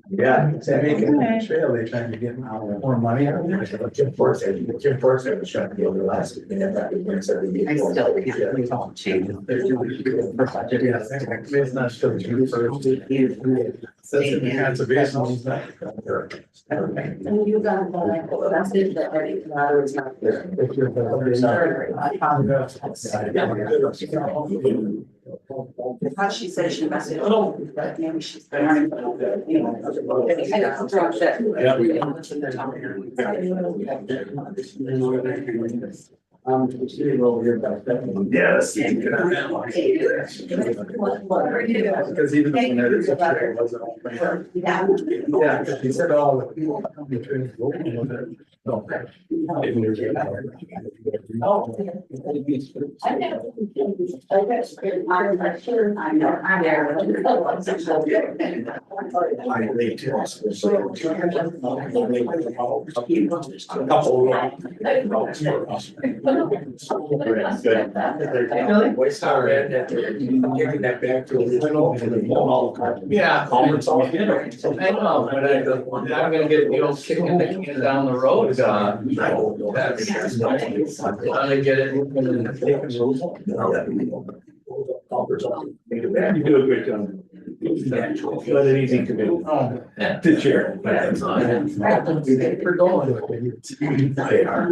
Yeah, they make it a trail, they trying to get more money out of it. Jim Forsythe was trying to get over the last. I still can't all change. Yeah, it's not still true first. That's a base. And you got the message that already matter is not there. How she said she messaged, but maybe she's. I got dropped that. Yes. Because even when there is a trail, it wasn't open. Yeah. Yeah, because he said all the people come between. No. I'm not sure, I'm not, I'm there. I need to. Sorry. Giving that back to. Yeah. I know, but I'm gonna get the old kicking the can down the road, that's. Trying to get it. You do a great job. Not an easy committee. To chair. For going. They are.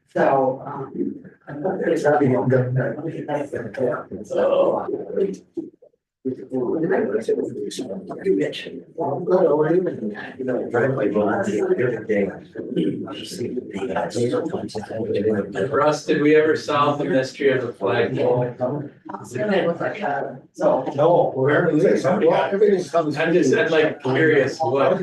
So, It's not even good. Russ, did we ever solve the mystery of the flagpole? No, everything comes. I'm like curious what. I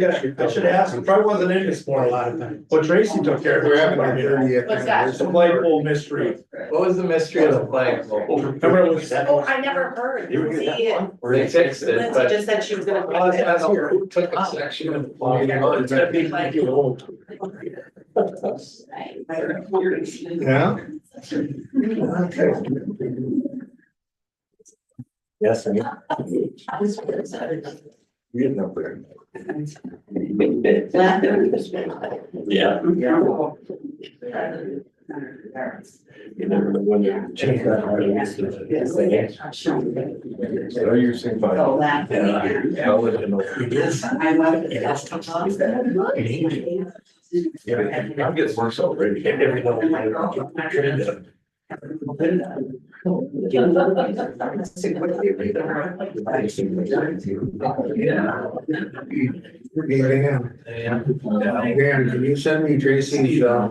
should ask, it probably wasn't in this board a lot of times. Well, Tracy took care of it. We're having our 30th. What's that? It's a flagpole mystery. What was the mystery of the flagpole? Remember it was. Oh, I never heard. They fixed it, Lindsay but. just said she was gonna. Who took a section of the flag? Oh, it's gonna be like. Yeah. Yes, I mean. You didn't know where. Yeah. You never know when they're changing that. So you're saying fine. Oh, that. Yeah, I'll let you know. I love it. Yeah, I'm getting worse already. Dan, can you send me Tracy's, I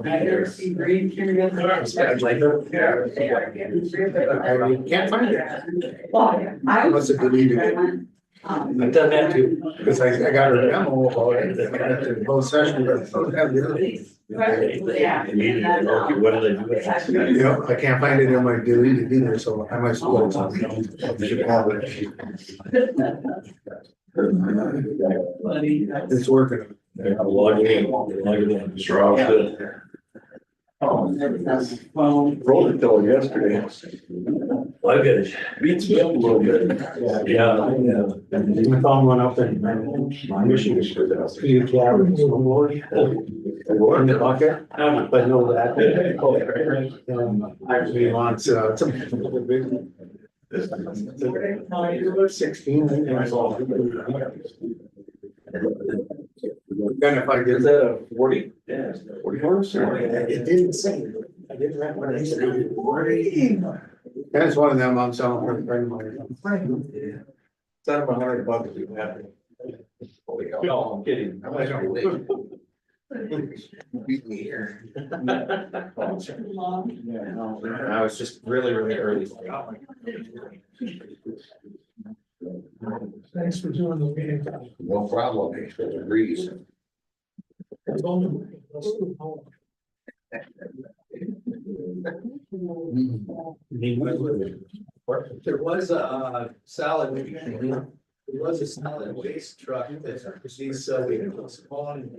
can't find it. Well, I Must have deleted it. I've done that too. Because I got a memo about it, I got to close session, but I don't have the. Yeah. What did I do? Yeah, I can't find it in my deleted either, so I might still. Should have it. It's working. I'm logging in, Sure, I'll do it. Rolled it though yesterday. I got it. Beats me up a little bit. Yeah. I found one up in Michigan. You carry in the bucket. I know that. Actually wants, it's a big one. 16. Then if I get. Is that a 40? Yeah. 40 horse? It didn't say. I didn't have what I said. That's one of them I'm selling for a friend of mine. It's out of $100 you have it. No, I'm kidding. Beat me here. I was just really early. Thanks for doing the meeting. No problem. It's degrees. There was a solid. There was a solid waste truck that these vehicles on.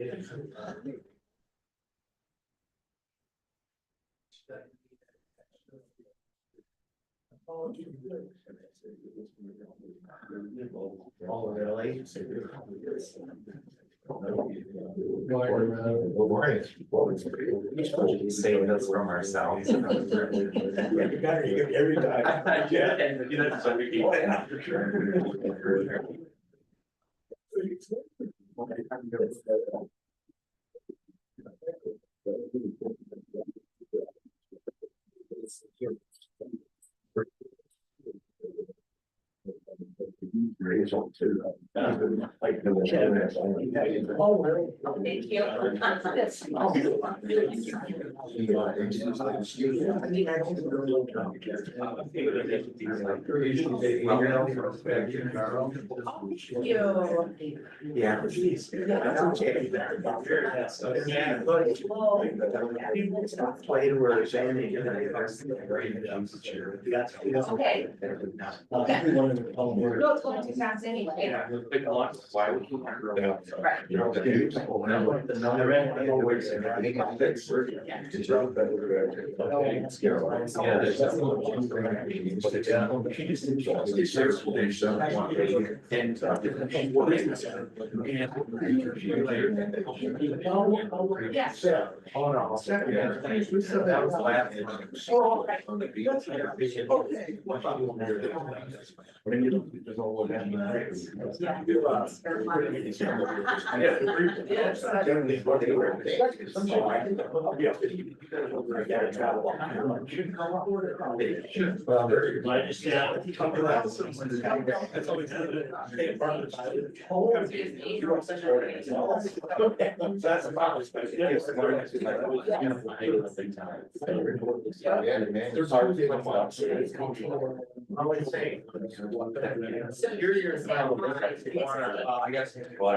All of it, Saving us from ourselves. You got it every time. Thank you. Yeah. Played where Jamie. Okay. No, it's going too fast anyway. Why would you? Right. Yes. Oh, no. That was last That's about it. There's hard to come up. I would say. You're your style. I guess. One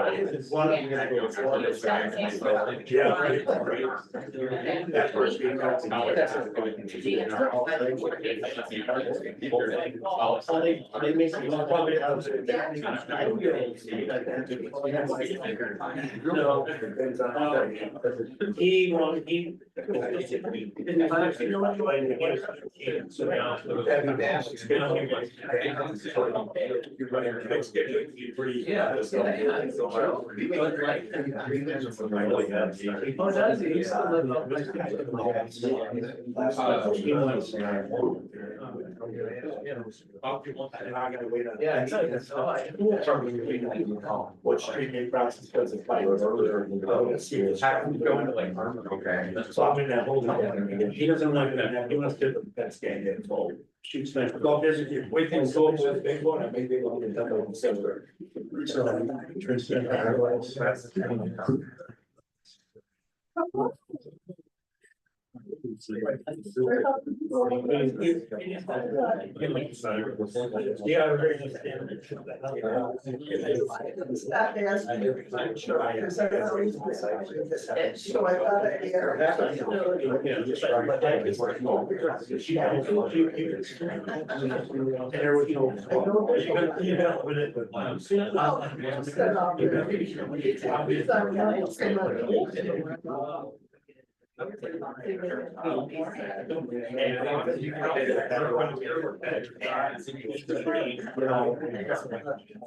of them gonna go for it. Yeah. That first game. They make it probably. No. He wanted, he. So now. Yeah. Oh, does he? He's still living up Yeah, it's like that's all I. What street name process because it's like earlier. Okay. So I'm in that whole. He doesn't like that, he wants to do the best game in full. Shoots nice, go visit you, wait till go with the big one, I may be able to get done in December. So. Yeah, I very understand.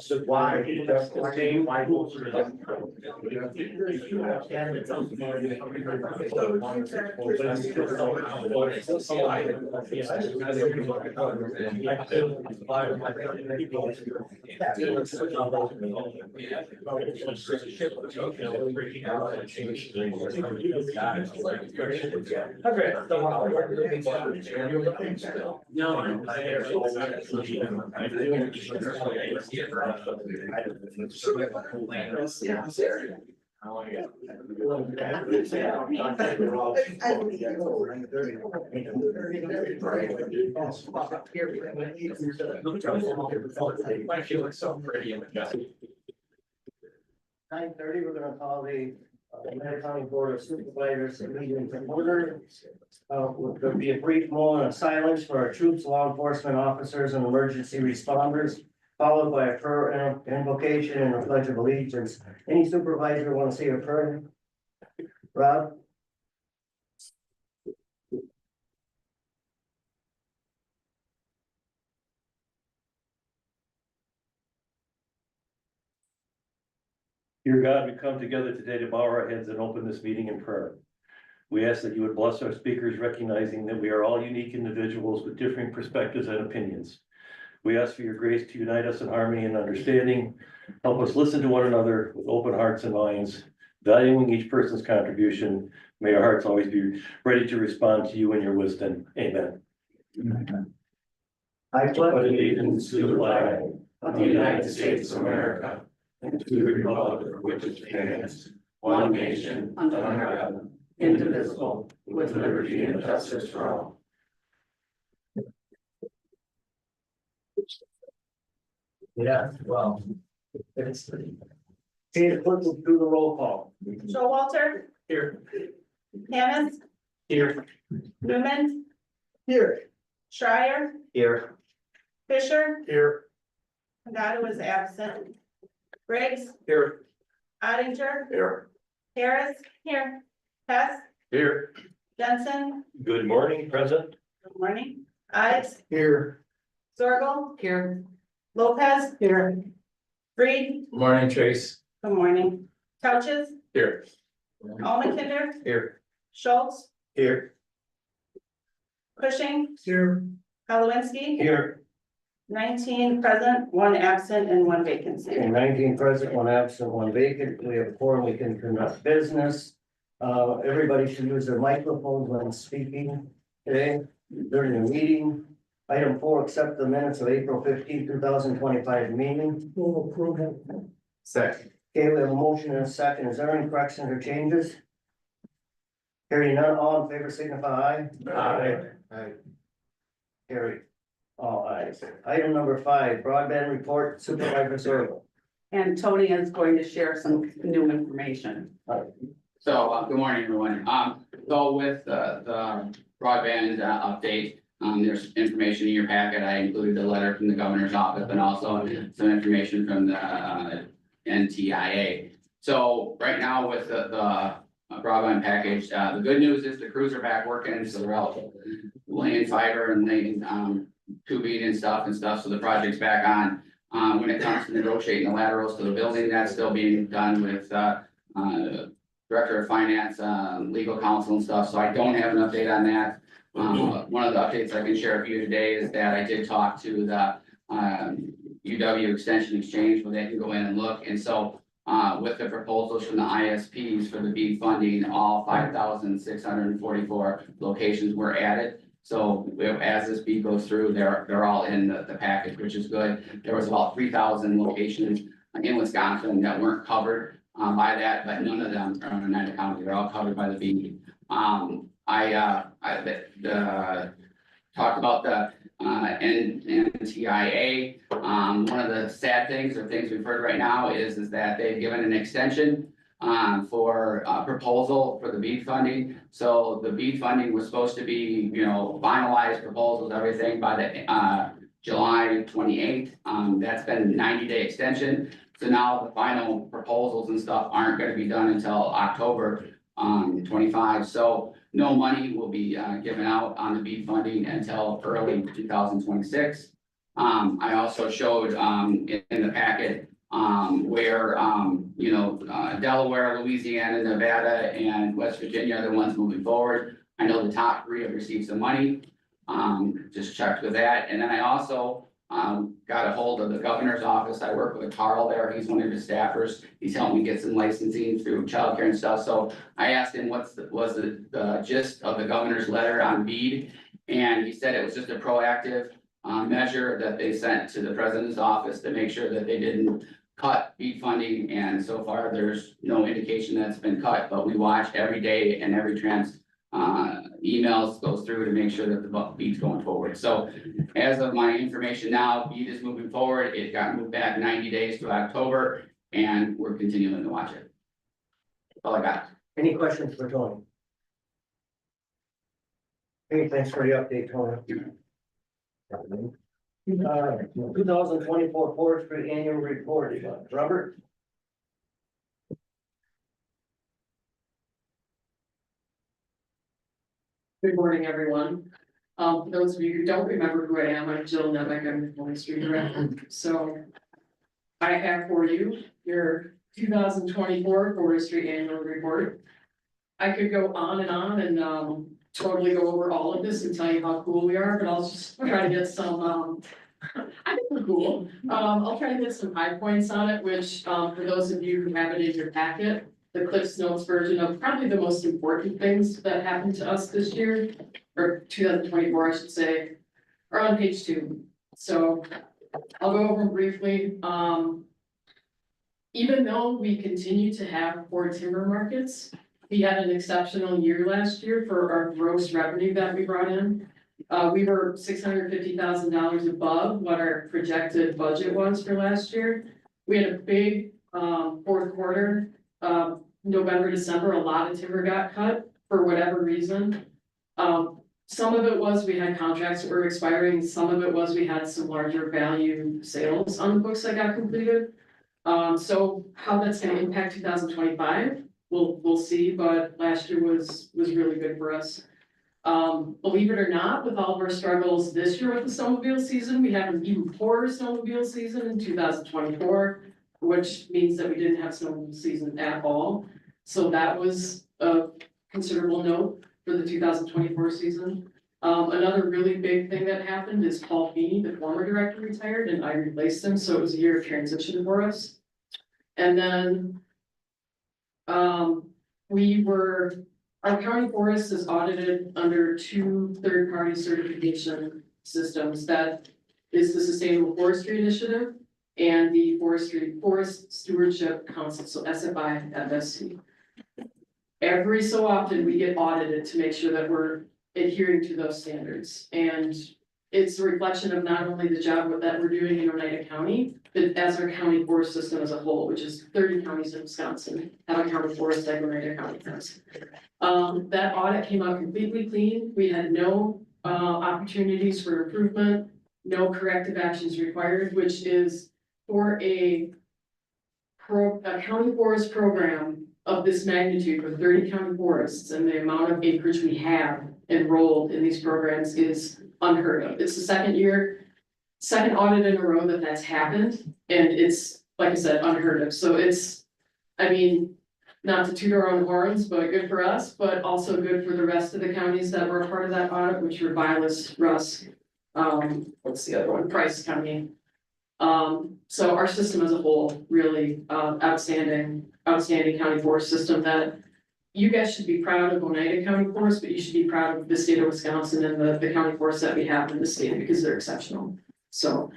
So why? So pretty in the 9:30, we're gonna call the United County Board of Supervisors meeting to order. There'll be a brief moment of silence for our troops, law enforcement officers, and emergency responders, followed by a prayer invocation and a pledge of allegiance. Any supervisor want to say a prayer? Rob? Dear God, we come together today to bow our heads and open this meeting in prayer. We ask that you would bless our speakers, recognizing that we are all unique individuals with differing perspectives and opinions. We ask for your grace to unite us in harmony and understanding. Help us listen to one another with open hearts and minds, valuing each person's contribution. May our hearts always be ready to respond to you in your wisdom. Amen. I pledge Allegiance to the flag of of the United States of America and to the republic for which it stands, one nation, under God, indivisible, with liberty and justice for all. Yeah, well. Okay, the clerk will do the roll call. Showalter, Here. Hammond, Here. Newman, Here. Schreier, Here. Fisher, Here. Pagano is absent. Briggs, Here. Ottinger, Here. Harris, here, Hess, Here. Jensen, Good morning, President. good morning, Ives, Here. Zorgel, here, Lopez, here, Reed, Morning, Trace. good morning, Couches, Here. Almakinder, Here. Schultz, Here. Cushing, Here. Halowinski, Here. 19 present, 1 absent, and 1 vacancy. Okay, 19 present, 1 absent, 1 vacant. We have a quorum, we can conduct business. Everybody should use their microphones when speaking today during the meeting. Item 4, accept the minutes of April 15, 2025 meeting. Second. Okay, we have a motion and a second. Is there any corrections or changes? Hearing none, all in favor signify aye. Aye. Carry. All ayes. Item number 5, broadband report, Supervisor Zorba. And Tony is going to share some new information. So, good morning, everyone. So with the broadband update, there's information in your packet. I included the letter from the governor's office and also some information from the NTIA. So right now with the broadband package, the good news is the crews are back working, so they're out laying fiber and laying tubing and stuff, so the project's back on. When it comes to negotiating the laterals to the building, that's still being done with Director of Finance, legal counsel and stuff, so I don't have an update on that. One of the updates I can share with you today is that I did talk to the UW Extension Exchange, where they can go in and look, and so with the proposals from the ISPs for the BEAD funding, all 5,644 locations were added. So as this BEAD goes through, they're all in the package, which is good. There was about 3,000 locations in Wisconsin that weren't covered by that, but none of them are in Oneida County. They're all covered by the BEAD. I talked about the NTIA. One of the sad things or things we've heard right now is that they've given an extension for a proposal for the BEAD funding. So the BEAD funding was supposed to be, finalized proposals, everything by the July 28th. That's been 90-day extension. So now the final proposals and stuff aren't going to be done until October 25. So no money will be given out on the BEAD funding until early 2026. I also showed in the packet where Delaware, Louisiana, Nevada, and West Virginia are the ones moving forward. I know the top 3 have received some money. Just checked with that, and then I also got a hold of the governor's office. I work with Carl there. He's one of his staffers. He's helped me get some licensing through childcare and stuff. So I asked him was the gist of the governor's letter on BEAD, and he said it was just a proactive measure that they sent to the president's office to make sure that they didn't cut BEAD funding. And so far, there's no indication that's been cut, but we watch every day and every emails goes through to make sure that the BEAD's going forward. So as of my information now, BEAD is moving forward. It got moved back 90 days to October, and we're continuing to watch it. That's all I got. Any questions for Tony? Hey, thanks for the update, Tony. 2024 forestry annual report, Robert? Good morning, everyone. For those of you who don't remember who I am, I'm Jill Nevick, I'm the forestry director. So I have for you your 2024 forestry annual report. I could go on and totally go over all of this and tell you how cool we are, but I'll just try to get some I think we're cool. I'll try to get some high points on it, which for those of you who have it in your packet, the Cliff's Notes version of probably the most important things that happened to us this year, or 2024, I should say, are on page 2. So I'll go over them briefly. Even though we continue to have poor timber markets, we had an exceptional year last year for our gross revenue that we brought in. We were $650,000 above what our projected budget was for last year. We had a big fourth quarter, November, December, a lot of timber got cut for whatever reason. Some of it was we had contracts that were expiring, some of it was we had some larger value sales on the books that got completed. So how that's gonna impact 2025, we'll see, but last year was really good for us. Believe it or not, with all of our struggles this year with the snowmobile season, we have an even poorer snowmobile season in 2024, which means that we didn't have snowmobile season at all. So that was a considerable note for the 2024 season. Another really big thing that happened is Paul Feeney, the former director, retired and I replaced him, so it was a year of transition for us. And then our county forest is audited under 2 third-party certification systems. That is the Sustainable Forestry Initiative and the Forest Stewardship Council, so SFI FSC. Every so often, we get audited to make sure that we're adhering to those standards. And it's a reflection of not only the job that we're doing in Oneida County, but as our county forest system as a whole, which is 30 counties in Wisconsin, have a county forest like Oneida County does. That audit came out completely clean. We had no opportunities for improvement, no corrective actions required, which is for a county forest program of this magnitude with 30 county forests and the amount of acreage we have enrolled in these programs is unheard of. It's the second audit in a row that's happened, and it's, like I said, unheard of. So it's, I mean, not to toot our own horns, but good for us, but also good for the rest of the counties that were a part of that audit, which were Vilas, Rusk, what's the other one, Price County. So our system as a whole, really, outstanding county forest system that you guys should be proud of Oneida County Forest, but you should be proud of the state of Wisconsin and the county forests that we have in the state because they're exceptional. So,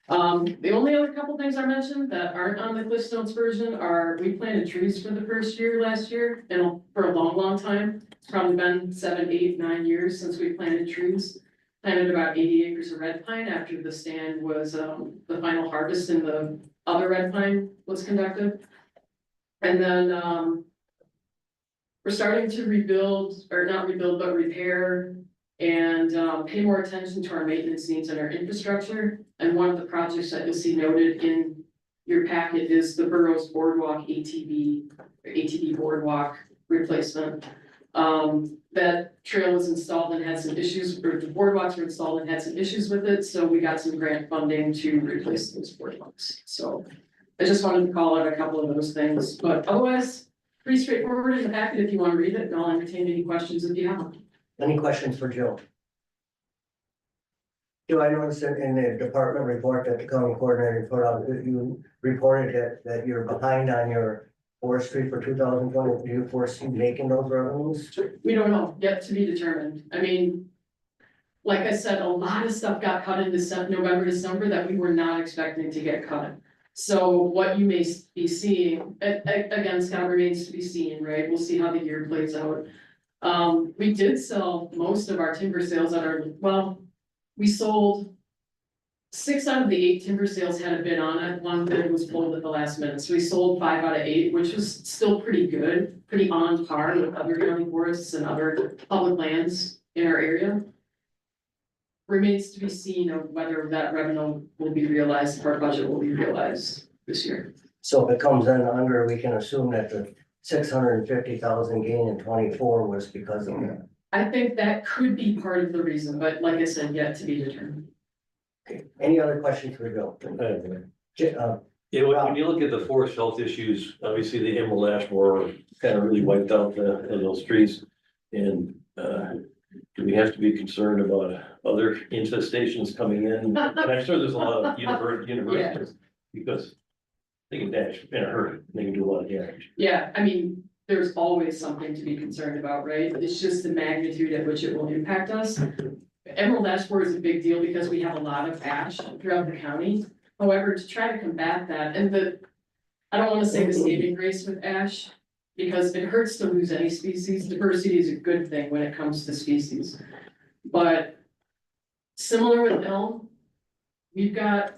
the only other couple things I mentioned that aren't on the Cliff Notes version are we planted trees for the first year last year and for a long time. It's probably been 7, 8, 9 years since we planted trees. Planted about 80 acres of red pine after the stand was, the final harvest in the other red pine was conducted. And then, we're starting to rebuild, or not rebuild, but repair and pay more attention to our maintenance needs and our infrastructure. And one of the projects that you'll see noted in your packet is the Burroughs Boardwalk ATV boardwalk replacement. That trail was installed and had some issues, or the boardwalks were installed and had some issues with it, so we got some grant funding to replace those boardwalks. So I just wanted to call out a couple of those things, but otherwise, pretty straightforward in the packet if you want to read it, and I'll entertain any questions if you have them. Any questions for Joe? Joe, I noticed in the department report that the county coordinator put out, that you reported that you're behind on your forestry for 2020. Do you foresee making those revenues? We don't know, yet to be determined. I mean, like I said, a lot of stuff got cut in November, December that we were not expecting to get cut. So what you may be seeing, again, Scott, remains to be seen, right? We'll see how the year plays out. We did sell most of our timber sales we sold 6 out of the 8 timber sales had a bid on it. One bid was pulled at the last minute. So we sold 5 out of 8, which was still pretty good, pretty on par with other county forests and other public lands in our area. Remains to be seen of whether that revenue will be realized, if our budget will be realized this year. So if it comes in under, we can assume that the 650,000 gain in 24 was because of that. I think that could be part of the reason, but like I said, yet to be determined. Okay, any other questions for Joe? Yeah, when you look at the forest health issues, obviously the emerald ash borer kind of really wiped out those trees. And, do we have to be concerned about other infestations coming in? And I'm sure there's a lot of universities, because they can dash in a hurry, they can do a lot of damage. Yeah, I mean, there's always something to be concerned about, right? It's just the magnitude at which it will impact us. Emerald ash borer is a big deal because we have a lot of ash throughout the county. However, to try to combat that, I don't wanna say the saving grace with ash, because it hurts to lose any species. Diversity is a good thing when it comes to species. But similar with elm, we've got,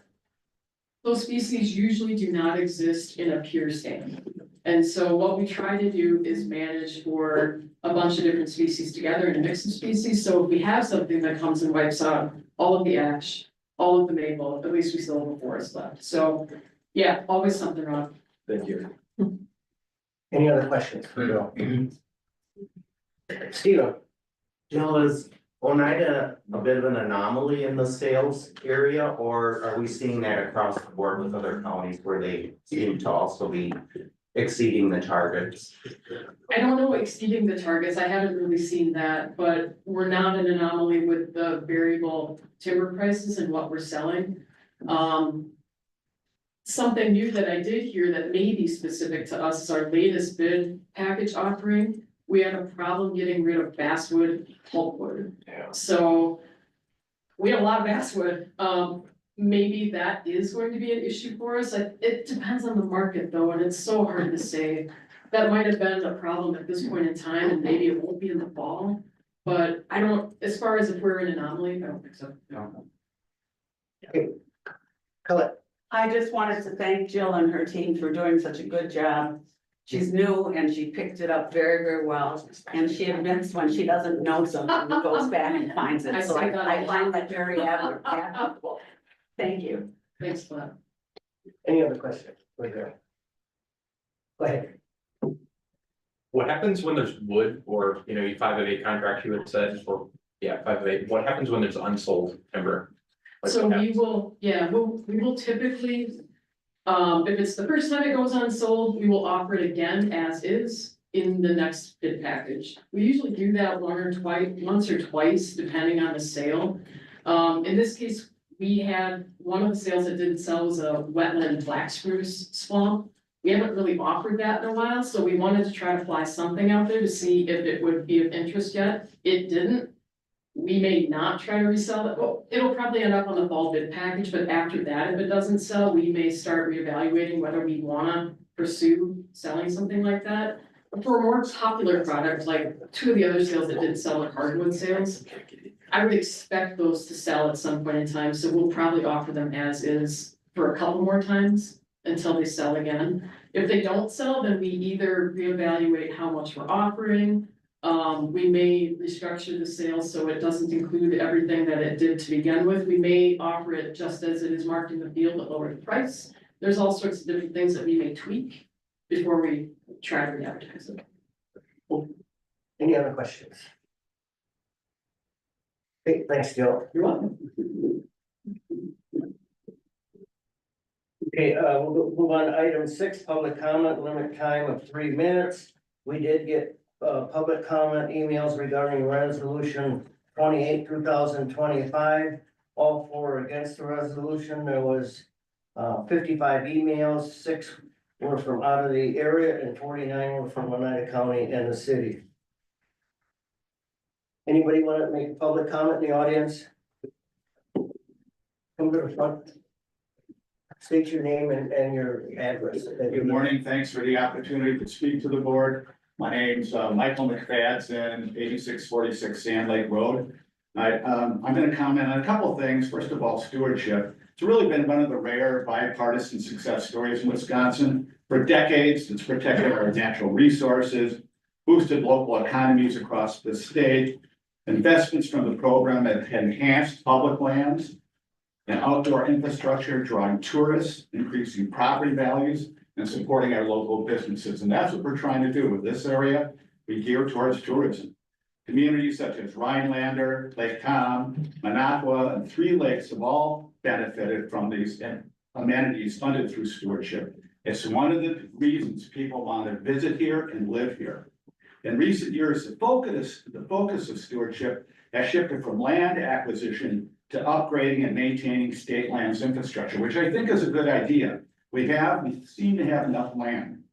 those species usually do not exist in a pure state. And so what we try to do is manage for a bunch of different species together and a mix of species. So if we have something that comes and wipes out all of the ash, all of the maple, at least we still have a forest left. So, yeah, always something wrong. Thank you. Any other questions? Steve, Jill, is Oneida a bit of an anomaly in the sales area, or are we seeing that across the board with other counties where they seem to also be exceeding the targets? I don't know exceeding the targets, I haven't really seen that, but we're not an anomaly with the variable timber prices and what we're selling. Something new that I did hear that may be specific to us is our latest bid package offering. We had a problem getting rid of basswood pulpwood. Yeah. So we had a lot of basswood. Maybe that is going to be an issue for us. It depends on the market though, and it's so hard to say. That might have been a problem at this point in time, and maybe it won't be in the fall. But I don't, as far as if we're an anomaly, I don't think so. Colette, I just wanted to thank Jill and her team for doing such a good job. She's new and she picked it up very, very well, and she admits when she doesn't know something, and goes back and finds it, so I find that very admirable. Thank you. Thanks, Glenn. any other questions? Right there. Go ahead. What happens when there's wood or, you know, you 5 of 8 contract you had said, or, yeah, 5 of 8, what happens when there's unsold timber? Like, So what we happens? will, yeah, we will typically, if it's the first time it goes unsold, we will offer it again as is in the next bid package. We usually do that once or twice, depending on the sale. In this case, we had, one of the sales that didn't sell was a wetland black spruce swamp. We haven't really offered that in a while, so we wanted to try to fly something out there to see if it would be of interest yet. It didn't. We may not try to resell it. Well, it'll probably end up on the fall bid package, but after that, if it doesn't sell, we may start reevaluating whether we wanna pursue selling something like that. For a more popular product, like 2 of the other sales that didn't sell are hardwood sales. I would expect those to sell at some point in time, so we'll probably offer them as is for a couple more times until they sell again. If they don't sell, then we either reevaluate how much we're offering. We may restructure the sale so it doesn't include everything that it did to begin with. We may offer it just as it is marked in the field but lower the price. There's all sorts of different things that we may tweak before we try to re-advertise it. Any other questions? Hey, thanks, Jill. You're welcome. Okay, we'll move on to item 6, public comment, limit time of 3 minutes. We did get public comment emails regarding resolution 28, 2025. All for or against the resolution. There was 55 emails, 6 were from out of the area and 49 were from Oneida County and the city. Anybody want to make a public comment in the audience? Come to the front. State your name and your address. Good morning, thanks for the opportunity to speak to the board. My name's Michael McFadden, 8646 Sand Lake Road. I'm gonna comment on a couple of things. First of all, stewardship. It's really been one of the rare bipartisan success stories in Wisconsin. For decades, it's protected our natural resources, boosted local economies across the state. Investments from the program have enhanced public lands and outdoor infrastructure, drawing tourists, increasing property values, and supporting our local businesses. And that's what we're trying to do with this area. We gear towards tourism. Communities such as Rhinelander, Lake Tom, Minocqua, and Three Lakes have all benefited from these amenities funded through stewardship. It's one of the reasons people want to visit here and live here. In recent years, the focus of stewardship has shifted from land acquisition to upgrading and maintaining state lands infrastructure, which I think is a good idea. We seem to have enough land.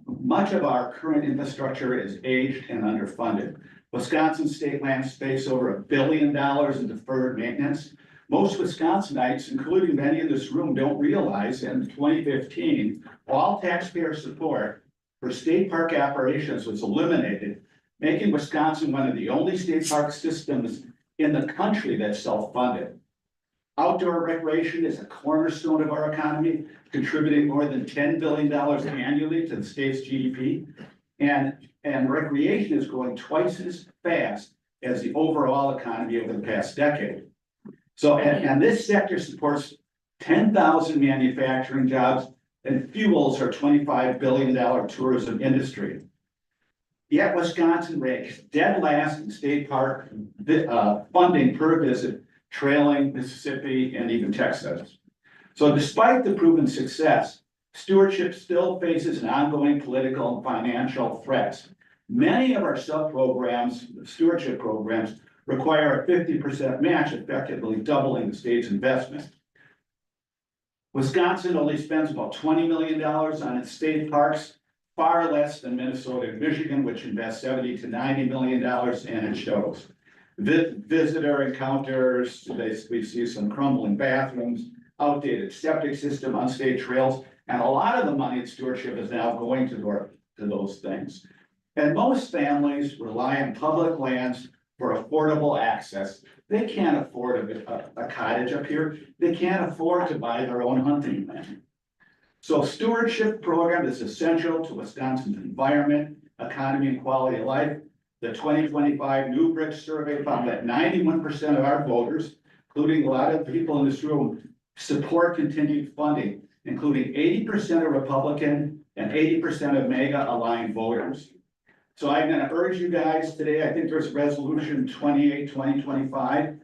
Much of our current infrastructure is aged and underfunded. Wisconsin state lands face over $1 billion in deferred maintenance. Most Wisconsinites, including many in this room, don't realize that in 2015, all taxpayer support for state park operations was eliminated, making Wisconsin one of the only state park systems in the country that's self-funded. Outdoor recreation is a cornerstone of our economy, contributing more than $10 billion annually to the state's GDP. And recreation is growing twice as fast as the overall economy over the past decade. So, and this sector supports 10,000 manufacturing jobs and fuels our $25 billion tourism industry. Yet Wisconsin ranks dead last in state park funding per visit, trailing Mississippi and even Texas. So despite the proven success, stewardship still faces an ongoing political and financial threats. Many of our sub-programs, stewardship programs, require a 50% match, effectively doubling the state's investment. Wisconsin only spends about $20 million on its state parks, far less than Minnesota and Michigan, which invest $70 to $90 million, and it shows. Visitor encounters, we see some crumbling bathrooms, outdated septic system, unsafe trails, and a lot of the money in stewardship is now going to those things. And most families rely on public lands for affordable access. They can't afford a cottage up here. They can't afford to buy their own hunting land. So stewardship program is essential to Wisconsin's environment, economy, and quality of life. The 2025 New Bridge survey found that 91% of our voters, including a lot of people in this room, support continued funding, including 80% of Republican and 80% of MAGA aligned voters. So I'm going to urge you guys today, I think there's resolution 28, 2025.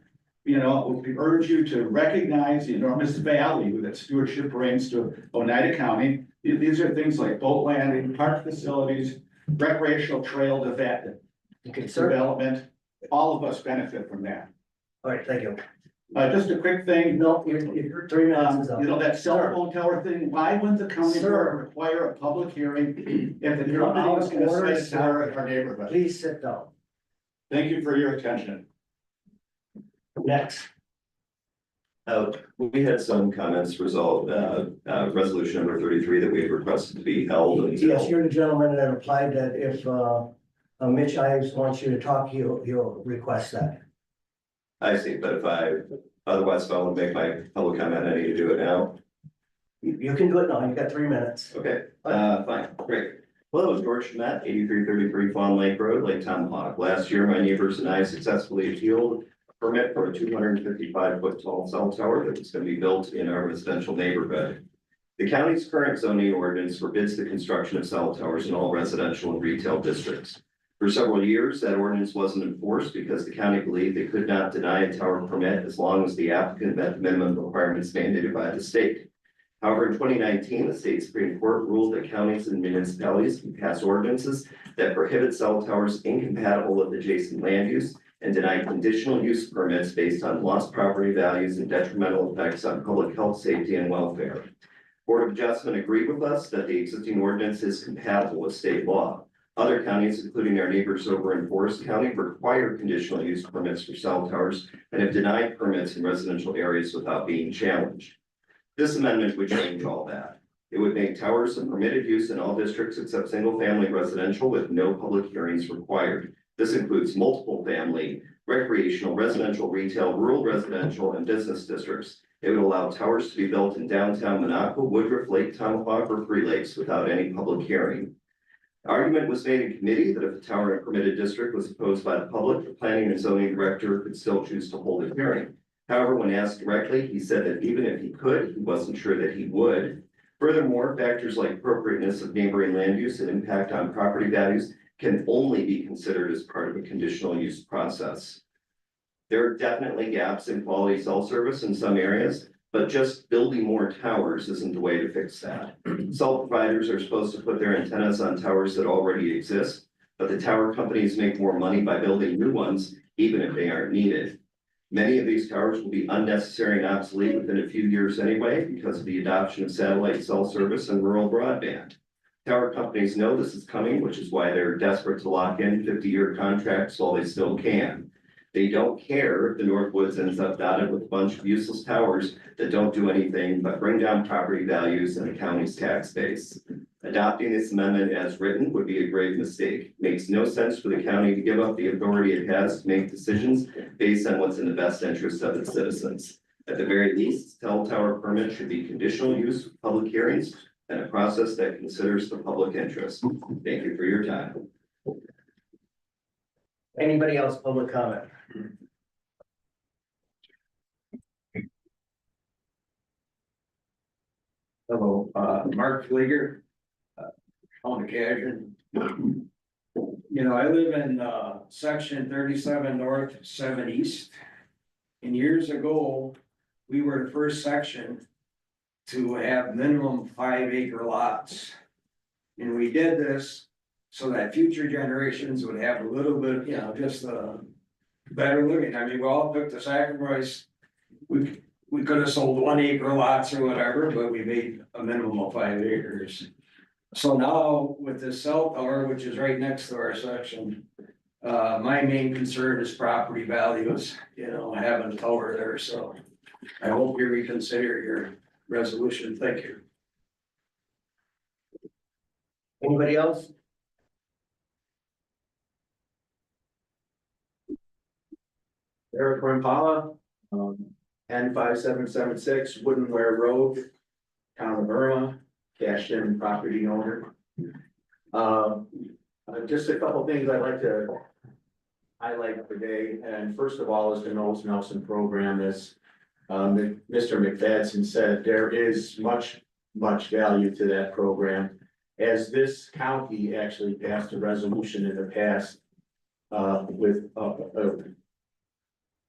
We urge you to recognize the enormous value that stewardship brings to Oneida County. These are things like boat landing, park facilities, recreational trail development. All of us benefit from that. All right, thank you. Just a quick thing. No, your 3 minutes is up. That cell phone tower thing, why wouldn't the county board require a public hearing if the company was going to set a tower in our neighborhood? Please sit down. Thank you for your attention. Next. We had some comments resolution number 33 that we had requested to be held until. Yes, you're the gentleman that replied that if Mitch Ives wants you to talk, he'll request that. I see, but if otherwise if I want to make my public comment, I need to do it now. You can do it now, you've got 3 minutes. Okay, fine, great. Hello, George Schmidt, 8333 Fawn Lake Road, Lake Tomahawk. Last year, my neighbors and I successfully appealed a permit for a 255-foot tall cell tower that was going to be built in our residential neighborhood. The county's current zoning ordinance forbids the construction of cell towers in all residential and retail districts. For several years, that ordinance wasn't enforced because the county believed they could not deny a tower permit as long as the applicant met the minimum requirements mandated by the state. However, in 2019, the state Supreme Court ruled that counties and municipalities can pass ordinances that prohibit cell towers incompatible with adjacent land use and deny conditional use permits based on lost property values and detrimental effects on public health, safety, and welfare. Board of Adjustment agreed with us that the existing ordinance is compatible with state law. Other counties, including our neighbors over in Forest County, require conditional use permits for cell towers and have denied permits in residential areas without being challenged. This amendment would change all that. It would make towers a permitted use in all districts except single-family residential with no public hearings required. This includes multiple family, recreational, residential, retail, rural residential, and business districts. It would allow towers to be built in downtown Minocqua, Woodruff, Lake Tomahawk, or Three Lakes without any public hearing. The argument was made in committee that if the tower in a permitted district was opposed by the public, the planning and zoning director could still choose to hold a hearing. However, when asked directly, he said that even if he could, he wasn't sure that he would. Furthermore, factors like appropriateness of neighboring land use and impact on property values can only be considered as part of a conditional use process. There are definitely gaps in quality cell service in some areas. But just building more towers isn't the way to fix that. Cell providers are supposed to put their antennas on towers that already exist, but the tower companies make more money by building new ones, even if they aren't needed. Many of these towers will be unnecessary and obsolete within a few years anyway, because of the adoption of satellite cell service and rural broadband. Tower companies know this is coming, which is why they're desperate to lock in 50-year contracts while they still can. They don't care if the Northwoods ends up dotted with a bunch of useless towers that don't do anything but bring down property values and the county's tax base. Adopting this amendment as written would be a grave mistake. Makes no sense for the county to give up the authority it has to make decisions based on what's in the best interest of its citizens. At the very least, cell tower permit should be conditional use, public hearings, and a process that considers the public interest. Thank you for your time. Anybody else public comment? Hello, Mark Fleeger, on occasion. You know, I live in, section 37 north, 7 east. And years ago, we were the first section to have minimum 5-acre lots. And we did this so that future generations would have a little bit, you know, just better living. I mean, we all took the sacrifice. We could have sold 1-acre lots or whatever, but we made a minimum of 5 acres. So now with this cell tower, which is right next to our section, my main concern is property values, you know, having a tower there, so I hope you reconsider your resolution. Thank you. Anybody else? Eric Rimpala, N5776 Woodenware Road, Town of Irma, cashed in property owner. Just a couple things I'd like to highlight today, and first of all is the Knowles Nelson program. As Mr. McFadden said, there is much value to that program. As this county actually passed a resolution in the past with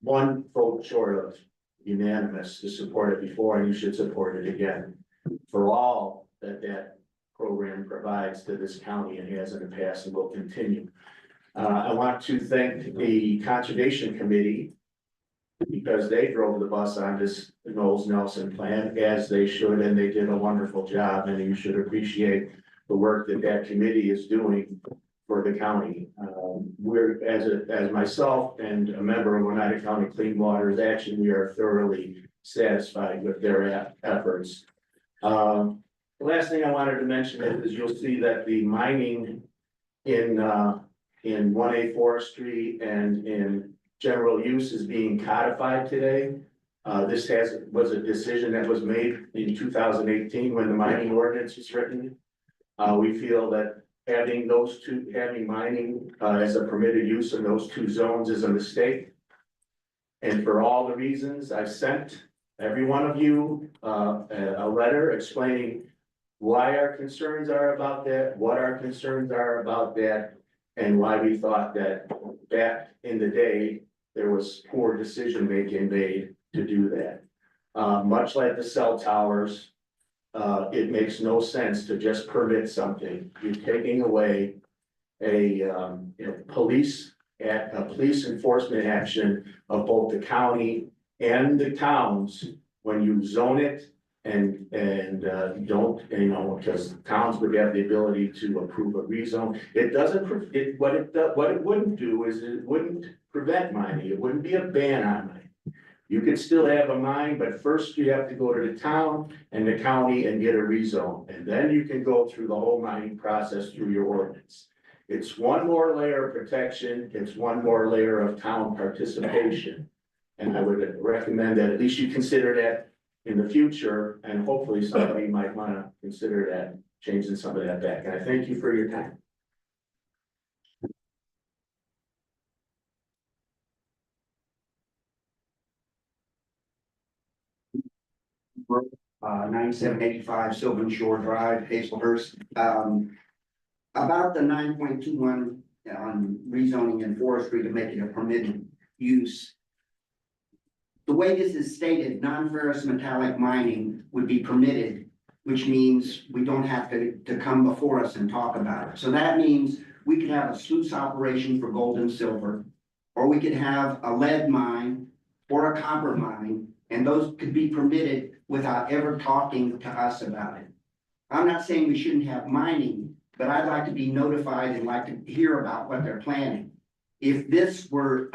one vote short of unanimous to support it before, and you should support it again for all that program provides to this county and has in the past and will continue. I want to thank the Conservation Committee because they drove the bus on this Knowles Nelson plan, as they should, and they did a wonderful job, and you should appreciate the work that committee is doing for the county. We're, as myself and a member of Oneida County Clean Water Action, we are thoroughly satisfied with their efforts. The last thing I wanted to mention is you'll see that the mining in 1A forestry and in general use is being codified today. This was a decision that was made in 2018 when the mining ordinance was written. We feel that having mining as a permitted use in those two zones is a mistake. And for all the reasons, I've sent every one of you a letter explaining why our concerns are about that, what our concerns are about that, and why we thought that back in the day, there was poor decision making made to do that. Much like the cell towers, it makes no sense to just permit something. You're taking away a police enforcement action of both the county and the towns when you zone it and don't, you know, because towns would have the ability to approve a rezone. It doesn't, what it wouldn't do is it wouldn't prevent mining. It wouldn't be a ban on mining. You could still have a mine, but first you have to go to the town and the county and get a rezone. And then you can go through the whole mining process through your ordinance. It's one more layer of protection. It's one more layer of town participation. And I would recommend that at least you consider that in the future, and hopefully somebody might want to consider that, changing some of that back. And I thank you for your time. 9785 Sylvan Shore Drive, Hazelhurst. About the 9.21 on rezoning and forestry to make it a permitted use. The way this is stated, non-ferrous metallic mining would be permitted, which means we don't have to come before us and talk about it. So that means we could have a sluice operation for gold and silver, or we could have a lead mine or a copper mine, and those could be permitted without ever talking to us about it. I'm not saying we shouldn't have mining, but I'd like to be notified and like to hear about what they're planning. If this were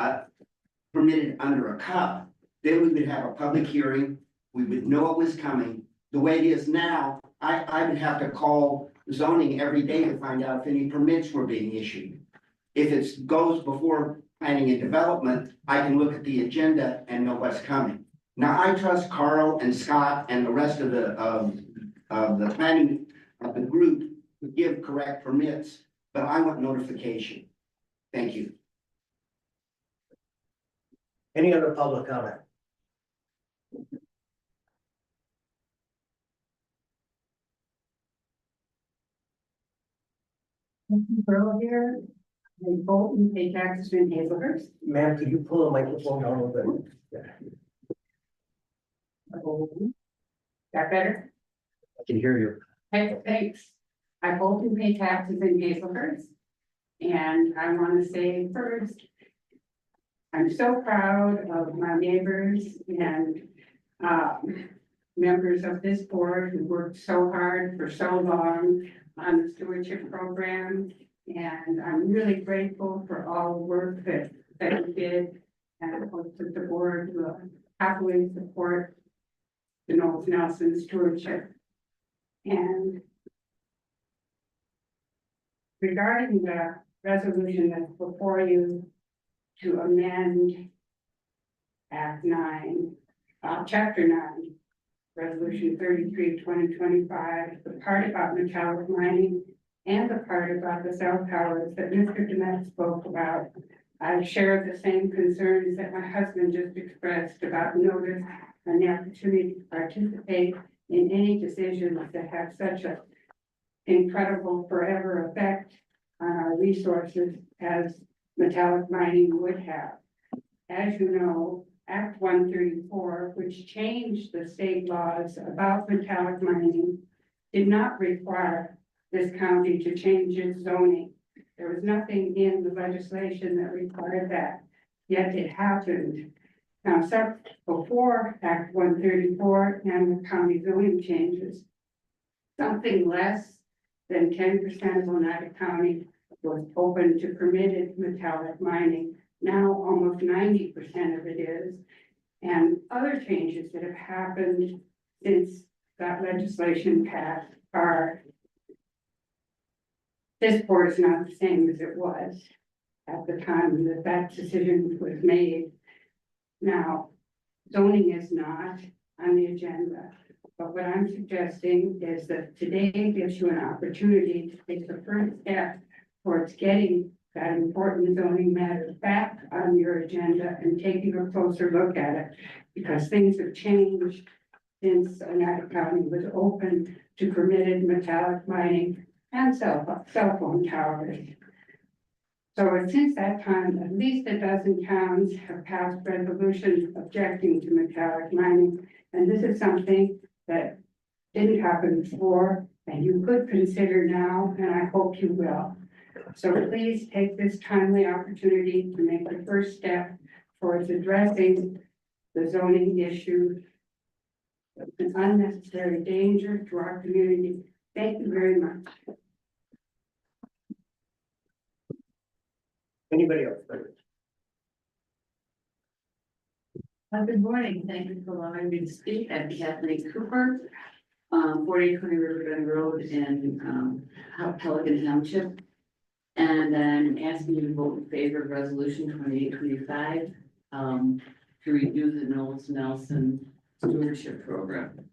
permitted under a cup, then we would have a public hearing, we would know it was coming. The way it is now, I would have to call zoning every day to find out if any permits were being issued. If it goes before planning and development, I can look at the agenda and know what's coming. Now, I trust Carl and Scott and the rest of the planning of the group to give correct permits, but I want notification. Thank you. Any other public comment? Earl here, and Bolton, pay taxes in Hazelhurst. Ma'am, could you pull the microphone down a little bit? Got better? I can hear you. Okay, thanks. I Bolton pay taxes in Hazelhurst. And I want to say first, I'm so proud of my neighbors and members of this board who worked so hard for so long on the stewardship program. And I'm really grateful for all the work that you did. And I hope that the board will happily support the Knowles Nelson stewardship. And regarding the resolution that's before you to amend Act 9, Chapter 9, Resolution 33, 2025, the part about metallic mining and the part about the cell towers that Mr. Demet spoke about, I share the same concerns that my husband just expressed about notice and the opportunity to participate in any decisions that have such an incredible forever effect on our resources as metallic mining would have. As you know, Act 134, which changed the state laws about metallic mining, did not require this county to change its zoning. There was nothing in the legislation that required that, yet it happened. Now, before Act 134 and the county zoning changes, something less than 10% of Oneida County was open to permitted metallic mining. Now almost 90% of it is. And other changes that have happened since that legislation passed are, this board is not the same as it was at the time that that decision was made. Now, zoning is not on the agenda, but what I'm suggesting is that today gives you an opportunity to take the first step towards getting that important zoning matter back on your agenda and taking a closer look at it, because things have changed since Oneida County was open to permitted metallic mining and cell phone towers. So since that time, at least a dozen towns have passed resolutions objecting to metallic mining. And this is something that didn't happen before, and you could consider now, and I hope you will. So please take this timely opportunity to make the first step towards addressing the zoning issue. It's an unnecessary danger to our community. Thank you very much. Anybody else? Good morning. Thank you for allowing me to speak. I'm Kathleen Cooper, 4020 Riverbend Road in Pelican Township. And I'm asking you to vote in favor of resolution 2825 to review the Knowles Nelson stewardship program.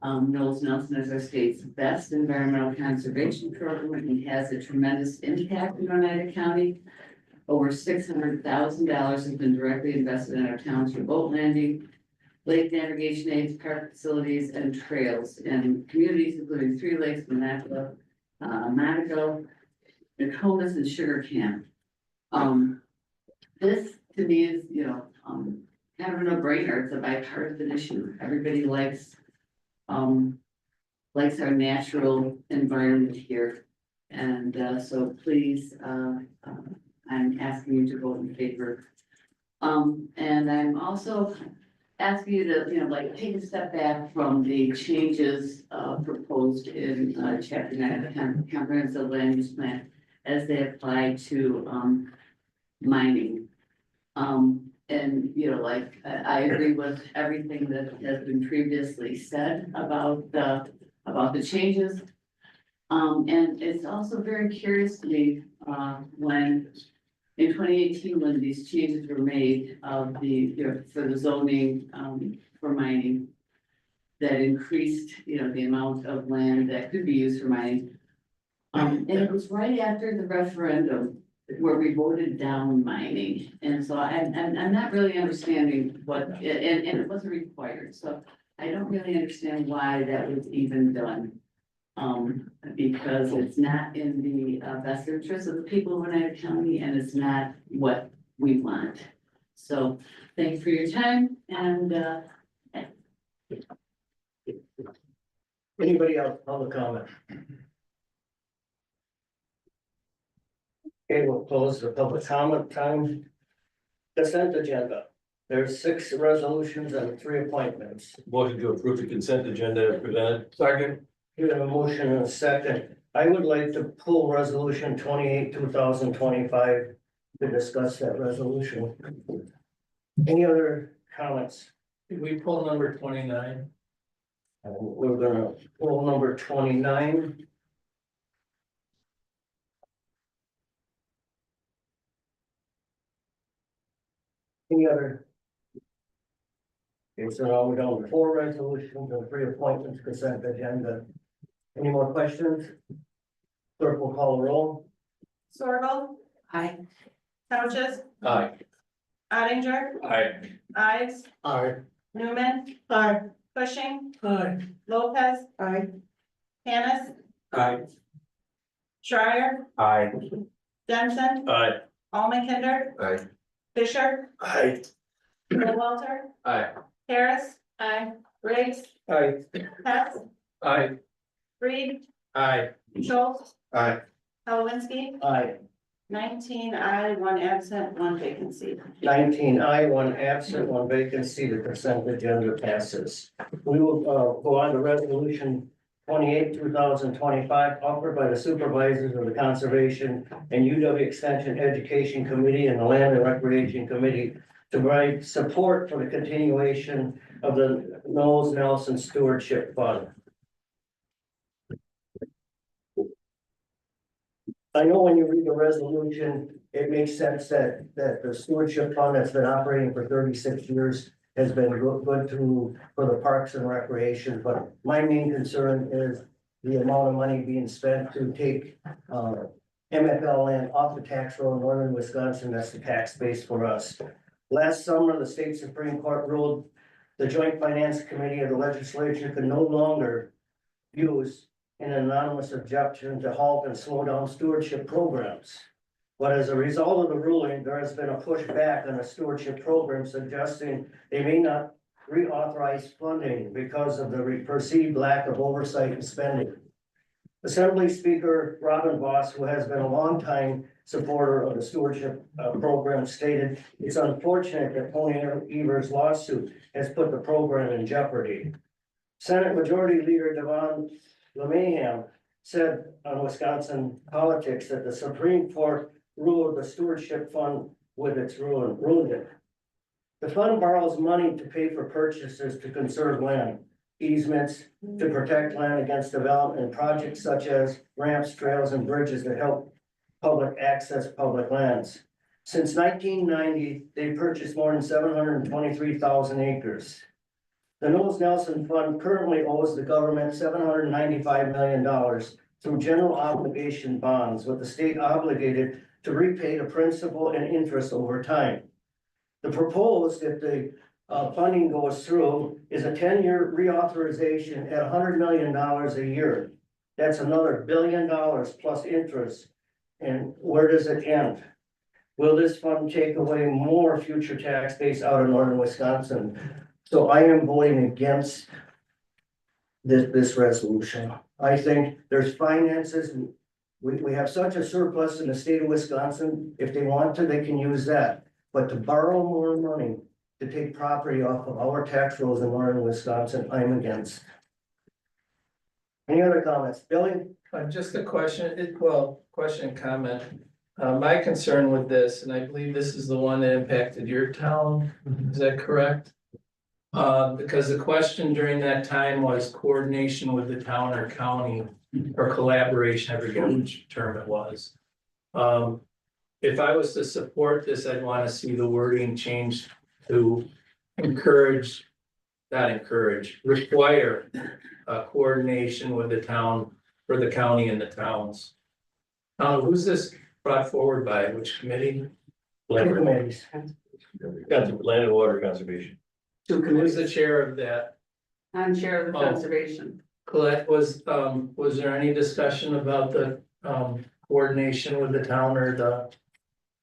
Knowles Nelson is our state's best environmental conservation program, and it has a tremendous impact in Oneida County. Over $600,000 has been directly invested in our towns for boat landing, lake navigation aids, park facilities, and trails in communities including Three Lakes, Monaco, Monaco, Nokomis, and Sugar Camp. This to me is, kind of a no-brainer, it's a bipartisan issue, everybody likes our natural environment here. And so please, I'm asking you to vote in favor. And I'm also asking you to, like, take a step back from the changes proposed in chapter 9 of the comprehensive land use plan as they apply to mining. And, I agree with everything that has been previously said about the changes. And it's also very curious to me, when in 2018, when these changes were made of for the zoning, for mining, that increased, the amount of land that could be used for mining. And it was right after the referendum where we voted down mining. And so I'm not really understanding what, and it wasn't required, so I don't really understand why that was even done. Because it's not in the best interest of the people of Oneida County, and it's not what we want. So thanks for your time, and Anybody else, public comment? Okay, we'll close the public comment time. Consent agenda. There's 6 resolutions and 3 appointments. Motion to approve the consent agenda as presented. Second. We have a motion and a second. I would like to pull resolution 28, 2025 to discuss that resolution. Any other comments? Did we pull number 29? We're gonna pull number 29. Any other? Okay, so now we're down to 4 resolutions and 3 appointments, consent agenda. Any more questions? Clerk will call the roll. Sorrel, I, Couches, Aye. Ottinger, Aye. Ives, Aye. Newman, Cushing, Aye. Lopez, Tanis, Aye. Schreier, Aye. Jensen, Aye. Almakinder, Aye. Fisher, Aye. Walter, Aye. Harris, Briggs, Aye. Hess, Aye. Reed, Aye. Schultz, Aye. Hellawinski, Aye. 19 I, 1 absent, 1 vacancy. 19 I, 1 absent, 1 vacancy, the consent agenda passes. We will go on to resolution 28, 2025, offered by the supervisors of the Conservation and UW Extension Education Committee and the Land and Recreation Committee to provide support for the continuation of the Knowles Nelson Stewardship Fund. I know when you read the resolution, it makes sense that the stewardship fund that's been operating for 36 years has been good for the parks and recreation, but my main concern is the amount of money being spent to take MFL land off the tax roll in northern Wisconsin. That's the tax base for us. Last summer, the state Supreme Court ruled the Joint Finance Committee of the legislature could no longer use an anonymous objection to halt and slow down stewardship programs. But as a result of the ruling, there has been a pushback on the stewardship program suggesting they may not reauthorize funding because of the perceived lack of oversight and spending. Assembly Speaker Robin Voss, who has been a longtime supporter of the stewardship program, stated it's unfortunate that Tony Evers' lawsuit has put the program in jeopardy. Senate Majority Leader Devon LeMahiam said on Wisconsin Politics that the Supreme Court ruled the stewardship fund with its ruined it. The fund borrows money to pay for purchases to conserve land, easements to protect land against development, and projects such as ramps, trails, and bridges that help public access public lands. Since 1990, they purchased more than 723,000 acres. The Knowles Nelson Fund currently owes the government $795 million through general obligation bonds, with the state obligated to repay the principal and interest over time. The proposed, if the funding goes through, is a 10-year reauthorization at $100 million a year. That's another $1 billion plus interest. And where does it end? Will this fund take away more future tax base out of northern Wisconsin? So I am voting against this resolution. I think there's finances, and we have such a surplus in the state of Wisconsin. If they want to, they can use that. But to borrow more money to take property off of our tax rolls in northern Wisconsin, I'm against. Any other comments? Billy? Just a question, question and comment. My concern with this, and I believe this is the one that impacted your town, is that correct? Because the question during that time was coordination with the town or county, or collaboration, I forget which term it was. If I was to support this, I'd want to see the wording changed to encourage, not encourage, require coordination with the town, for the county and the towns. Who's this brought forward by, which committee? Two committees. Land and Water Conservation. Two Who's the committees. chair of that? I'm chair of the Oh. conservation. Colette, was there any discussion about the coordination with the town or the?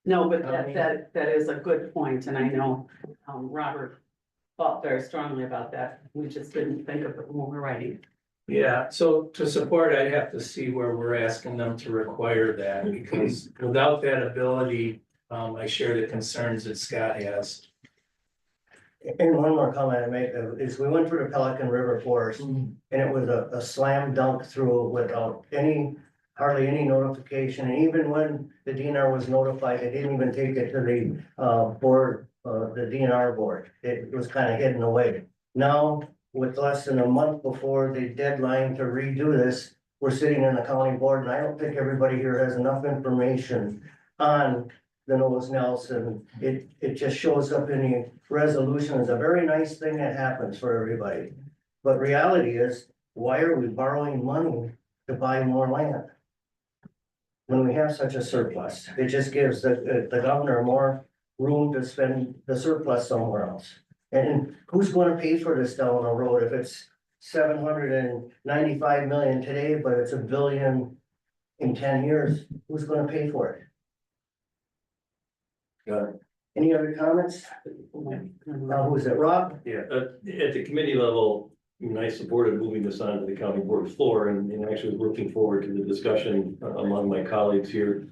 No, but that is a good point, and I know, Robert thought very strongly about that. We just didn't think of it when we were writing. Yeah, so to support, I'd have to see where we're asking them to require that, because without that ability, I share the concerns that Scott has. And one more comment I made is we went through the Pelican River Forest and it was a slam dunk through without hardly any notification. And even when the DNR was notified, they didn't even take it to the board, the DNR board. It was kind of hidden away. Now, with less than a month before the deadline to redo this, we're sitting in the county board, and I don't think everybody here has enough information on the Knowles Nelson. It just shows up in the resolution. It's a very nice thing that happens for everybody. But reality is, why are we borrowing money to buy more land? When we have such a surplus, it just gives the governor more room to spend the surplus somewhere else. And who's gonna pay for this down the road if it's 795 million today, but it's $1 billion in 10 years? Who's gonna pay for it? Got it. Any other comments? Who is it, Rob? Yeah, at the committee level, I supported moving this on to the county board floor and actually was looking forward to the discussion among my colleagues here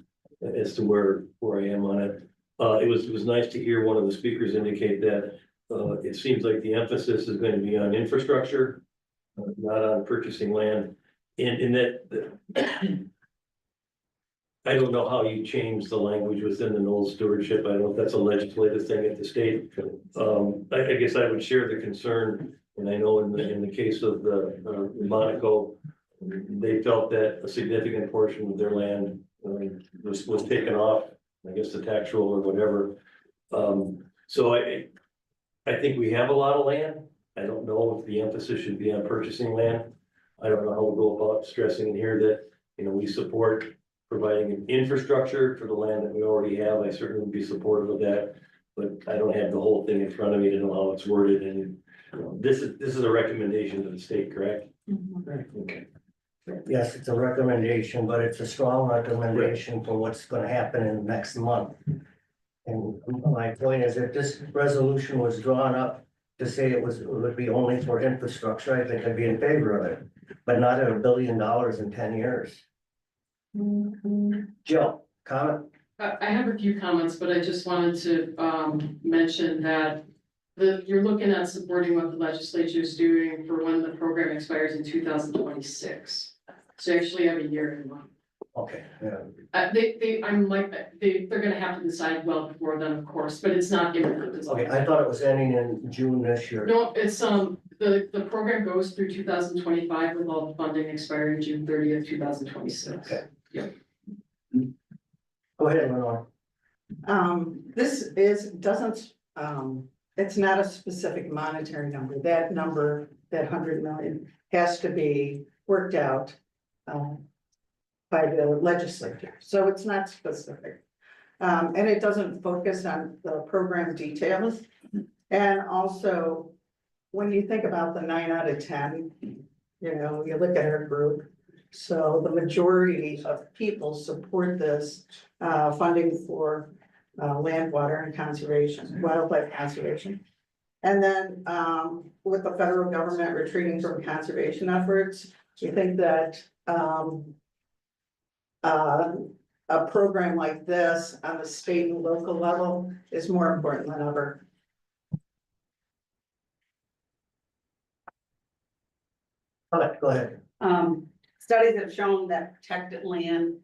as to where I am on it. It was nice to hear one of the speakers indicate that it seems like the emphasis is going to be on infrastructure, not on purchasing land. In that, I don't know how you change the language within the Knowles stewardship. I don't know if that's a legislative thing at the state. I guess I would share the concern, and I know in the case of the Monaco, they felt that a significant portion of their land was taken off, I guess the tax roll or whatever. So I think we have a lot of land. I don't know if the emphasis should be on purchasing land. I don't know how we'll go about stressing in here that, we support providing an infrastructure for the land that we already have. I certainly would be supportive of that, but I don't have the whole thing in front of me to know how it's worded. And this is a recommendation to the state, correct? Okay. Yes, it's a recommendation, but it's a strong recommendation for what's gonna happen in the next month. And my point is, if this resolution was drawn up to say it would be only for infrastructure, I think I'd be in favor of it, but not at $1 billion in 10 years. Jill, comment? I have a few comments, but I just wanted to mention that you're looking at supporting what the legislature is doing for when the program expires in 2026. So you actually have a year in mind. Okay, yeah. They're gonna have to decide well before then, of course, but it's not imminent. Okay, I thought it was ending in June this year. No, it's, the program goes through 2025 with all the funding expiring June 30th, 2026. Okay. Yep. Go ahead, Lenore. It's not a specific monetary number. That number, that 100 million, has to be worked out by the legislature, so it's not specific. And it doesn't focus on the program details. And also, when you think about the 9 out of 10, you look at our group. So the majority of people support this funding for land, water and conservation, wildlife conservation. And then, with the federal government retreating from conservation efforts, we think that, a program like this on the state and local level is more important than ever. Okay, go ahead. Studies have shown that protected land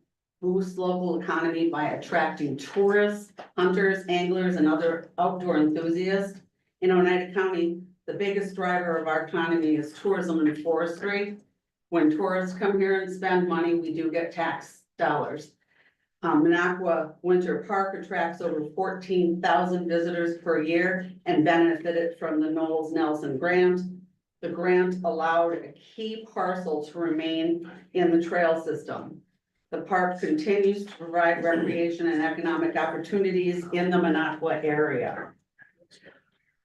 boosts local economy by attracting tourists, hunters, anglers, and other outdoor enthusiasts. In Oneida County, the biggest driver of our economy is tourism and forestry. When tourists come here and spend money, we do get tax dollars. Minocqua Winter Park attracts over 14,000 visitors per year and benefited from the Knowles Nelson grant. The grant allowed a key parcel to remain in the trail system. The park continues to provide recreation and economic opportunities in the Minocqua area.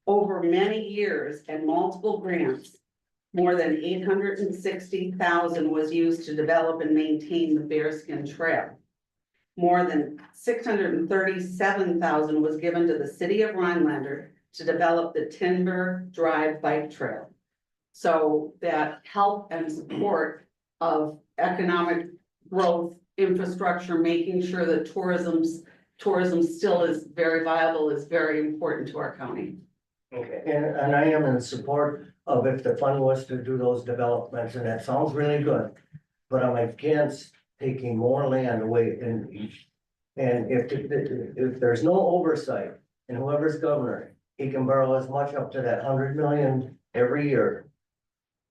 Over many years and multiple grants, more than 860,000 was used to develop and maintain the Bearskin Trail. More than 637,000 was given to the city of Rhinelander to develop the Timber Drive Bike Trail. So that help and support of economic growth, infrastructure, making sure that tourism still is very viable is very important to our county. Okay, and I am in support of if the fund was to do those developments, and that sounds really good. But I'm against taking more land away and if there's no oversight and whoever's governor, he can borrow as much up to that 100 million every year.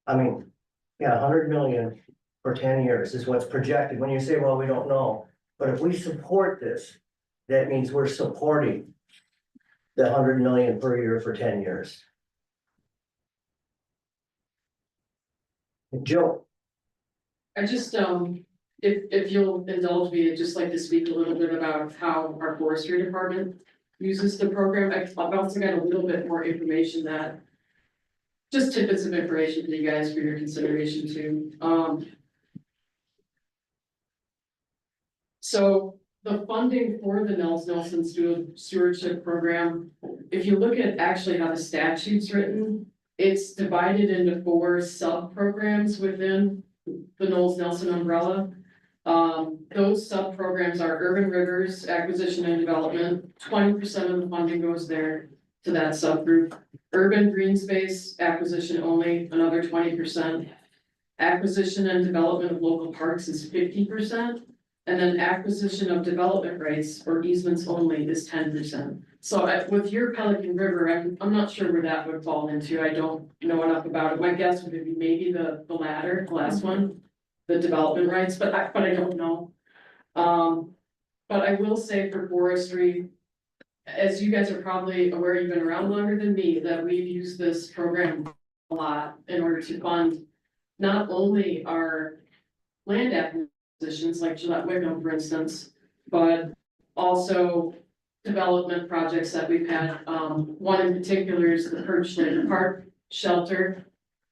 I mean, yeah, 100 million for 10 years is what's projected. When you say, well, we don't know, but if we support this, that means we're supporting the 100 million per year for 10 years. Joe, I just, if you'll indulge me, I'd just like to speak a little bit about how our forestry department uses the program. I've also got a little bit more information that, just tidbits of information for you guys for your consideration too. So the funding for the Knowles Nelson Stewardship Program, if you look at actually how the statute's written, it's divided into 4 sub-programs within the Knowles Nelson umbrella. Those sub-programs are urban rivers, acquisition and development, 20% of the funding goes there to that subgroup. Urban green space, acquisition only, another 20%. Acquisition and development of local parks is 50%. And then acquisition of development rights or easements only is 10%. So with your Pelican River, I'm not sure where that would fall into. I don't know enough about it. My guess would be maybe the latter, the last one, the development rights, but I don't know. But I will say for forestry, as you guys are probably aware, you've been around longer than me, that we've used this program a lot in order to fund not only our land acquisitions like Gillette Wickham, for instance, but also development projects that we've had. One in particular is the Perch Lake Park Shelter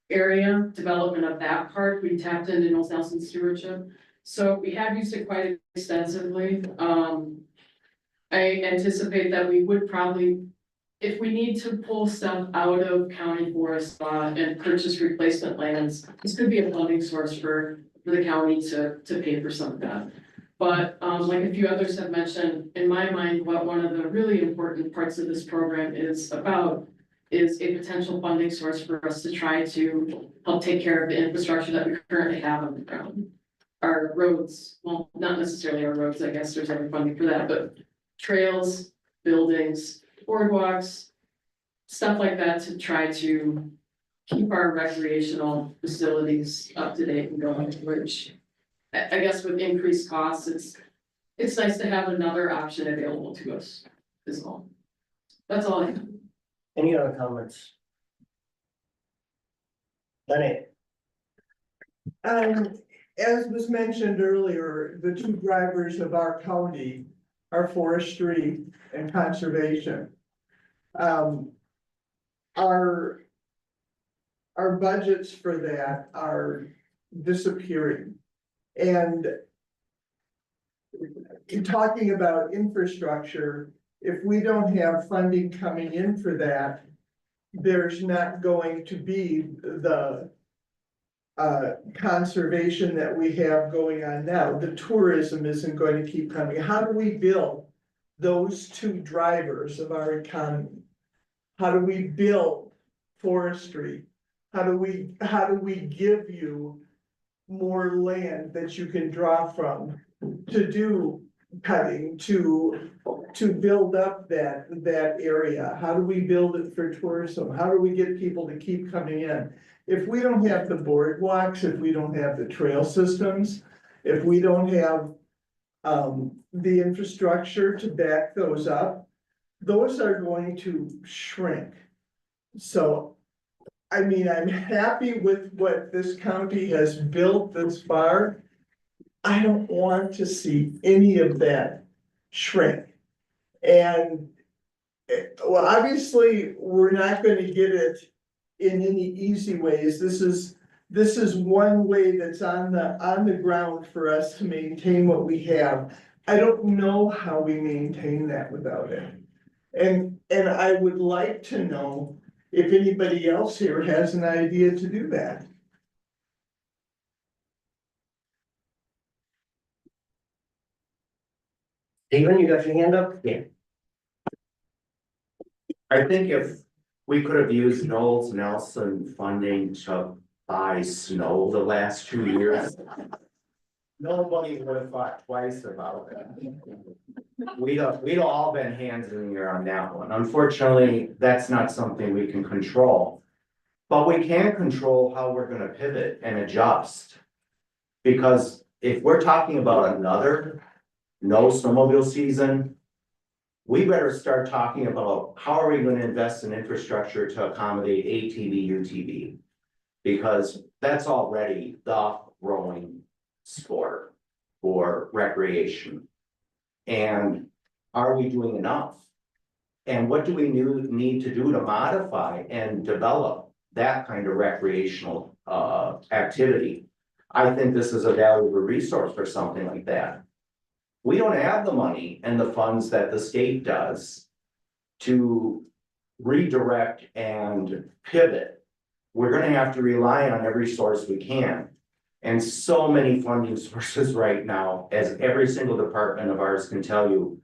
area, development of that park. We tapped into Knowles Nelson Stewardship. So we have used it quite extensively. I anticipate that we would probably, if we need to pull stuff out of county forest law and purchase replacement lands, this could be a funding source for the county to pay for some of that. But like a few others have mentioned, in my mind, what one of the really important parts of this program is about is a potential funding source for us to try to help take care of the infrastructure that we currently have on the ground. Our roads, well, not necessarily our roads, I guess there's other funding for that, but trails, buildings, boardwalks, stuff like that to try to keep our recreational facilities up to date and going, which I guess with increased costs, it's nice to have another option available to us as well. That's all I have. any other comments? Lenny, As was mentioned earlier, the 2 drivers of our county are forestry and conservation. Our budgets for that are disappearing. And in talking about infrastructure, if we don't have funding coming in for that, there's not going to be the conservation that we have going on now. The tourism isn't going to keep coming. How do we build those two drivers of our economy? How do we build forestry? How do we give you more land that you can draw from to do cutting, to build up that area? How do we build it for tourism? How do we get people to keep coming in? If we don't have the boardwalks, if we don't have the trail systems, if we don't have the infrastructure to back those up, those are going to shrink. So, I mean, I'm happy with what this county has built this far. I don't want to see any of that shrink. And well, obviously, we're not going to get it in any easy ways. This is one way that's on the ground for us to maintain what we have. I don't know how we maintain that without it. And I would like to know if anybody else here has an idea to do that. Steven, you got your hand up? Yeah. I think if we could have used Knowles Nelson funding to buy snow the last 2 years, nobody would have thought twice about it. We'd all been hands in the air on that one. Unfortunately, that's not something we can control. But we can control how we're gonna pivot and adjust. Because if we're talking about another no snowmobile season, we better start talking about how are we gonna invest in infrastructure to accommodate ATV, UTV? Because that's already the growing sport for recreation. And are we doing enough? And what do we need to do to modify and develop that kind of recreational activity? I think this is a valuable resource for something like that. We don't have the money and the funds that the state does to redirect and pivot. We're gonna have to rely on every source we can. And so many funding sources right now, as every single department of ours can tell you,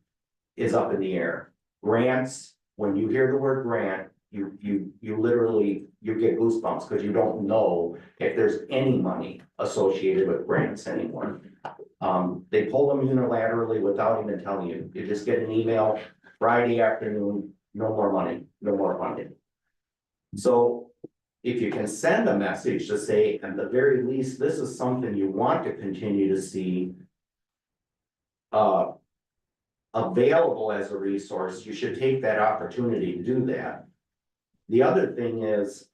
is up in the air. Grants, when you hear the word grant, you literally, you get goosebumps because you don't know if there's any money associated with grants anymore. They pull them unilaterally without even telling you. You just get an email Friday afternoon, no more money, no more funding. So if you can send a message to say, at the very least, this is something you want to continue to see available as a resource, you should take that opportunity to do that. The other thing is,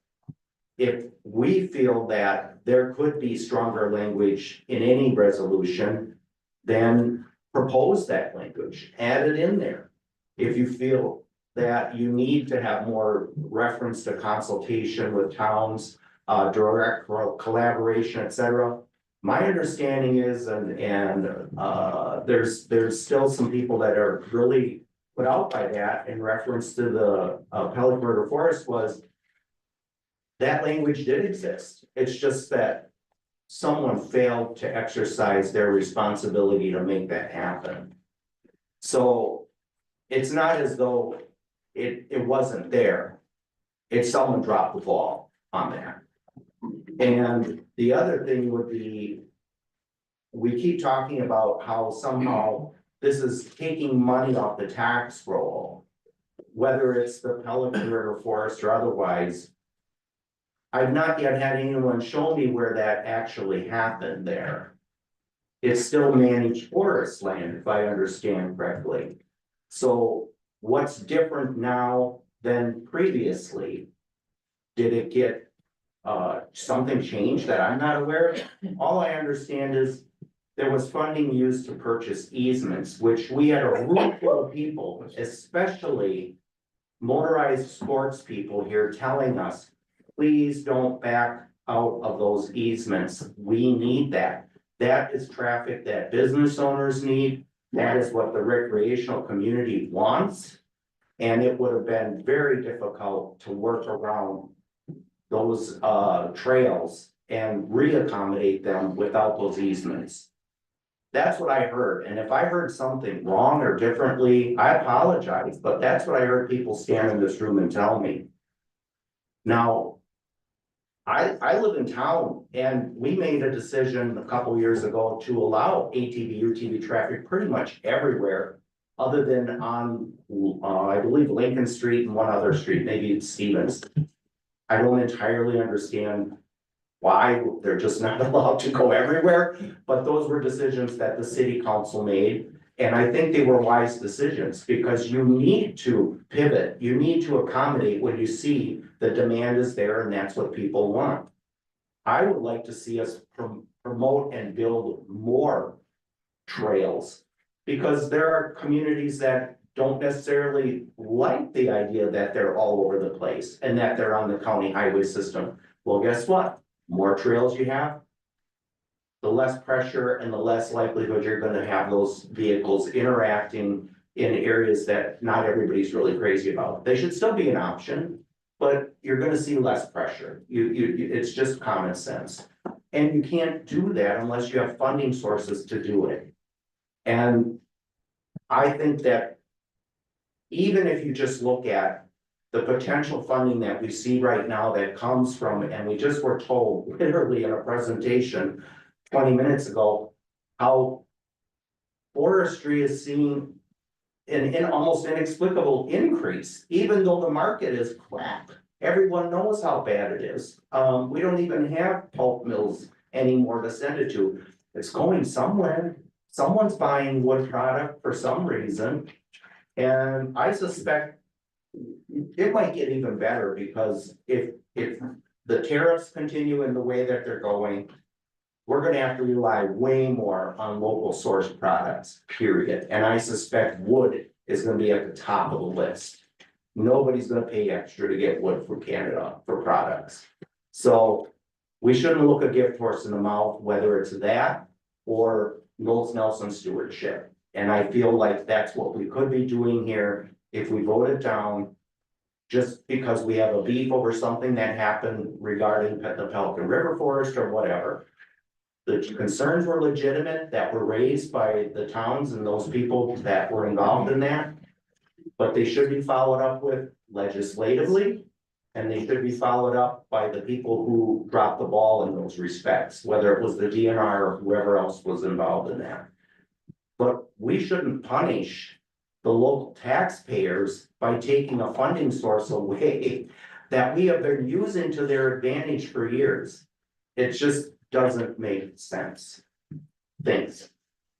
if we feel that there could be stronger language in any resolution, then propose that language, add it in there. If you feel that you need to have more reference to consultation with towns, direct collaboration, etc. My understanding is, there's still some people that are really put out by that in reference to the Pelican River Forest, was that language did exist. It's just that someone failed to exercise their responsibility to make that happen. So it's not as though it wasn't there. It's someone dropped the ball on that. And the other thing would be, we keep talking about how somehow this is taking money off the tax roll, whether it's the Pelican River Forest or otherwise. I've not yet had anyone show me where that actually happened there. It's still managed forest land, if I understand correctly. So what's different now than previously? Did it get something changed that I'm not aware of? All I understand is there was funding used to purchase easements, which we had a room full of people, especially motorized sports people here, telling us, please don't back out of those easements. We need that. That is traffic that business owners need. That is what the recreational community wants. And it would have been very difficult to work around those trails and reaccommodate them without those easements. That's what I heard, and if I heard something wrong or differently, I apologize, but that's what I heard people stand in this room and tell me. Now, I live in town and we made a decision a couple years ago to allow ATV, UTV traffic pretty much everywhere. Other than on, I believe Lincoln Street and one other street, maybe it's Stevens. I don't entirely understand why they're just not allowed to go everywhere, but those were decisions that the city council made. And I think they were wise decisions because you need to pivot, you need to accommodate when you see the demand is there and that's what people want. I would like to see us promote and build more trails. Because there are communities that don't necessarily like the idea that they're all over the place and that they're on the county highway system. Well, guess what? More trails you have, the less pressure and the less likelihood you're gonna have those vehicles interacting in areas that not everybody's really crazy about. They should still be an option, but you're gonna see less pressure. It's just common sense. And you can't do that unless you have funding sources to do it. And I think that even if you just look at the potential funding that we see right now that comes from, and we just were told literally in a presentation 20 minutes ago, how forestry is seeing an almost inexplicable increase, even though the market is crap. Everyone knows how bad it is. We don't even have pulp mills anymore to send it to. It's going somewhere. Someone's buying wood product for some reason. And I suspect it might get even better because if the tariffs continue in the way that they're going, we're gonna have to rely way more on local sourced products, period. And I suspect wood is gonna be at the top of the list. Nobody's gonna pay extra to get wood from Canada for products. So we shouldn't look a gift horse in the mouth, whether it's that or Knowles Nelson stewardship. And I feel like that's what we could be doing here if we vote it down. Just because we have a beef over something that happened regarding the Pelican River Forest or whatever. The concerns were legitimate that were raised by the towns and those people that were involved in that. But they should be followed up with legislatively. And they should be followed up by the people who dropped the ball in those respects, whether it was the DNR or whoever else was involved in that. But we shouldn't punish the local taxpayers by taking a funding source away that we have been using to their advantage for years. It just doesn't make sense. Thanks.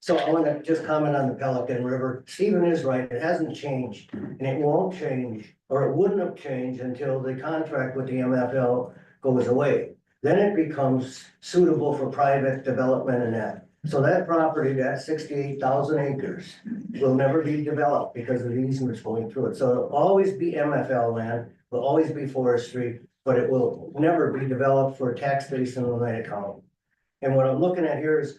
So I want to just comment on the Pelican River. Stephen is right, it hasn't changed and it won't change, or it wouldn't have changed until the contract with the MFL goes away. Then it becomes suitable for private development and that. So that property, that 68,000 acres, will never be developed because of the easements going through it. So it'll always be MFL land, will always be forestry, but it will never be developed for a tax base in Oneida County. And what I'm looking at here is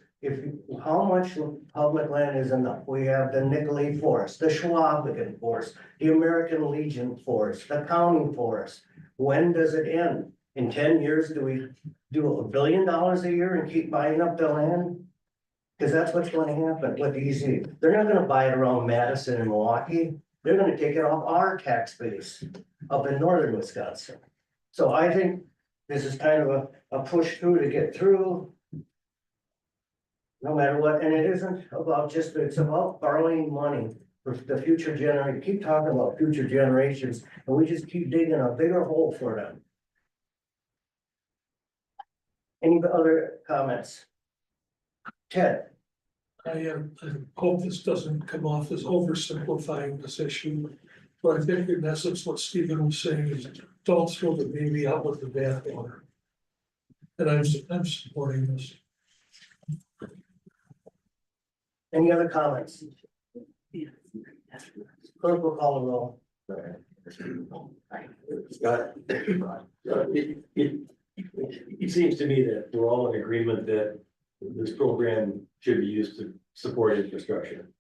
how much public land is enough? We have the Nicolay Forest, the Schwabigan Forest, the American Legion Forest, the county forest. When does it end? In 10 years, do we do $1 billion a year and keep buying up the land? Because that's what's going to happen with these. They're not going to buy it around Madison and Milwaukee. They're going to take it off our tax base up in northern Wisconsin. So I think this is kind of a push through to get through. No matter what, and it isn't about just, it's about borrowing money for the future generation. Keep talking about future generations, and we just keep digging a bigger hole for them. Any other comments? Ted? I hope this doesn't come off as oversimplifying this issue, but I think in essence what Stephen was saying is don't throw the baby out with the bathwater. And I'm supporting this. Any other comments? Clerk will call the roll. Scott, it seems to me that we're all in agreement that this program should be used to support infrastructure.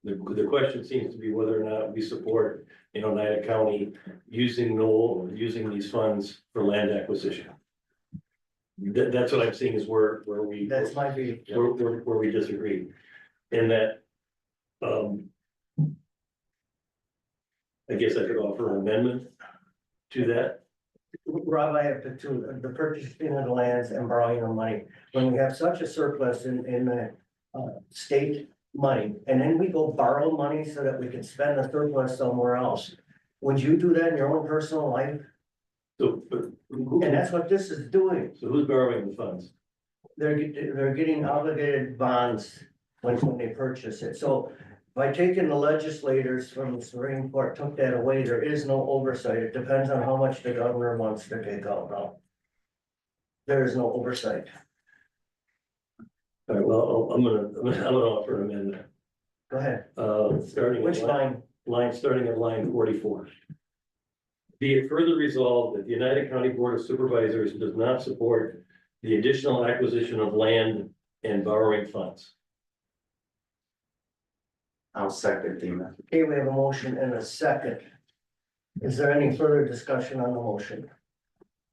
The question seems to be whether or not we support, Oneida County using using these funds for land acquisition. That's what I'm seeing is where we. That's my view. Where we disagree. And that, I guess I could offer an amendment to that. Rob, I have the purchasing of the lands and borrowing of money. When we have such a surplus in the state money, and then we go borrow money so that we can spend the surplus somewhere else. Would you do that in your own personal life? So, And that's what this is doing. so who's borrowing the funds? They're getting obligated bonds when they purchase it. So by taking the legislators from the Supreme Court took that away, there is no oversight. It depends on how much the governor wants to take out now. There is no oversight. All right, well, I'm gonna offer an amendment, Go ahead. starting. Which line? Starting at line 44. Be it further resolved that the United County Board of Supervisors does not support the additional acquisition of land and borrowing funds. I'll second the Okay, we have a motion and a second. Is there any further discussion on the motion?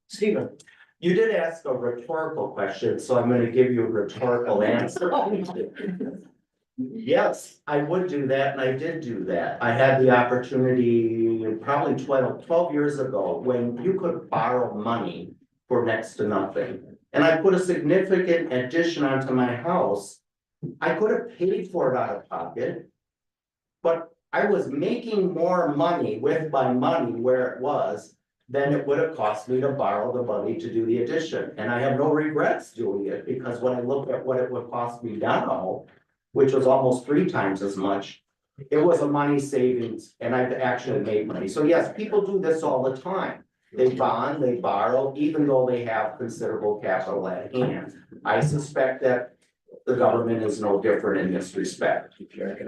Stephen? You did ask a rhetorical question, so I'm gonna give you a rhetorical answer. Yes, I would do that, and I did do that. I had the opportunity probably 12 years ago, when you could borrow money for next to nothing. And I put a significant addition onto my house. I could have paid for it out of pocket. But I was making more money with my money where it was than it would have cost me to borrow the money to do the addition. And I have no regrets doing it, because when I look at what it would cost me now, which was almost 3 times as much, it was a money savings, and I've actually made money. So yes, people do this all the time. They bond, they borrow, even though they have considerable capital at hand. I suspect that the government is no different in this respect.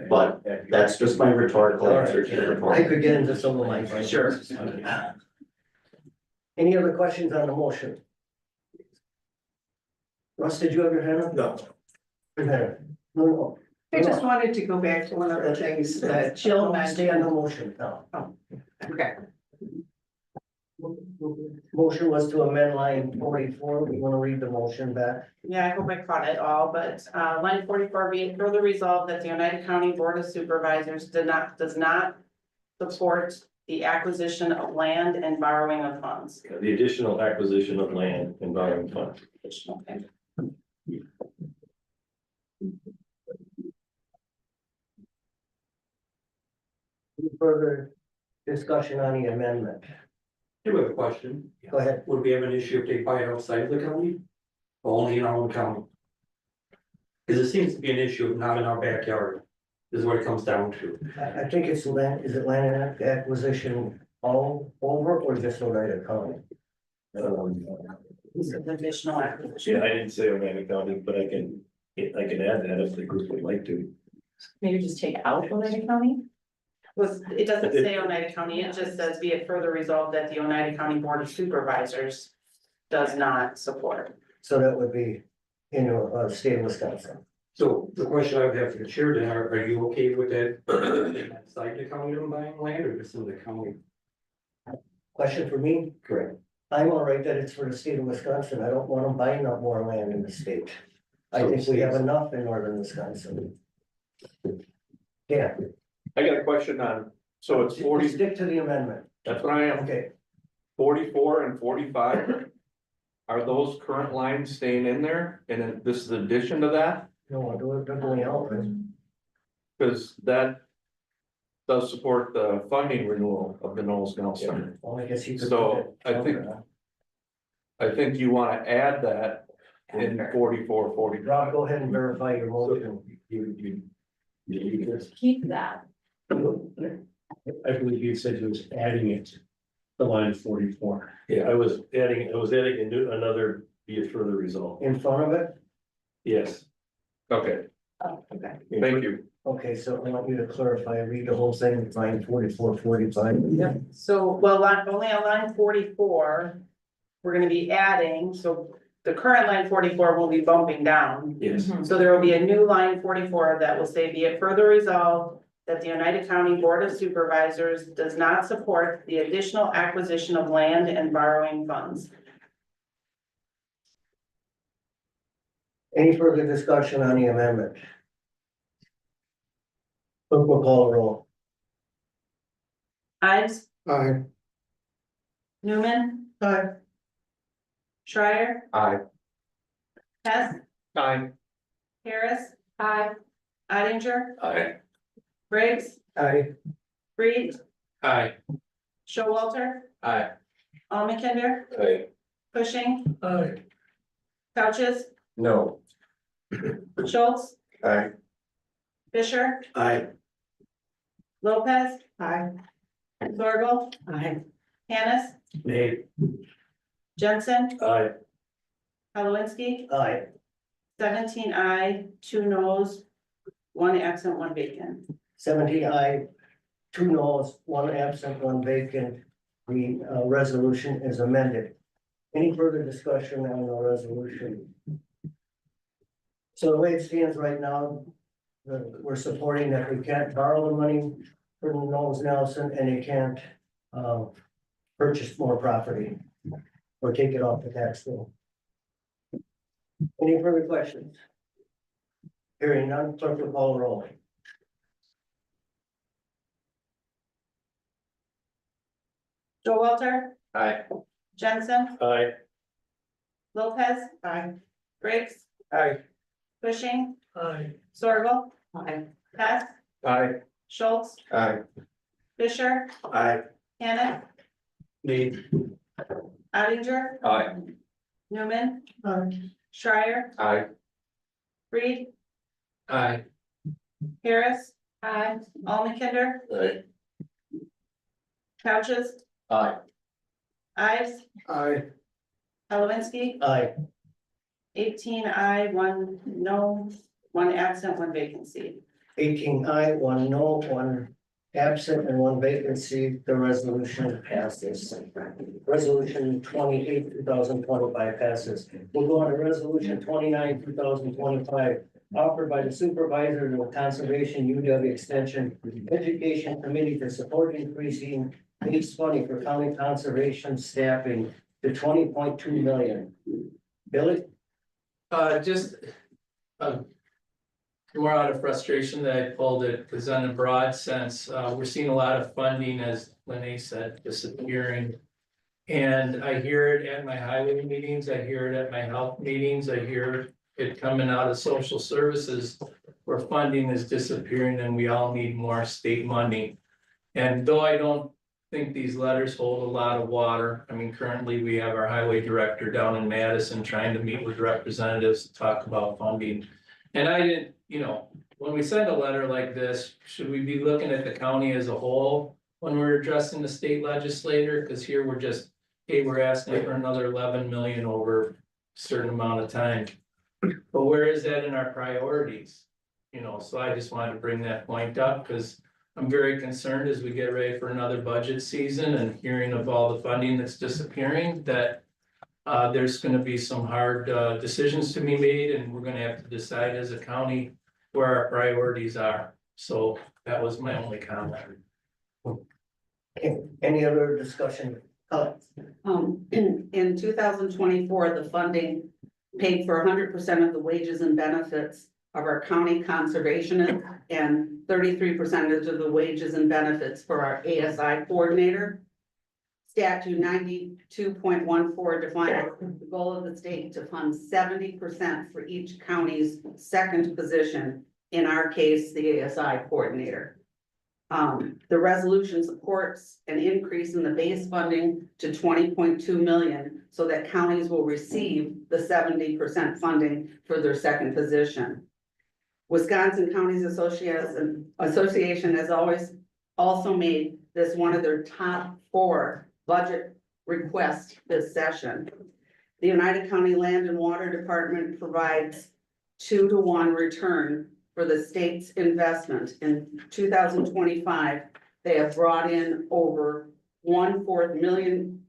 But that's just my rhetorical answer to your I rhetorical. could get into some of my. Sure. Any other questions on the motion? Russ, did you have your hand up? No. Your hand. No. I just wanted to go back to one of the things that Jill Stay on the mentioned. motion now. Okay, Motion was to amend line 44. We want to read the motion back. Yeah, I hope I caught it all, but line 44, be it further resolved that the United County Board of Supervisors does not support the acquisition of land and borrowing of funds. The additional acquisition of land and borrowing funds. Okay. Any further discussion on the amendment? I do have a question. Go ahead. Would we have an issue if they buy it outside of the county? Or only in our own county? Because it seems to be an issue, not in our backyard, is what it comes down to. I think it's land, is it land acquisition all over or just Oneida County? It's an additional acquisition. Yeah, I didn't say Oneida County, but I can add that if the group would like to. Maybe just take out Oneida County? It doesn't say Oneida County, it just says be it further resolved that the Oneida County Board of Supervisors does not support. So that would be in your state of Wisconsin. So the question I would have for the chair then, are you okay with that? Outside the county of buying land or just in the county? Question for me? Correct. I'm all right that it's for the state of Wisconsin. I don't want them buying up more land in the state. I think we have enough in northern Wisconsin. Yeah. I got a question on, so it's 40, Stick to the amendment. that's what I am, Okay. 44 and 45. Are those current lines staying in there? And then this is addition to that? No, they're going out. Because that does support the funding renewal of the Knowles Nelson. Well, I guess you could. So, I think you wanna add that in 44, 40. Rob, go ahead and verify your motion. Keep that. I believe you said you was adding it to line 44. Yeah, I was adding another be it further resolved. In front of it? Yes. Okay, Oh, okay. thank you. Okay, so I want you to clarify, read the whole thing, line 44, 45. Yep, so, only on line 44, we're gonna be adding, so the current line 44 will be bumping down. Yes. So there will be a new line 44 that will say, be it further resolved that the Oneida County Board of Supervisors does not support the additional acquisition of land and borrowing funds. Any further discussion on the amendment? Clerk will call the roll. Ives, Aye. Newman, Aye. Schreier, Aye. Hess, Aye. Harris. Aye. Oettinger, Aye. Briggs, Aye. Reed, Aye. Showalter, Aye. Almakinder, Aye. Cushing, Aye. Couches, No. Schultz, Aye. Fisher, Aye. Lopez, Aye. Zorgel, Aye. Hannes, Nay. Jensen, Aye. Halowinski, Aye. 17 aye, 2 noes, 1 absent, 1 vacant. 17 aye, 2 noes, 1 absent, 1 vacant. The resolution is amended. Any further discussion on the resolution? So the way it stands right now, we're supporting that we can't borrow the money from Knowles Nelson and they can't purchase more property or take it off the tax bill. Any further questions? Hearing none, clerk will call the roll. Showalter, Aye. Jensen, Aye. Lopez, Aye. Briggs, Aye. Cushing, Aye. Zorgel, Aye. Hess, Aye. Schultz, Aye. Fisher, Aye. Hannah, Need. Oettinger, Aye. Newman, Aye. Schreier, Aye. Reed, Aye. Harris. Aye. Almakinder, Aye. Couches, Aye. Ives, Aye. Halowinski, Aye. 18 aye, 1 no, 1 absent, 1 vacancy. 18 aye, 1 no, 1 absent, and 1 vacancy. The resolution passes. Resolution 28, 2025 passes. We'll go on to resolution 29, 2025, offered by the supervisor of the Conservation UW Extension Education Committee to support increasing base funding for county conservation staffing to 20.2 million. Billy? Just, more out of frustration that I pulled it, because in a broad sense, we're seeing a lot of funding, as Lene said, disappearing. And I hear it at my highway meetings, I hear it at my health meetings, I hear it coming out of social services where funding is disappearing and we all need more state money. And though I don't think these letters hold a lot of water, I mean, currently we have our highway director down in Madison trying to meet with representatives to talk about funding. And I didn't, when we send a letter like this, should we be looking at the county as a whole when we're addressing the state legislator? Because here we're just, hey, we're asking for another 11 million over a certain amount of time. But where is that in our priorities? So I just wanted to bring that point up because I'm very concerned as we get ready for another budget season and hearing of all the funding that's disappearing, that there's gonna be some hard decisions to be made, and we're gonna have to decide as a county where our priorities are. So that was my only comment. Any other discussion? In 2024, the funding paid for 100% of the wages and benefits of our county conservationists and 33% of the wages and benefits for our ASI coordinator. Statute 92.14 defines the goal of the state to fund 70% for each county's second position, in our case, the ASI coordinator. The resolution supports an increase in the base funding to 20.2 million so that counties will receive the 70% funding for their second position. Wisconsin Counties Association has always also made this one of their top 4 budget requests this session. The Oneida County Land and Water Department provides 2-to-1 return for the state's investment. In 2025, they have brought in over $1.4 million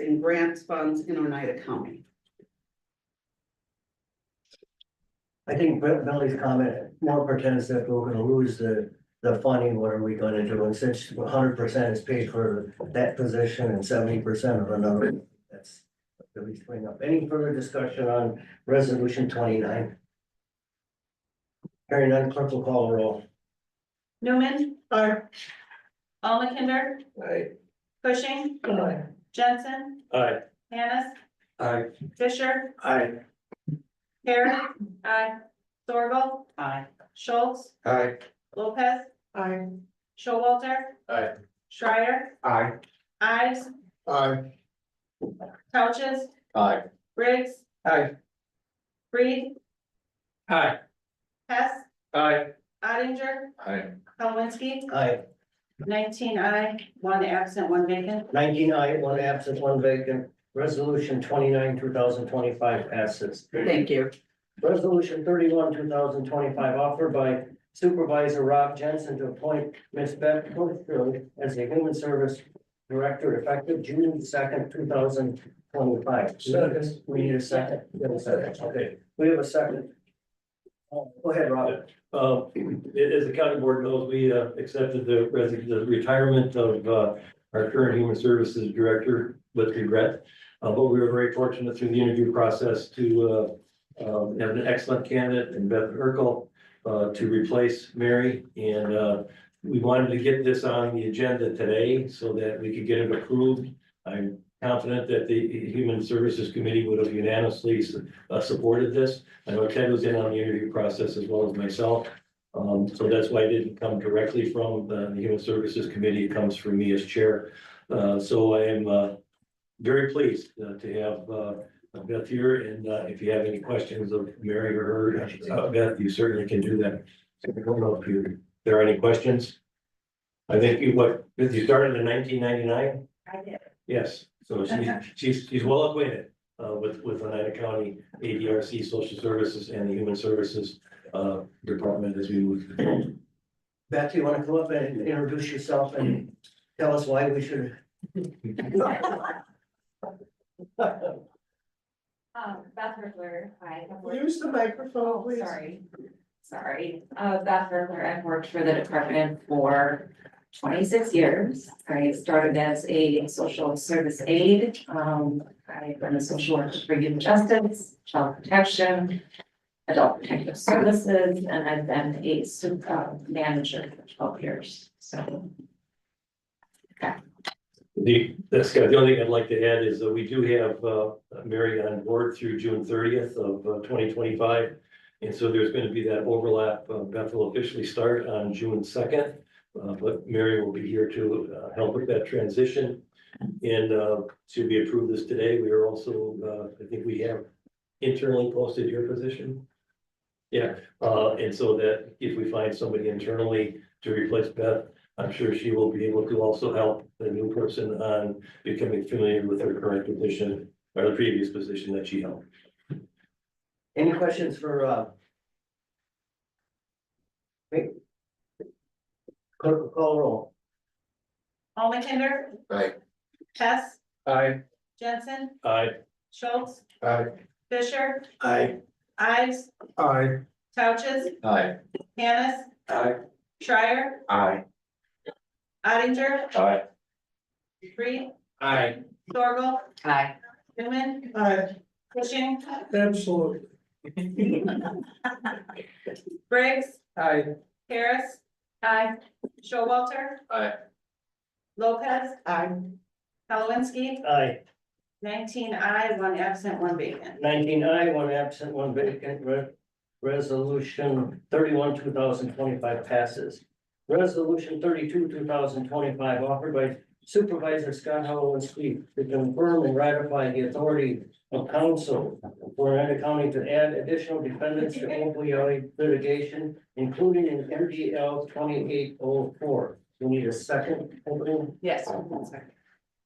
in grants funds in Oneida County. I think Billy's comment more pertains that we're gonna lose the the funding, what are we gonna do? And since 100% is paid for that position and 70% of another, that's. At least bring up. Any further discussion on resolution 29? Hearing none, clerk will call the roll. Newman, Aye. Almakinder, Aye. Cushing, Aye. Jensen, Aye. Hannah, Aye. Fisher, Aye. Harris. Aye. Zorgo, Aye. Schultz, Aye. Lopez, I, Showalter. Aye. Schreier, Aye. Ives, Aye. Couches, Aye. Briggs, Aye. Reed, Aye. Hess, Aye. Ottinger, Aye. Kalwinski, Aye. 19 aye, 1 absent, 1 vacant. 19 aye, 1 absent, 1 vacant. Resolution 29, 2025 passes. Thank you. Resolution 31, 2025, offered by Supervisor Rob Jensen to appoint Ms. Beth Porterfield as a Human Service Director effective June 2nd, 2025. We need a second. We have a second. Okay, we have a second. Go ahead, Rob. As the county board knows, we accepted the retirement of our current human services director with regret. But we were very fortunate through the interview process to have an excellent candidate in Beth Urkel to replace Mary. And we wanted to get this on the agenda today so that we could get it approved. I'm confident that the Human Services Committee would have unanimously supported this. I know Ted was in on the interview process as well as myself. So that's why it didn't come directly from the Human Services Committee. It comes from me as chair. So I am very pleased to have Beth here. And if you have any questions of Mary or her, Beth, you certainly can do that. So I don't know if there are any questions. I think you started in 1999? I did. Yes, so she's well acquainted with Oneida County ADRC Social Services and the Human Services Department as we move forward. Beth, you want to come up and introduce yourself and tell us why we should? Beth Rickler, hi. Use the microphone, please. Sorry. Beth Rickler, I've worked for the department for 26 years. I started as a social service aide. I've been a social worker for youth justice, child protection, adult protective services, and I've been a manager for 12 years, so. The only thing I'd like to add is that we do have Mary on board through June 30th of 2025. And so there's going to be that overlap. Beth will officially start on June 2nd. But Mary will be here to help with that transition. And should we approve this today, we are also, I think we have internally posted your position. Yeah, and so that if we find somebody internally to replace Beth, I'm sure she will be able to also help the new person on becoming familiar with her current position or the previous position that she held. Any questions for clerk, call roll. Almakinder. Aye. Hess, Aye. Jensen, Aye. Schultz, Aye. Fisher, Aye. Ives, Aye. Couches, Aye. Hannah, Aye. Schreier, Aye. Ottinger, Aye. Reed, Aye. Zorgo, Aye. Newman, Aye. Cushing, Absolutely. Briggs, Aye. Harris. Aye. Showalter, Aye. Lopez, I, Kalwinski, Aye. 19 aye, 1 absent, 1 vacant. 19 aye, 1 absent, 1 vacant. Resolution 31, 2025 passes. Resolution 32, 2025, offered by Supervisor Scott Halowinski to confirm and ratify the authority of council for Oneida County to add additional defendants to opioid litigation, including in MDL 2804. We need a second. Opening. Yes.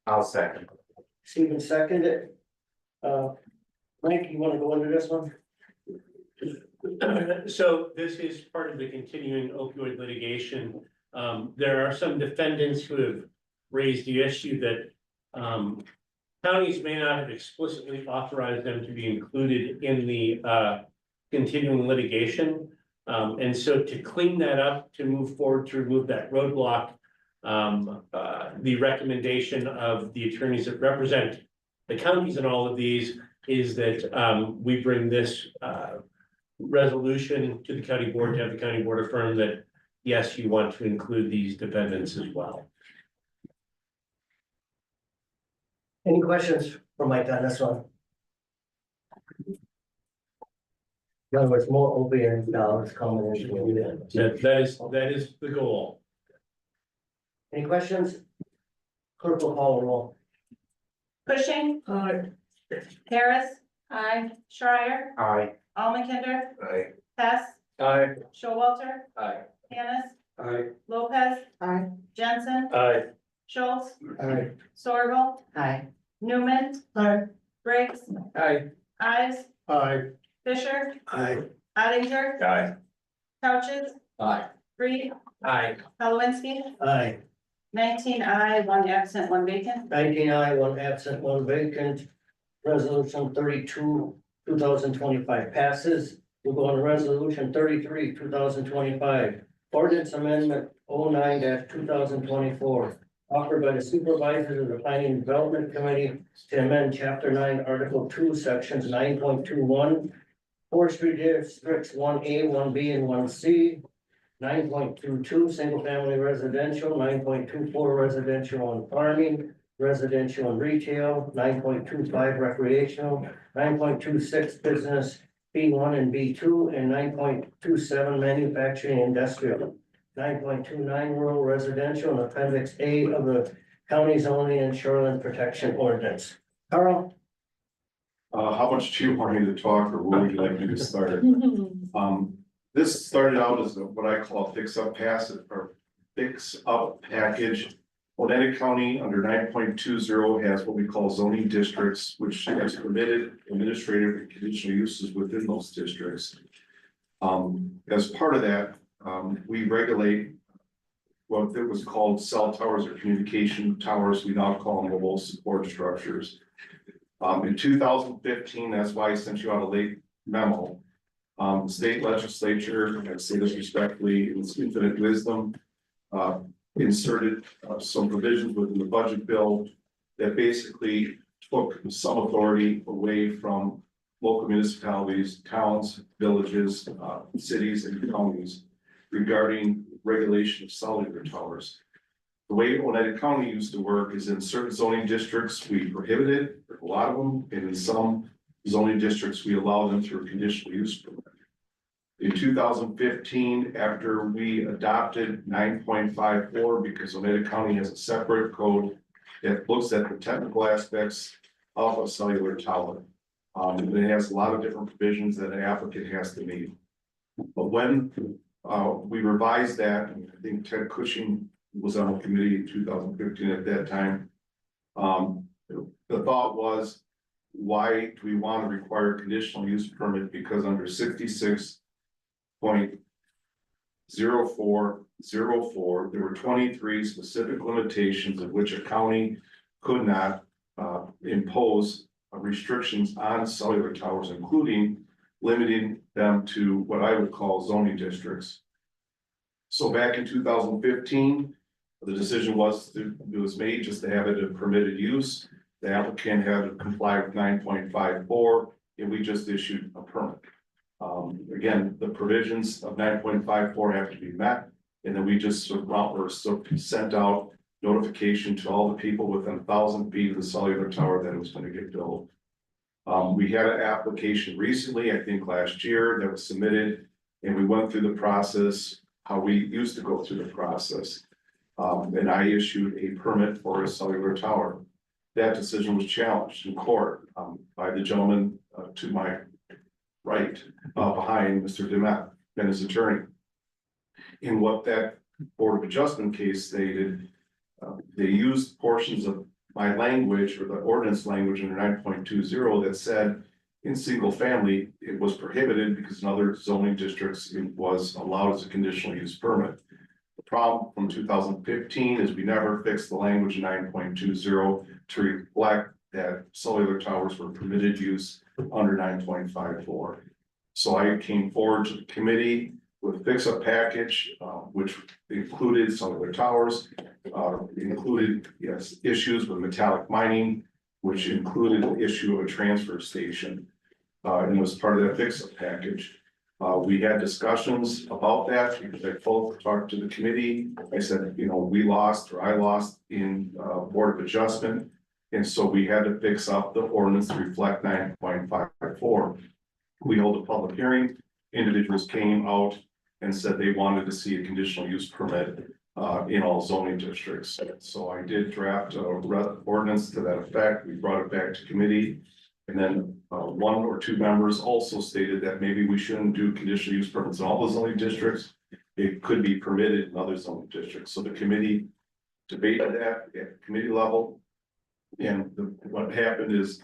I'll second. Stephen seconded. Mike, you want to go into this one? So this is part of the continuing opioid litigation. There are some defendants who have raised the issue that counties may not have explicitly authorized them to be included in the continuing litigation. And so to clean that up, to move forward, to remove that roadblock, the recommendation of the attorneys that represent the counties in all of these is that, we bring this, resolution to the county board, to have the county board affirm that, yes, you want to include these dependents as well. Any questions for Mike on this one? In other words, more opium dollars coming into it. That is the goal. Any questions? Clerk will call the roll. Cushing. Aye. Harris. Aye. Schreier. Aye. Almakinder. Aye. Hess. Aye. Showalter. Aye. Panis. Aye. Lopez. Aye. Jensen. Aye. Schultz. Aye. Sorrel. Aye. Newman. Aye. Briggs. Aye. Ives. Aye. Fisher. Aye. Oettinger. Aye. Couches. Aye. Reed. Aye. Halowinski. Aye. 19 aye, 1 absent, 1 vacant. 19 aye, 1 absent, 1 vacant. Resolution 32, 2025 passes. We'll go on to resolution 33, 2025. Ordinance amendment 09-2024. Offered by the supervisors of the Planning and Development Committee to amend chapter 9, article 2, sections 9.21. Forestry districts 1A, 1B, and 1C. 9.22, single family residential, 9.24 residential and farming, residential and retail, 9.25 recreational, 9.26 business, B1 and B2, and 9.27 manufacturing industrial, 9.29 rural residential, and appendix A of the county zoning and shoreline protection ordinance. Carl? How much do you want me to talk, or where would you like me to start? This started out as what I call a fix-up package. Oneida County under 9.20 has what we call zoning districts, which has permitted administrative and conditional uses within those districts. As part of that, we regulate what it was called cell towers or communication towers. We now call them mobile support structures. In 2015, that's why I sent you out a late memo. State legislature, I say this respectfully, in its infinite wisdom, inserted some provisions within the budget bill that basically took some authority away from local municipalities, towns, villages, cities, and counties regarding regulation of cellular towers. The way Oneida County used to work is in certain zoning districts, we prohibited a lot of them, and in some zoning districts, we allow them through a conditional use permit. In 2015, after we adopted 9.54, because Oneida County has a separate code that looks at the technical aspects of a cellular tower. And it has a lot of different provisions that an applicant has to meet. But when we revised that, and I think Ted Cushing was on the committee in 2015 at that time. The thought was, why do we want to require a conditional use permit? Because under 66.0404, there were 23 specific limitations of which a county could not impose restrictions on cellular towers, including limiting them to what I would call zoning districts. So back in 2015, the decision was made just to have it a permitted use. The applicant had to comply with 9.54, and we just issued a permit. Again, the provisions of 9.54 have to be met, and then we just sent out notification to all the people within 1,000 feet of the cellular tower that it was going to get built. We had an application recently, I think last year, that was submitted, and we went through the process, how we used to go through the process. And I issued a permit for a cellular tower. That decision was challenged in court by the gentleman to my right, behind Mr. Demet and his attorney. In what that Board of Adjustment case stated, they used portions of my language or the ordinance language under 9.20 that said in single family, it was prohibited because in other zoning districts, it was allowed as a conditional use permit. The problem from 2015 is we never fixed the language in 9.20 to reflect that cellular towers were permitted use under 9.54. So I came forward to the committee with a fix-up package, which included some of their towers. Included, yes, issues with metallic mining, which included the issue of a transfer station. And was part of that fix-up package. We had discussions about that, because I both talked to the committee. I said, you know, I lost in Board of Adjustment. And so we had to fix up the ordinance to reflect 9.54. We held a public hearing. Individuals came out and said they wanted to see a conditional use permit in all zoning districts. So I did draft a ordinance to that effect. We brought it back to committee. And then one or two members also stated that maybe we shouldn't do conditional use permits in all the zoning districts. It could be permitted in other zoning districts. So the committee debated that at committee level. And what happened is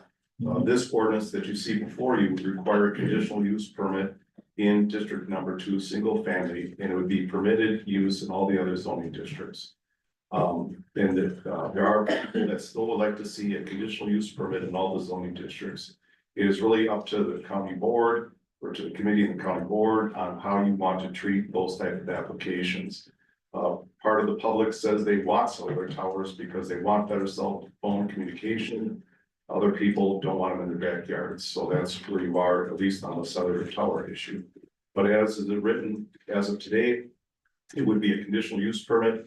this ordinance that you see before you would require a conditional use permit in district number 2, single family, and it would be permitted use in all the other zoning districts. There are people that still would like to see a conditional use permit in all the zoning districts. It is really up to the county board or to the committee and the county board on how you want to treat those type of applications. Part of the public says they want cellular towers because they want better cell phone communication. Other people don't want them in their backyards, so that's where you are, at least on the cellular tower issue. But as is written, as of today, it would be a conditional use permit.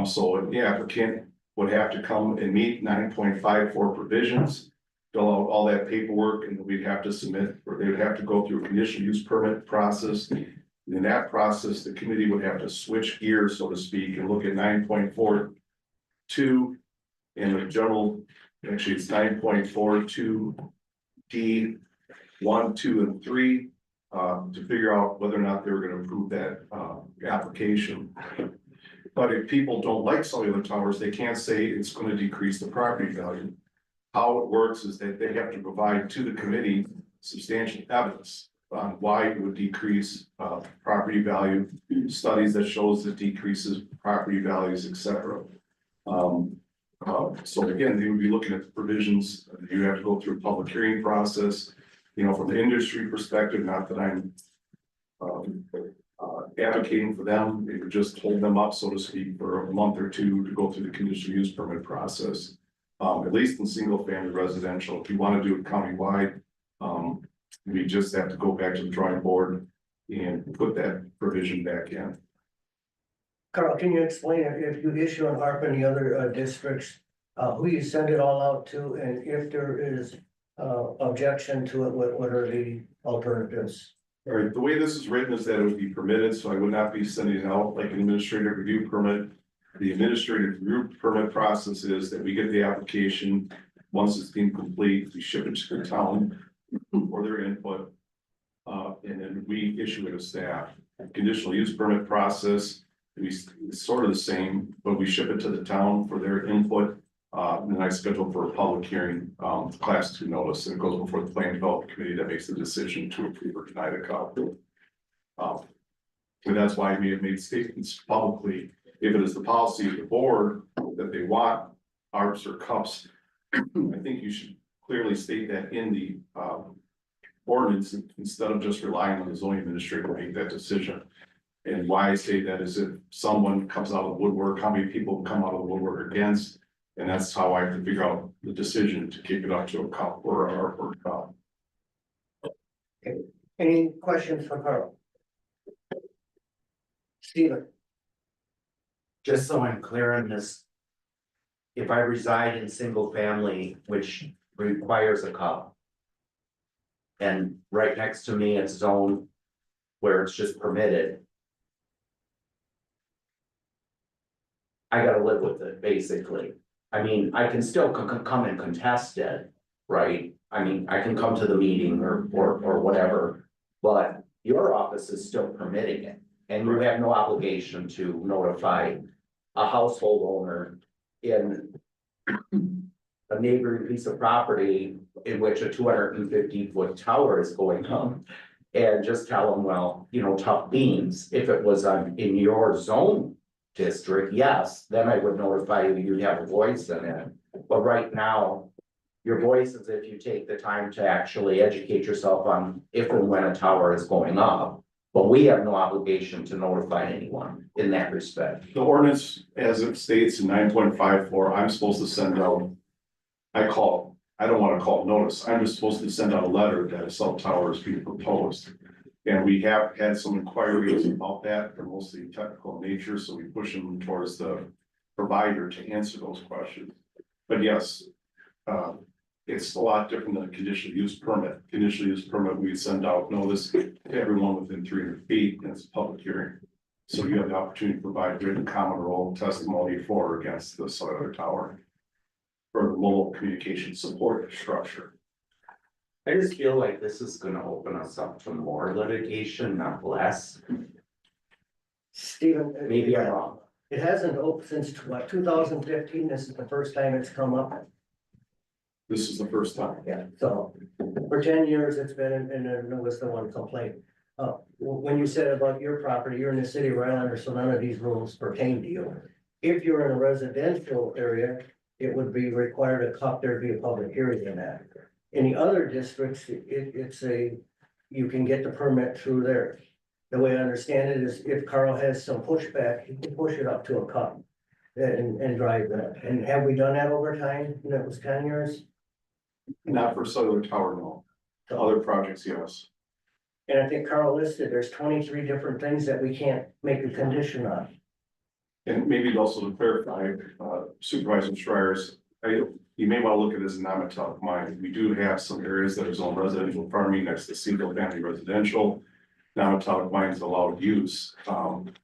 So the applicant would have to come and meet 9.54 provisions, fill out all that paperwork, and we'd have to submit, or they would have to go through a conditional use permit process. In that process, the committee would have to switch gears, so to speak, and look at 9.42 in the general, actually it's 9.42 D 1, 2, and 3 to figure out whether or not they were going to approve that application. But if people don't like cellular towers, they can't say it's going to decrease the property value. How it works is that they have to provide to the committee substantial evidence on why it would decrease property value, studies that shows it decreases property values, etc. So again, they would be looking at the provisions. You have to go through a public hearing process. You know, from the industry perspective, not that I'm advocating for them, it would just hold them up, so to speak, for a month or two to go through the conditional use permit process. At least in single family residential, if you want to do it countywide, we just have to go back to the drawing board and put that provision back in. Carl, can you explain if you issue an ARP in the other districts, who you send it all out to, and if there is objection to it, what are the alternatives? All right, the way this is written is that it would be permitted, so I would not be sending it out like an administrative review permit. The administrative review permit process is that we get the application. Once it's deemed complete, we ship it to the town for their input. And then we issue it as staff. Conditional use permit process, it's sort of the same, but we ship it to the town for their input. And then I schedule for a public hearing, class 2 notice, and it goes before the plan development committee that makes the decision to approve or deny the cop. And that's why we have made statements publicly. If it is the policy of the board that they want ARPs or cups, I think you should clearly state that in the ordinance instead of just relying on the zoning administrator to make that decision. And why I say that is if someone comes out of the woodwork, how many people come out of the woodwork against? And that's how I have to figure out the decision to kick it up to a cup or a ARP or a cup. Any questions for Carl? Steven? Just so I'm clear on this. If I reside in single family, which requires a cup. And right next to me, it's zoned where it's just permitted. I gotta live with it, basically. I mean, I can still come and contest it, right? I mean, I can come to the meeting or whatever, but your office is still permitting it. And you have no obligation to notify a household owner in a neighboring piece of property in which a 250-foot tower is going up. And just tell them, well, you know, tough beans. If it was in your zone district, yes, then I would notify you, you'd have a voice in it. But right now, your voice is if you take the time to actually educate yourself on if and when a tower is going up. But we have no obligation to notify anyone in that respect. The ordinance, as it states in 9.54, I'm supposed to send out. I don't wanna call it notice, I'm just supposed to send out a letter that a cell tower is being proposed. And we have had some inquiries about that, they're mostly technical in nature, so we push them towards the provider to answer those questions. But yes, it's a lot different than a conditional use permit. Conditional use permit, we send out notice to everyone within 300 feet, and it's a public hearing. So you have the opportunity to provide written comment or oral testimony for or against the cellular tower. For the mobile communication support structure. I just feel like this is gonna open us up to more litigation, not less. Stephen. Maybe I'm wrong. It hasn't opened since what, 2015, this is the first time it's come up. This is the first time. Yeah, so for 10 years, it's been, and there was the one complaint. When you said about your property, you're in the city of Rhinelander, so none of these rules pertain to you. If you're in a residential area, it would be required there'd be a public hearing in that. In the other districts, you can get the permit through there. The way I understand it is if Carl has some pushback, he can push it up to a cup and drive that. And have we done that over time? That was 10 years? Not for cellular tower, no. Other projects, yes. And I think Carl listed, there's 23 different things that we can't make a condition on. And maybe also to clarify, Supervisor Schreiers, you may want to look at it as a non-metallic mine. We do have some areas that are zoned residential farming next to single family residential. Non-metallic mine is allowed use,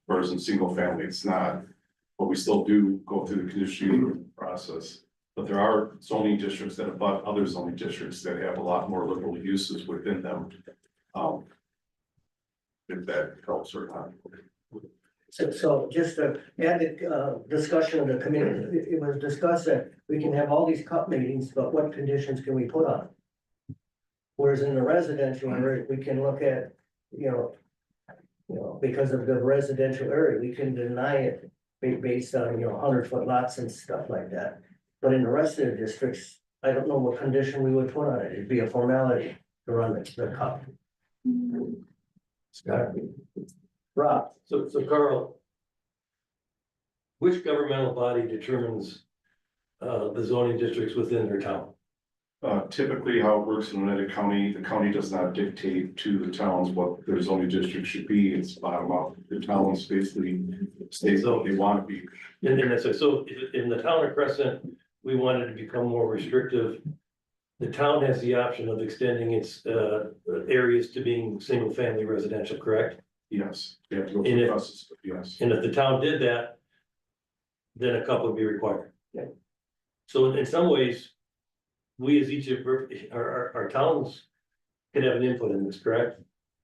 whereas in single family, it's not. But we still do go through the conditional process. But there are zoning districts that abut other zoning districts that have a lot more liberal uses within them. If that helps or not. So just to add the discussion of the committee, it was discussed that we can have all these cup meetings, but what conditions can we put on it? Whereas in the residential area, we can look at, because of the residential area, we can deny it based on, 100-foot lots and stuff like that. But in the rest of the districts, I don't know what condition we would put on it. It'd be a formality to run the cup. Rob. So Carl. Which governmental body determines the zoning districts within their town? Typically, how it works in Oneida County, the county does not dictate to the towns what their zoning district should be. It's bottom up. The towns basically states what they want to be. And that's so in the town of Crescent, we wanted to become more restrictive. The town has the option of extending its areas to being single family residential, correct? Yes, they have to go And through the if- process, yes. And if the town did that, then a cup would be required. Yeah. So in some ways, we as each of our towns could have an input in this, correct?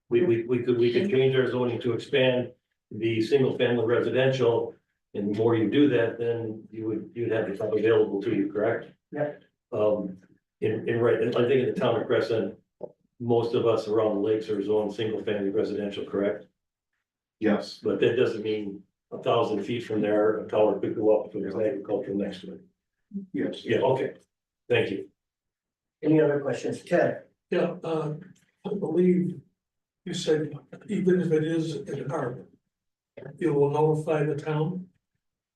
We could change our zoning to expand the single family residential. And the more you do that, then you'd have the cup available to you, correct? Yeah. I think in the town of Crescent, most of us around the lakes are zoned single family residential, correct? Yes. But that doesn't mean 1,000 feet from there, a tower could go up if there's agriculture next to it. Yes. Yeah, okay, thank you. Any other questions? Ted? Yeah, I believe you said even if it is an arbor, you will notify the town,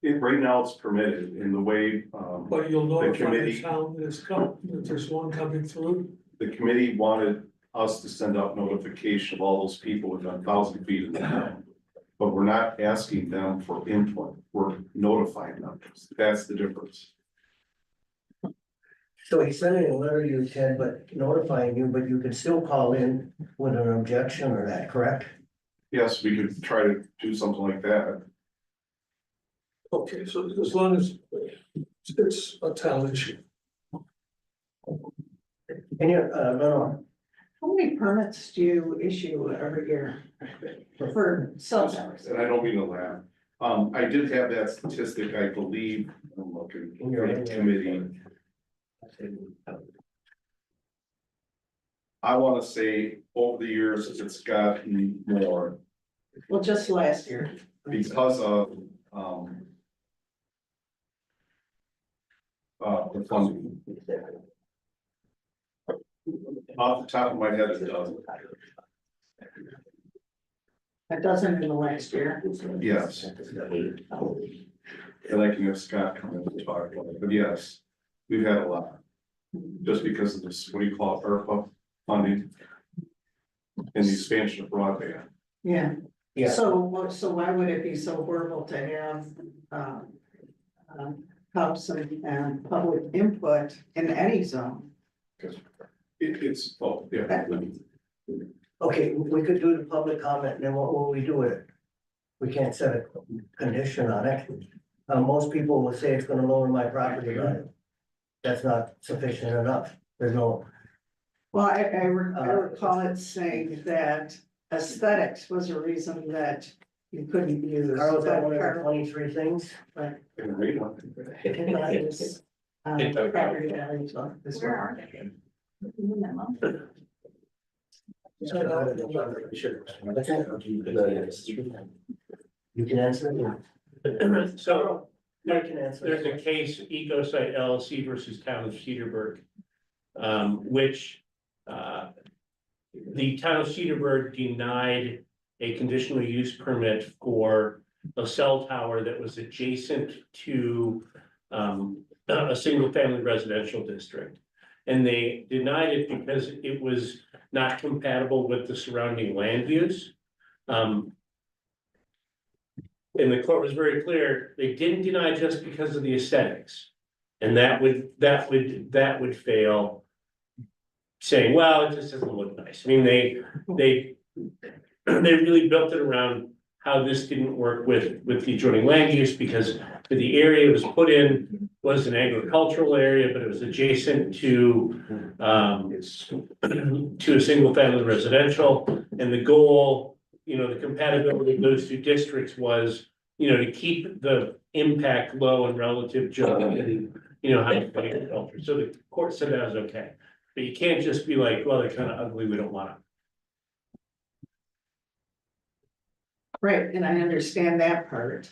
Right now, it's permitted in the way, but you'll the notify committee, the town that it's coming, that there's one coming through. the committee wanted us to send out notification of all those people within 1,000 feet of the town. But we're not asking them for input, we're notifying them, that's the difference. So he's sending a letter to you, Ted, but notifying you, but you can still call in with an objection or that, correct? Yes, we could try to do something like that. Okay, so as long as it's a town issue. Any, no, How many permits do you issue every year for cell towers? And I don't mean to laugh. I did have that statistic, I believe, I'm looking for the committee. I wanna say over the years, it's gotten more Well, just last year. because of, the funding. Off the top of my head, it doesn't. It doesn't in the last year. Yes. And I can have Scott come in and talk about it, but yes, we've had a lot. Just because of this, what do you call it, ARPA funding? And the expansion of broadband. Yeah. Yeah. So why would it be so horrible to have, hubs and public input in any zone? It's, oh, yeah. Okay, we could do the public comment, and then what will we do with it? We can't set a condition on it. Most people will say it's gonna lower my property value. That's not sufficient enough. There's no, Well, I recall it saying that aesthetics was a reason that you couldn't use. Carl, is that one of our 23 things? But And read on it. property values on this Where one. are they? In the memo? You can answer it. So Mike can answer there's a it. case, EcoSite LLC versus Town of Cedarburg. Which, the Town of Cedarburg denied a conditional use permit for a cell tower that was adjacent to, a single family residential district. And they denied it because it was not compatible with the surrounding land use. And the court was very clear, they didn't deny just because of the aesthetics. And that would fail. Saying, well, it just doesn't look nice. I mean, they really built it around how this didn't work with the adjoining land use, because the area it was put in was an agricultural area, but it was adjacent to to a single family residential. And the goal, the compatibility of those two districts was, to keep the impact low and relative to, high agriculture. So the court said that was okay. But you can't just be like, well, they're kind of ugly, we don't want them. Right, and I understand that part.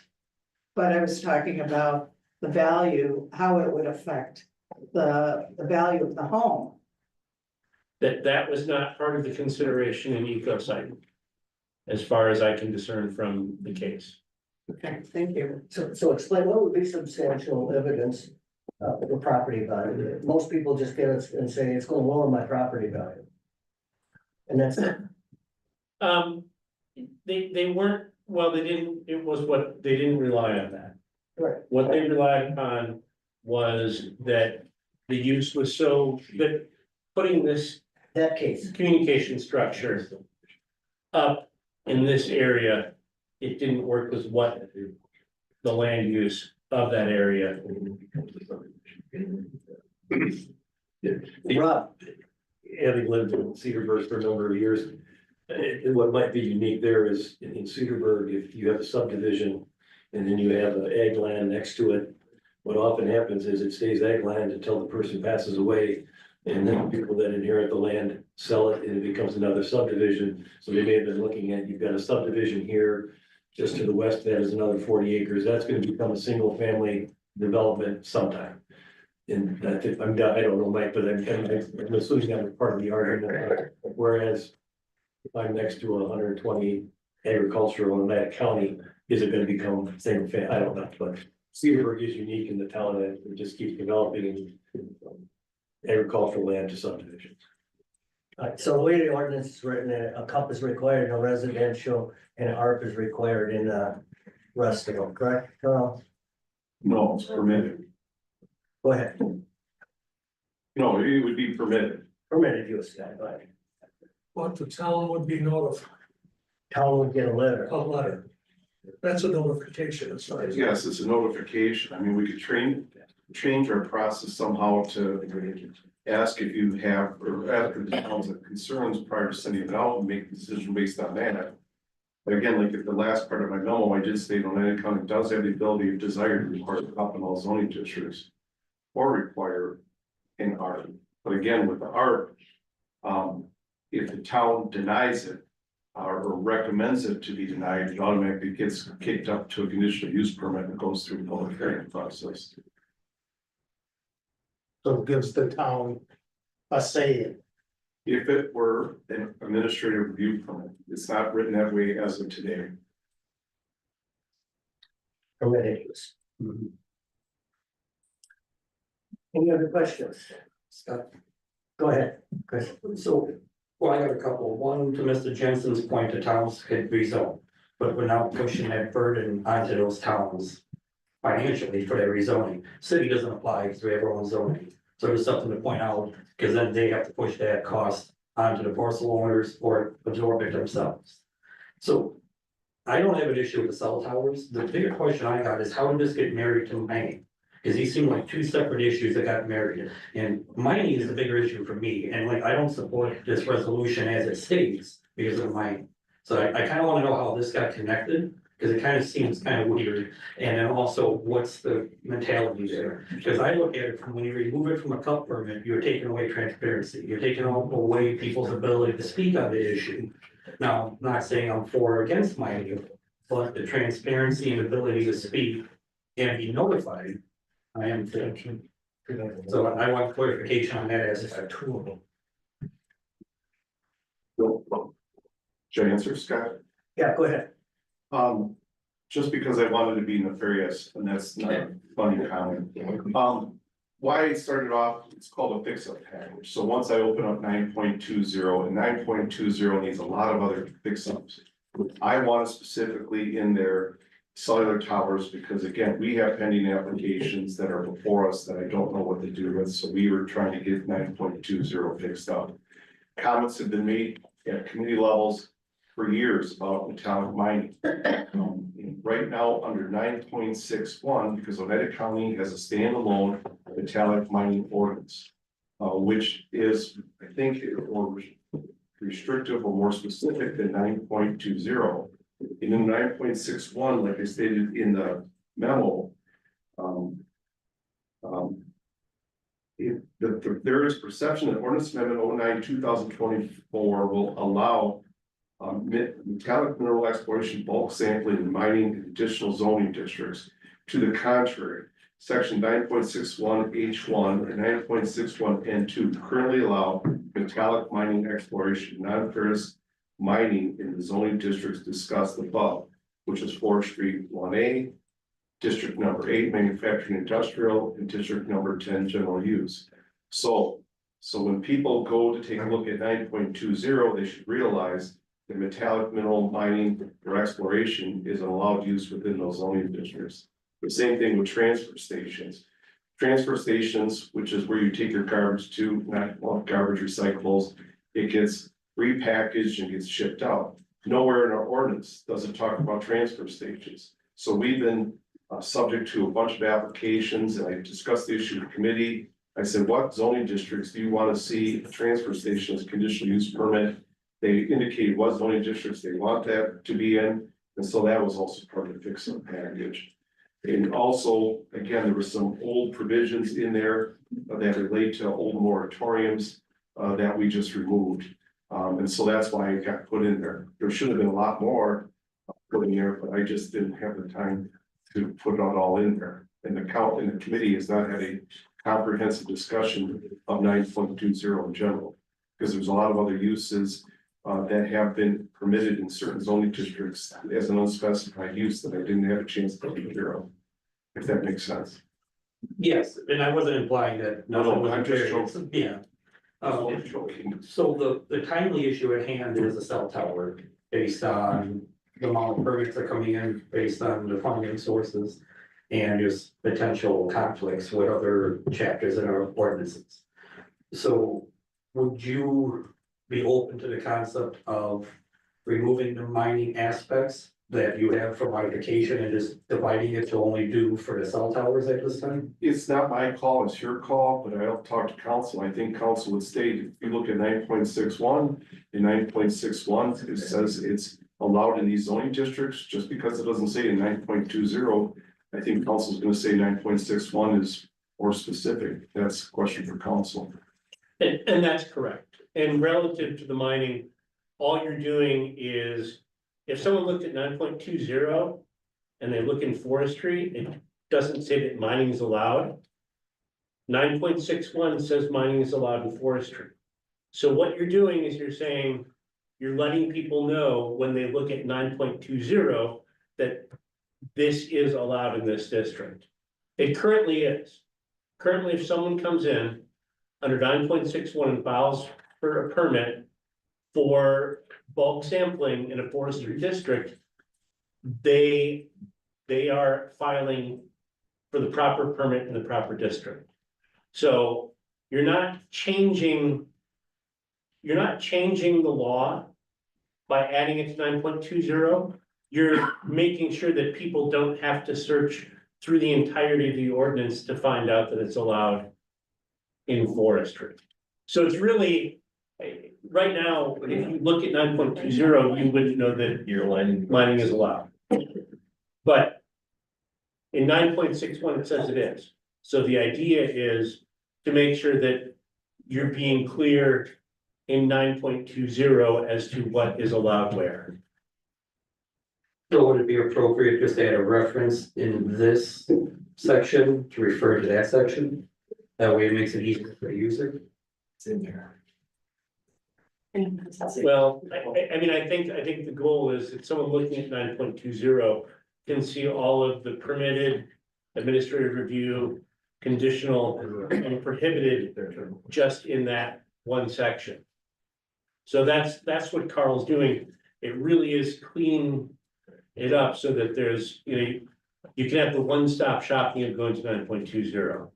But I was talking about the value, how it would affect the value of the home. That was not part of the consideration in EcoSite. As far as I can discern from the case. Okay, thank you. So explain, what would be substantial evidence for property value? Most people just get it and say it's gonna lower my property value. And that's it. They weren't, well, they didn't rely on that. Right. What they relied upon was that the use was so, that putting this That case. communication structure up in this area, it didn't work with what the land use of that area. Rob, Having lived in Cedarburg for a number of years, and what might be unique there is in Cedarburg, if you have a subdivision and then you have an ag land next to it, what often happens is it stays ag land until the person passes away. And then people that inherit the land sell it and it becomes another subdivision. So they may have been looking at, you've got a subdivision here, just to the west, that is another 40 acres. That's gonna become a single family development sometime. And I think, I don't know, Mike, but I'm assuming that was part of the argument. Whereas if I'm next to 120 agricultural in that county, is it gonna become single family? I don't know, but Cedarburg is unique in the town that it just keeps developing agricultural land to subdivisions. so the way the ordinance is written, a CUP is required in a residential and an ARP is required in rest of them, correct, Carl? No, it's permitted. Go ahead. No, it would be permitted. Permitted use, Scott, go ahead. But the town would be notified, Town would get a letter. a letter. That's a notification, it's not. Yes, it's a notification. I mean, we could change our process somehow to ask if you have, or ask if the towns have concerns prior to sending it out and make a decision based on that. But again, like at the last part of my memo, I did state Oneida County does have the ability of desire to require a CUP in all zoning districts. Or require an ARP. But again, with the ARP, if the town denies it. Or recommends it to be denied, it automatically gets kicked up to a conditional use permit and goes through the public hearing process. So it gives the town a say if it were an administrative review permit. It's not written that way as of today. Ridiculous. Any other questions? Scott? Go ahead, Chris. So, well, I got a couple. One, to Mr. Jensen's point, the towns could rezone. But we're now pushing that burden onto those towns financially for their rezoning. City doesn't apply because we have our own zoning. So there's something to point out, because then they have to push that cost onto the parcel owners or absorb it themselves. So I don't have an issue with the cell towers. The bigger question I got is how did this get married to mining? Because these seem like two separate issues that got married, and mining is the bigger issue for me, and like, I don't support this resolution as it states because of mining. So I kind of want to know how this got connected, because it kind of seems kind of weird, and then also, what's the mentality there? Because I look at it from when you remove it from a cup permit, you're taking away transparency, you're taking away people's ability to speak on the issue. Now, I'm not saying I'm for or against mining, but the transparency and ability to speak and be notified, I am thinking. So I want clarification on that as a tool. Should I answer, Scott? Yeah, go ahead. Just because I wanted to be nefarious, and that's not a funny comment. Why I started off, it's called a fix-up package. So once I open up 9.20, and 9.20 needs a lot of other fix-ups. I want specifically in there cellular towers, because again, we have pending applications that are before us that I don't know what to do with, so we were trying to get 9.20 fixed up. Comments have been made at committee levels for years about metallic mining. Right now, under 9.61, because Oneida County has a standalone metallic mining ordinance, which is, I think, more restrictive or more specific than 9.20. And in 9.61, like I stated in the memo, there is perception that ordinance amendment 09/2024 will allow metallic mineral exploration, bulk sampling, and mining in additional zoning districts. To the contrary, section 9.61 H1 and 9.61 N2 currently allow metallic mining exploration, non-ferrous mining in the zoning districts discussed above, which is Forestry 1A, District number 8, manufacturing industrial, and District number 10, general use. So when people go to take a look at 9.20, they should realize that metallic mineral mining or exploration is an allowed use within those zoning districts. The same thing with transfer stations. Transfer stations, which is where you take your garbage to, not garbage recyclables, it gets repackaged and gets shipped out. Nowhere in our ordinance does it talk about transfer stations. So we've been subject to a bunch of applications, and I discussed the issue with the committee. I said, what zoning districts do you want to see a transfer station as conditional use permit? They indicated what zoning districts they want that to be in, and so that was also part of the fix-up package. And also, again, there were some old provisions in there that relate to old moratoriums that we just removed. And so that's why it got put in there. There should have been a lot more put in there, but I just didn't have the time to put it all in there. And the committee has not had a comprehensive discussion of 9.20 in general, because there's a lot of other uses that have been permitted in certain zoning districts as an unspecified use that I didn't have a chance to hear of, if that makes sense. Yes, and I wasn't implying that. No, I'm just fair. joking. Yeah. So the timely issue at hand is a cell tower based on the amount of permits that are coming in, based on the funding sources. And just potential conflicts with other chapters in our ordinances. So would you be open to the concept of removing the mining aspects that you have for modification and just dividing it to only do for the cell towers at this time? It's not my call, it's your call, but I'll talk to council. I think council would state, if you look at 9.61 and 9.61, it says it's allowed in these zoning districts, just because it doesn't say in 9.20. I think council is going to say 9.61 is more specific. That's a question for council. And that's correct. And relative to the mining, all you're doing is, if someone looked at 9.20 and they look in forestry, it doesn't say that mining is allowed. 9.61 says mining is allowed in forestry. So what you're doing is you're saying, you're letting people know when they look at 9.20 that this is allowed in this district. It currently is. Currently, if someone comes in under 9.61 and files for a permit for bulk sampling in a forestry district, they are filing for the proper permit in the proper district. So you're not changing the law by adding it to 9.20. You're making sure that people don't have to search through the entirety of the ordinance to find out that it's allowed in forestry. So it's really, right now, if you look at 9.20, you wouldn't know that mining is allowed. But in 9.61, it says it is. So the idea is to make sure that you're being clear in 9.20 as to what is allowed where. So would it be appropriate just to add a reference in this section to refer to that section? That way it makes it easier for the user. It's in there. Well, I mean, I think the goal is that someone looking at 9.20 can see all of the permitted, administrative review, conditional, and prohibited just in that one section. So that's what Carl's doing. It really is cleaning it up so that there's, you can have the one-stop shopping of going to 9.20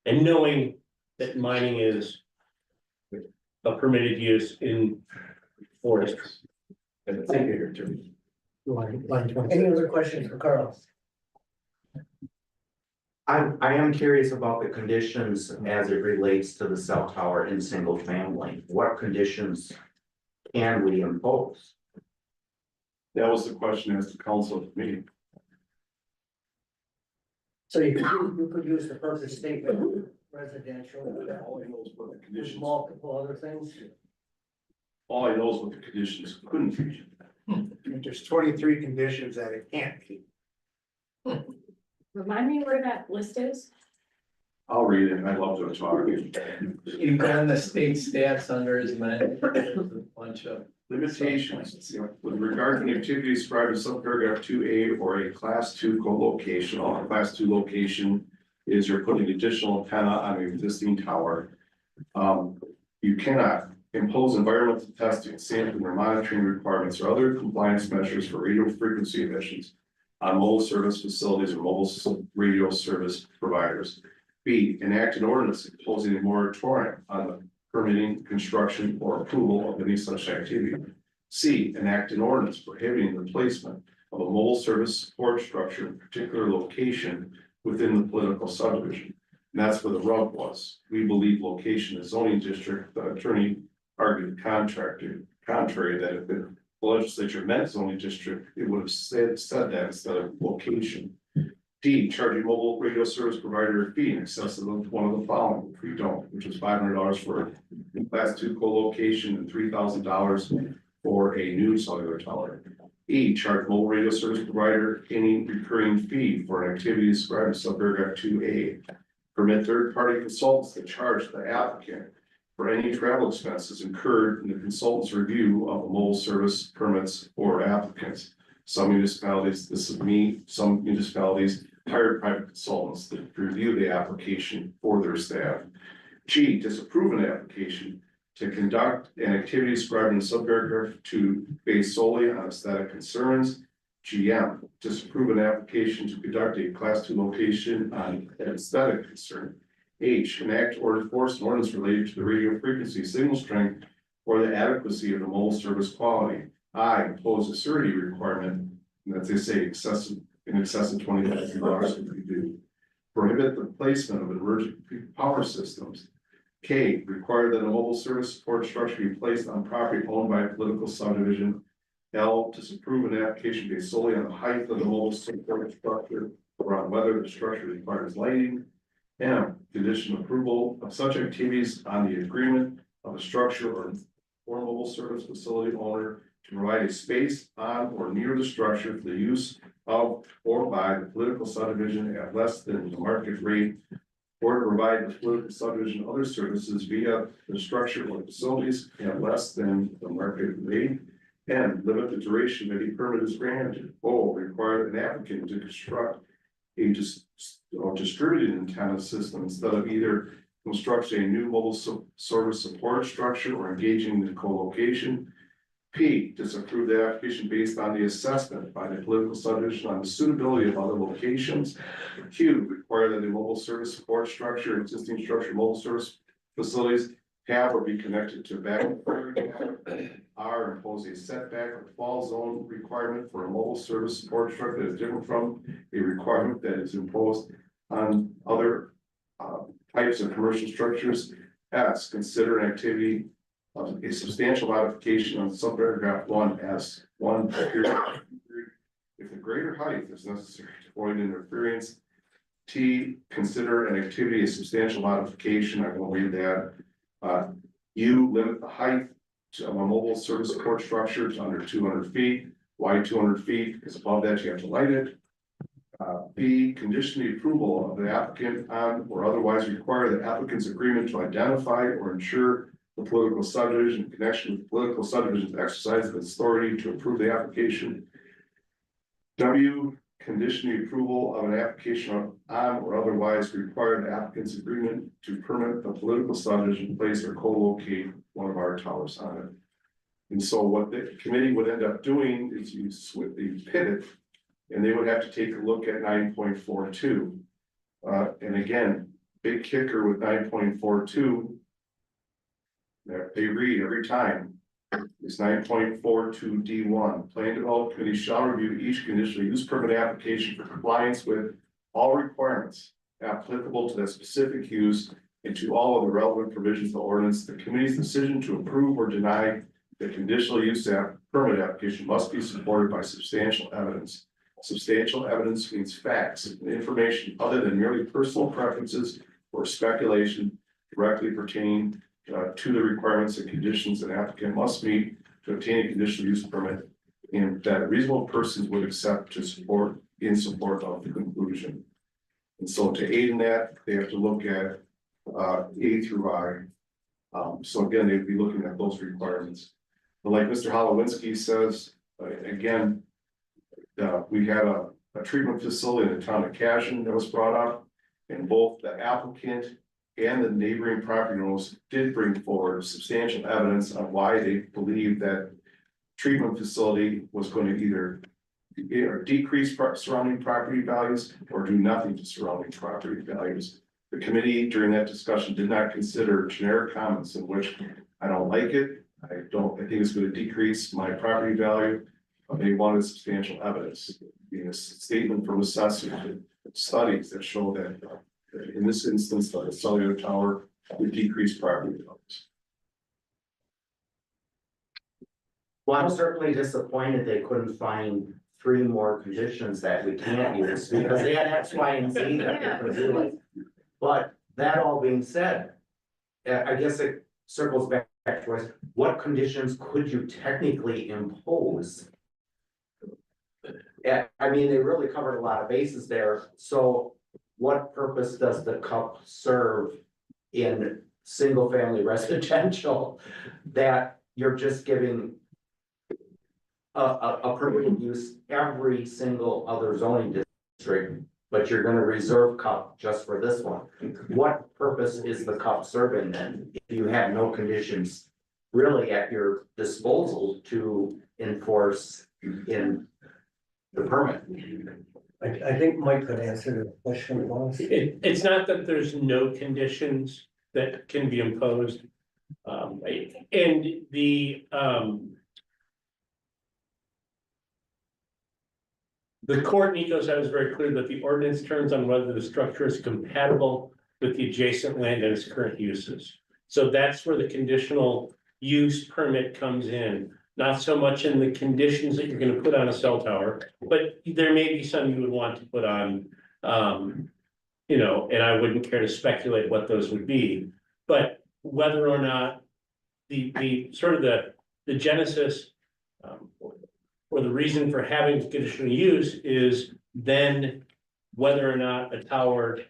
and knowing that mining is a permitted use in forestry. Thank you, your turn. Any other questions for Carl? I am curious about the conditions as it relates to the cell tower in single family. What conditions can we impose? That was the question asked the council meeting. So you could use the purpose statement, residential, All I know is what the there's conditions, multiple other things. all I know is what the conditions couldn't be. There's 23 conditions that it can't be. Remind me where that list is? I'll read it, I'd love to talk. You go in the state stats under his name, there's a bunch of. Limitations, with regard to the activity described in subparagraph 2A or a class 2 co-location, or a class 2 location is you're putting additional antenna on an existing tower. You cannot impose environmental testing, sampling, or monitoring requirements or other compliance measures for radio frequency emissions on mobile service facilities or mobile radio service providers. B, enact an ordinance imposing a moratorium on the permitting, construction, or approval of any such activity. C, enact an ordinance prohibiting the placement of a mobile service support structure in a particular location within the political subdivision. And that's where the rub was. We believe location is zoning district. The attorney argued contrary that if the legislature meant zoning district, it would have said that instead of location. D, charging mobile radio service provider a fee in excess of one of the following, which we don't, which is $500 for a class 2 co-location and $3,000 for a new cellular tower. E, charge mobile radio service provider any recurring fee for an activity described in subparagraph 2A. Permit third-party consultants to charge the applicant for any travel expenses incurred in the consultant's review of the mobile service permits or applicants. Some municipalities, this is me, some municipalities hire private consultants to review the application for their staff. G, disapprove an application to conduct an activity described in subparagraph 2 based solely on aesthetic concerns. GM, disapprove an application to conduct a class 2 location on an aesthetic concern. H, enact or enforce an ordinance related to the radio frequency signal strength or the adequacy of the mobile service quality. I, impose a surety requirement, and that they say in excess of $20,000 if we do. Prohibit the placement of emergency power systems. K, require that a mobile service support structure be placed on property owned by a political subdivision. L, disapprove an application based solely on the height of the mobile support structure or on whether the structure requires lighting. M, condition approval of such activities on the agreement of a structure or mobile service facility owner to provide a space on or near the structure for the use of or by the political subdivision at less than the market rate or to provide the political subdivision and other services via the structure or facilities at less than the market rate. And limit the duration that any permit is granted. O, require an applicant to construct a distributed antenna system instead of either constructing a new mobile service support structure or engaging in co-location. P, disapprove the application based on the assessment by the political subdivision on the suitability of other locations. Q, require that the mobile service support structure, existing structure, mobile service facilities have or be connected to back. R, impose a setback or fall zone requirement for a mobile service support structure that is different from a requirement that is imposed on other types of commercial structures. S, consider an activity of a substantial modification on subparagraph 1 as 1 period. If the greater height is necessary to avoid interference. T, consider an activity a substantial modification. I won't read that. U, limit the height of a mobile service support structure to under 200 feet. Why 200 feet? Because above that you have to light it. B, condition the approval of the applicant on or otherwise require the applicant's agreement to identify or ensure the political subdivision in connection with political subdivision's exercise of its authority to approve the application. W, condition the approval of an application on or otherwise require the applicant's agreement to permit the political subdivision place or co-locate one of our towers on it. And so what the committee would end up doing is you pivot, and they would have to take a look at 9.42. And again, big kicker with 9.42 that they read every time is 9.42 D1. Plan Development Committee shall review each conditional use permit application for compliance with all requirements applicable to that specific use and to all of the relevant provisions of the ordinance. The committee's decision to approve or deny the conditional use permit application must be supported by substantial evidence. Substantial evidence means facts and information other than merely personal preferences or speculation directly pertaining to the requirements and conditions an applicant must meet to obtain a conditional use permit, and that reasonable persons would accept to support in support of the conclusion. And so to aid in that, they have to look at A through I. So again, they'd be looking at those requirements. But like Mr. Holowinski says, again, we had a treatment facility in the town of Cashion that was brought up, and both the applicant and the neighboring property owners did bring forward substantial evidence on why they believe that treatment facility was going to either decrease surrounding property values or do nothing to surrounding property values. The committee during that discussion did not consider generic comments in which I don't like it. I think it's going to decrease my property value. They wanted substantial evidence, being a statement from assessors and studies that show that in this instance, the cellular tower would decrease property values. Well, I'm certainly disappointed they couldn't find 3 more conditions that we can't use because they had X, Y, and Z that they could do. But that all being said, I guess it circles back to us, what conditions could you technically impose? I mean, they really covered a lot of bases there. So what purpose does the CUP serve in single family residential that you're just giving a permitted use every single other zoning district, but you're gonna reserve CUP just for this one? What purpose is the CUP serving then, if you have no conditions really at your disposal to enforce in the permit? I think Mike could answer the question. It's not that there's no conditions that can be imposed. And the court, Nico said, was very clear that the ordinance turns on whether the structure is compatible with the adjacent land and its current uses. So that's where the conditional use permit comes in. Not so much in the conditions that you're gonna put on a cell tower, but there may be some you would want to put on, you know, and I wouldn't care to speculate what those would be. But whether or not the sort of the genesis, or the reason for having conditional use is then whether or not a tower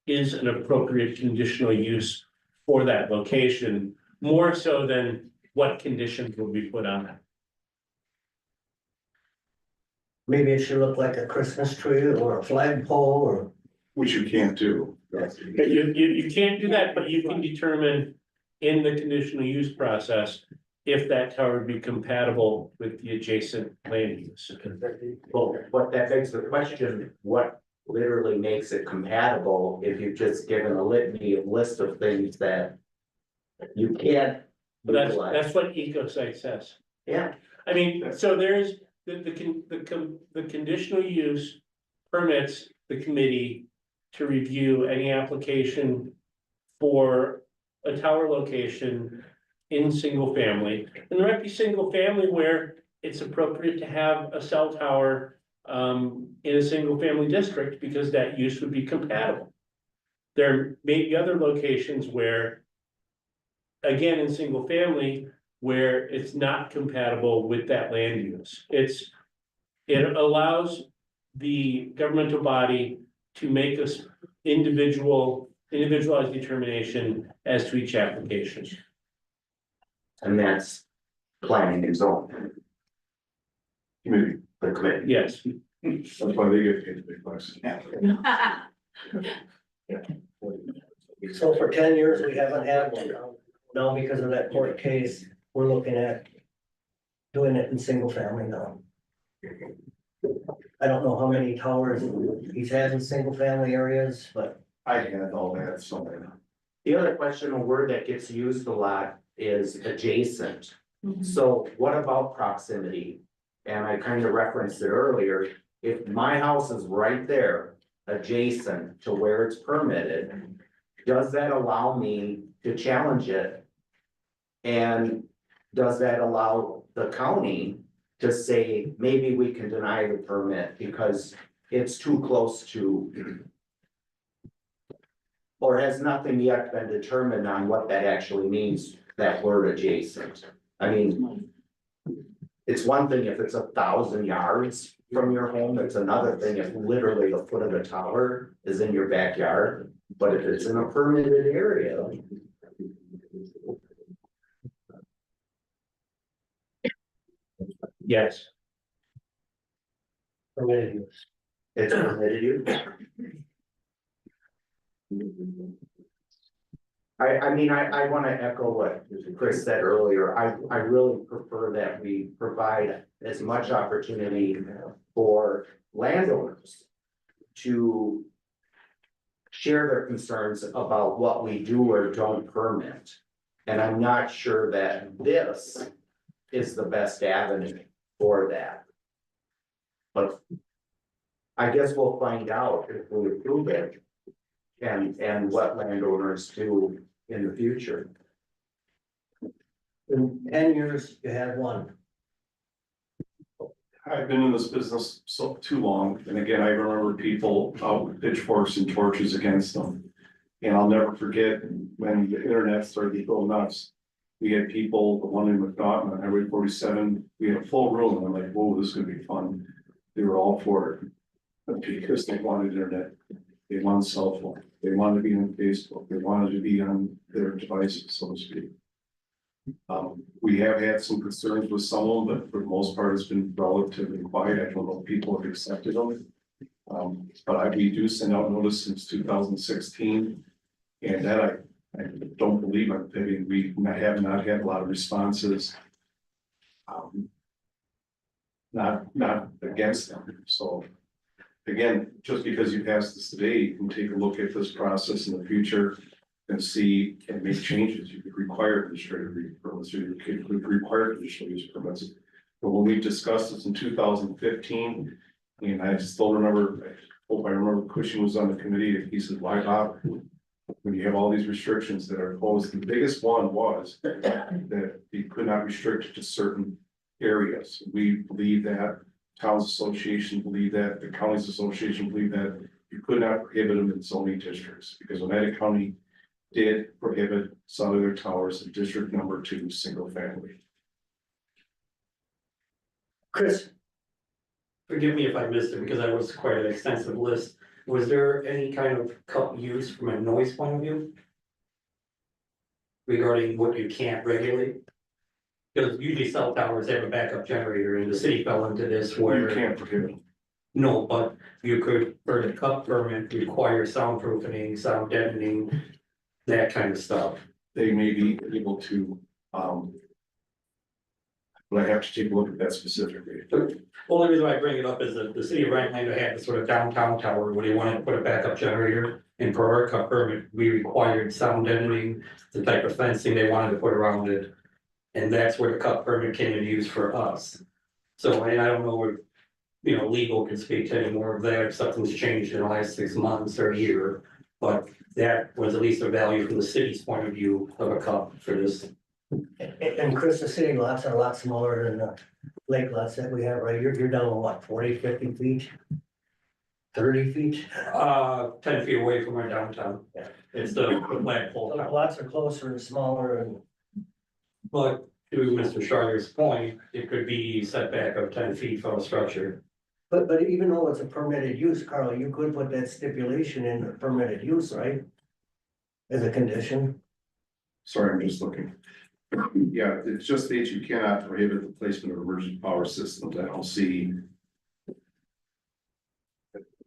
is an appropriate conditional use for that location, more so than what conditions will be put on it. Maybe it should look like a Christmas tree or a flagpole or. Which you can't do. But you can't do that, but you can determine in the conditional use process if that tower would be compatible with the adjacent land use. Well, but that begs the question, what literally makes it compatible if you've just given a litany of list of things that you can't That's utilize? what EcoSite says. Yeah. I mean, so there's the conditional use permits the committee to review any application for a tower location in single family. And there might be single family where it's appropriate to have a cell tower in a single family district because that use would be compatible. There may be other locations where, again, in single family, where it's not compatible with that land use. It allows the governmental body to make us individualized determination as to each application. And that's planning and zoning. Committee. The committee. Yes. That's why they get paid big bucks. So for 10 years, we haven't had one. Now, because of that court case, we're looking at doing it in single family now. I don't know how many towers he's had in single family areas, but. I had all that somewhere. The other question, a word that gets used a lot is adjacent. So what about proximity? And I kind of referenced it earlier, if my house is right there, adjacent to where it's permitted, does that allow me to challenge it? And does that allow the county to say, maybe we can deny the permit because it's too close to? Or has nothing yet been determined on what that actually means, that word adjacent? I mean, it's one thing if it's 1,000 yards from your home, it's another thing if literally the foot of the tower is in your backyard. But if it's in a permitted area. Yes. Permitted use. It's permitted use. I mean, I wanna echo what Chris said earlier. I really prefer that we provide as much opportunity for landowners to share their concerns about what we do or don't permit. And I'm not sure that this is the best avenue for that. But I guess we'll find out if we approve it and what landowners do in the future. In 10 years, you had one. I've been in this business so too long, and again, I remember people out with pitchforks and torches against them. And I'll never forget when the internet started to go nuts. We had people, the one in McNaughton on Highway 47, we had a full room, and I'm like, whoa, this is gonna be fun. They were all for it. But because they wanted internet, they wanted cell phone, they wanted to be on Facebook, they wanted to be on their devices, so to speak. We have had some concerns with some of them, but for the most part, it's been relatively quiet. I don't know if people have accepted them. But we do send out notice since 2016. And that I don't believe I'm pitting. We have not had a lot of responses. Not against them. So again, just because you pass this today, you can take a look at this process in the future and see and make changes. You could require administrative permits, or you could require conditional use permits. But when we discussed this in 2015, and I still remember, I hope I remember Cushing was on the committee, he said, why bother? When you have all these restrictions that are imposed, the biggest one was that you could not restrict it to certain areas. We believe that, towns association believe that, the counties association believe that you could not prohibit them in zoning districts, because Oneida County did prohibit cellular towers in district number 2, single family. Chris. Forgive me if I missed it because that was quite an extensive list. Was there any kind of cut use from a noise point of view? Regarding what you can't regulate? Because usually cell towers have a backup generator and the city fell into this where. You can't prohibit. No, but you could, for the cut permit, require soundproofing, sound deadening, that kind of stuff. They may be able to, but I have to take a look at that specifically. The only reason I bring it up is that the city of Rhinelander had this sort of downtown tower where they wanted to put a backup generator. And for our cut permit, we required sound deadening, the type of fencing they wanted to put around it. And that's where the cut permit came in use for us. So, and I don't know where, legal can speak to any more of that, if something's changed in the last 6 months or a year. But that was at least a value from the city's point of view of a cut for this. And Chris, the city lots are a lot smaller than the lake lots that we have, right? You're down to what, 40, 50 feet? 30 feet? 10 feet away from our downtown. Yeah. It's the flagpole. The lots are closer and smaller and. But to Mr. Charter's point, it could be setback of 10 feet from a structure. But even though it's a permitted use, Carl, you could put that stipulation in the permitted use, right? As a condition. Sorry, I'm just looking. Yeah, it just states you cannot prohibit the placement of emergency power systems. I don't see.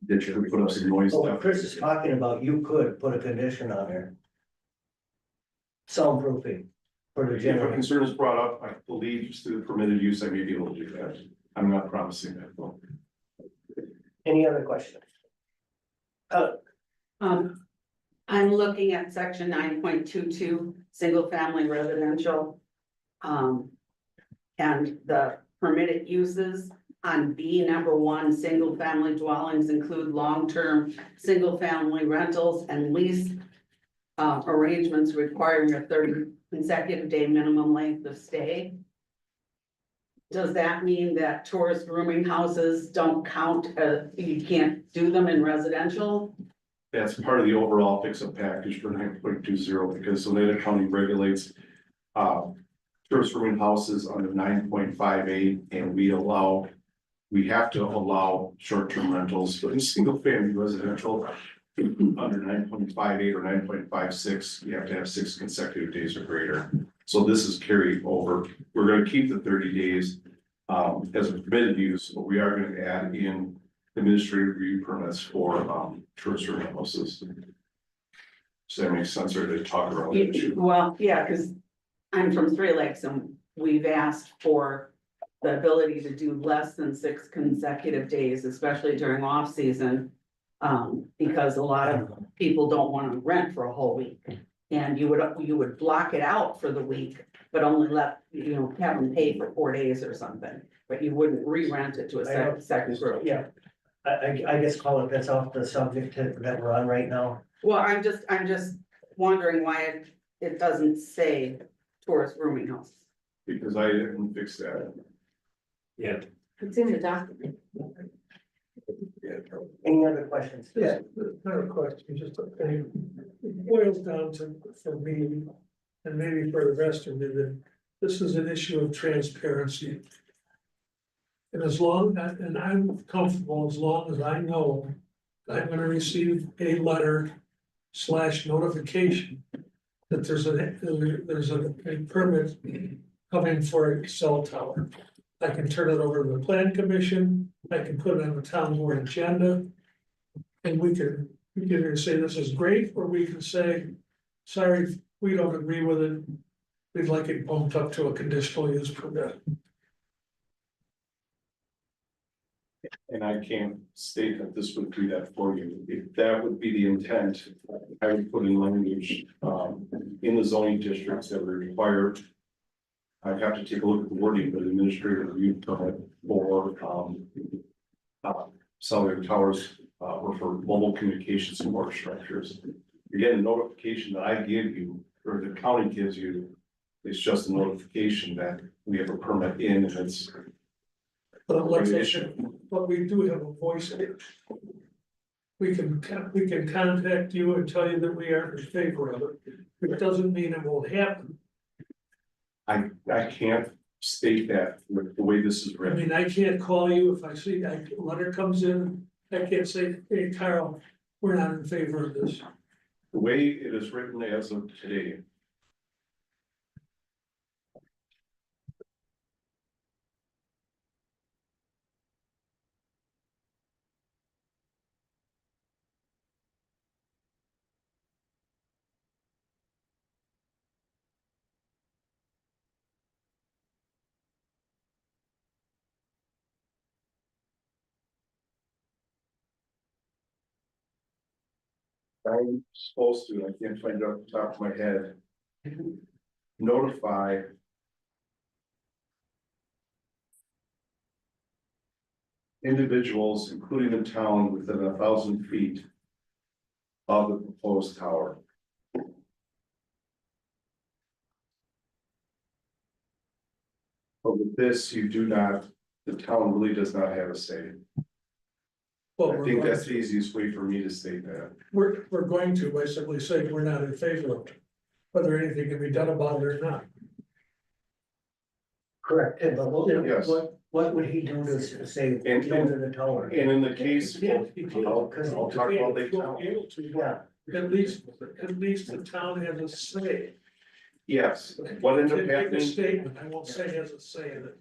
That you could put up some noise. Oh, what Chris is talking about, you could put a condition on there. Soundproofing for the If a generator. concern is brought up, I believe just through the permitted use, I may be able to do that. I'm not promising that though. Any other questions? I'm looking at section 9.22, single family residential. And the permitted uses on B number 1, single family dwellings include long-term, single family rentals and lease. Arrangements requiring a 30 consecutive day minimum length of stay. Does that mean that tourist rooming houses don't count, you can't do them in residential? That's part of the overall fix-up package for 9.20 because Oneida County regulates. Tourist rooming houses under 9.58 and we have to allow short-term rentals, but in single family residential. Under 9.58 or 9.56, you have to have 6 consecutive days or greater. So this is carried over. We're gonna keep the 30 days as a permitted use, but we are gonna add in administrative review permits for tourist room houses. Does that make sense, or did they talk about that issue? Well, yeah, because I'm from Three Lakes and we've asked for the ability to do less than 6 consecutive days, especially during off-season. Because a lot of people don't want to rent for a whole week. And you would block it out for the week, but only let, have them pay for 4 days or something. But you wouldn't re-rent it to a second group. Yeah, I guess call it, that's off the subject that we're on right now. Well, I'm just wondering why it doesn't say tourist rooming house. Because I didn't fix that. Yeah. It's in the document. Any other questions? Yeah, another question, just it boils down to, for me, and maybe for the rest of you, that this is an issue of transparency. And and I'm comfortable as long as I know I'm gonna receive a letter / notification that there's a permit coming for a cell tower. I can turn it over to the plan commission, I can put it on the town board agenda. And we can either say this is great, or we can say, sorry, we don't agree with it. We'd like it bumped up to a conditional use permit. And I can't state that this would do that for you. If that would be the intent, I would put in language in the zoning districts that would require. I'd have to take a look at the wording, but administrative review permit for cellular towers or for mobile communication support structures. Again, the notification that I give you or the county gives you is just a notification that we have a permit in and it's. But we do have a voice in it. We can contact you and tell you that we are in favor of it. It doesn't mean it won't happen. I can't state that with the way this is I written. mean, I can't call you if I see a letter comes in I can't say, hey, Carl, we're not in favor of this. The way it is written as of today. I'm supposed to, I can't find it off the top of my head. Notify. Individuals, including the town, within 1,000 feet. Of the proposed tower. But with this, you do not, the town really does not have a say. Well, I we're think going that's the easiest way for me to state that. we're going to by simply saying we're not in favor of it, whether anything can be done about it or not. Correct, but Yes. what would he do to say, And- go to the tower? And in the case, Yeah, you can't. I'll talk about Lake Town. Yeah, At least the town has a say. Yes, what ended up Make a happening, statement, I won't say has a say in it.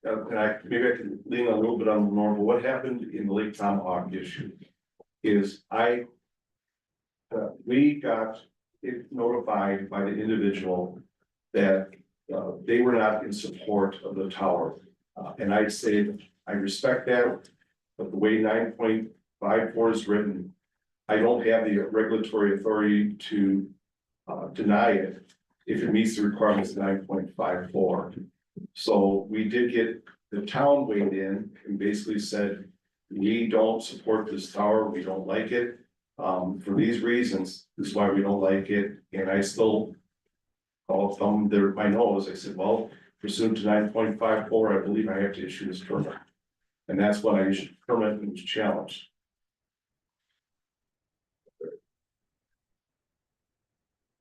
and maybe I can lean a little bit on the normal, what happened in the Lake Tomahawk issue? Is we got it notified by the individual that they were not in support of the tower. And I'd say, I respect that, but the way 9.54 is written, I don't have the regulatory authority to deny it if it meets the requirements of 9.54. So we did get, the town weighed in and basically said, we don't support this tower, we don't like it. For these reasons, this is why we don't like it, and I still call thumb their, my nose, I said, well, pursuant to 9.54, I believe I have to issue this permit. And that's when I issued the permit and was challenged.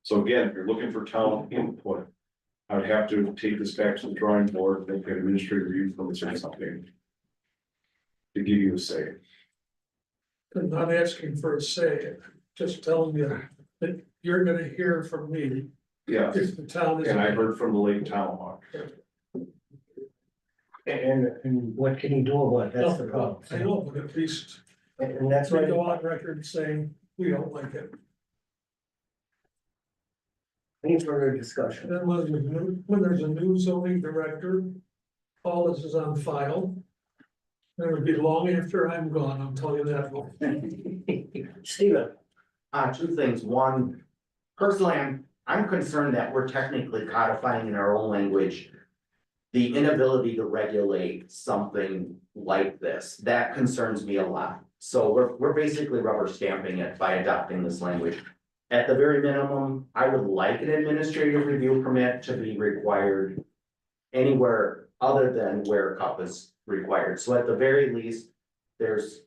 So again, if you're looking for town input, I would have to take this back to the drawing board and get administrative review from or something. To give you a say. I'm not asking for a say, just telling you that you're gonna hear from me Yeah, if the town is. and I heard from the Lake Tomahawk. and what can he do about it? That's the problem. I know, but at least And that's we why, go on record saying we don't like it. any further discussion? Then when there's a new zoning director, all this is on file. And it'll be long after I'm gone, I'll tell you that. Steven, Two things. One, personally, I'm concerned that we're technically codifying in our own language the inability to regulate something like this. That concerns me a lot. So we're basically rubber stamping it by adopting this language. At the very minimum, I would like an administrative review permit to be required anywhere other than where CUP is required. So at the very least, there's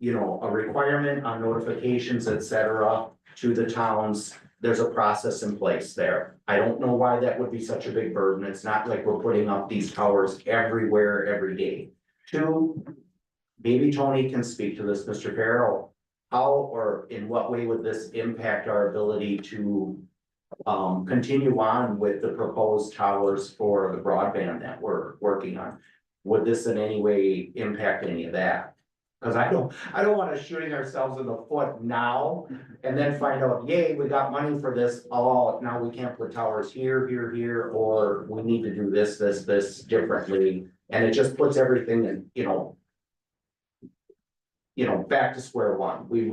a requirement on notifications, et cetera, to the towns. There's a process in place there. I don't know why that would be such a big burden. It's not like we're putting up these towers everywhere, every day. Two, maybe Tony can speak to this, Mr. Carroll. How or in what way would this impact our ability to continue on with the proposed towers for the broadband that we're working on? Would this in any way impact any of that? Cause I don't wanna shooting ourselves in the foot now and then find out, yay, we got money for this. Oh, now we can't put towers here, or we need to do this differently. And it just puts everything in, back to square one. We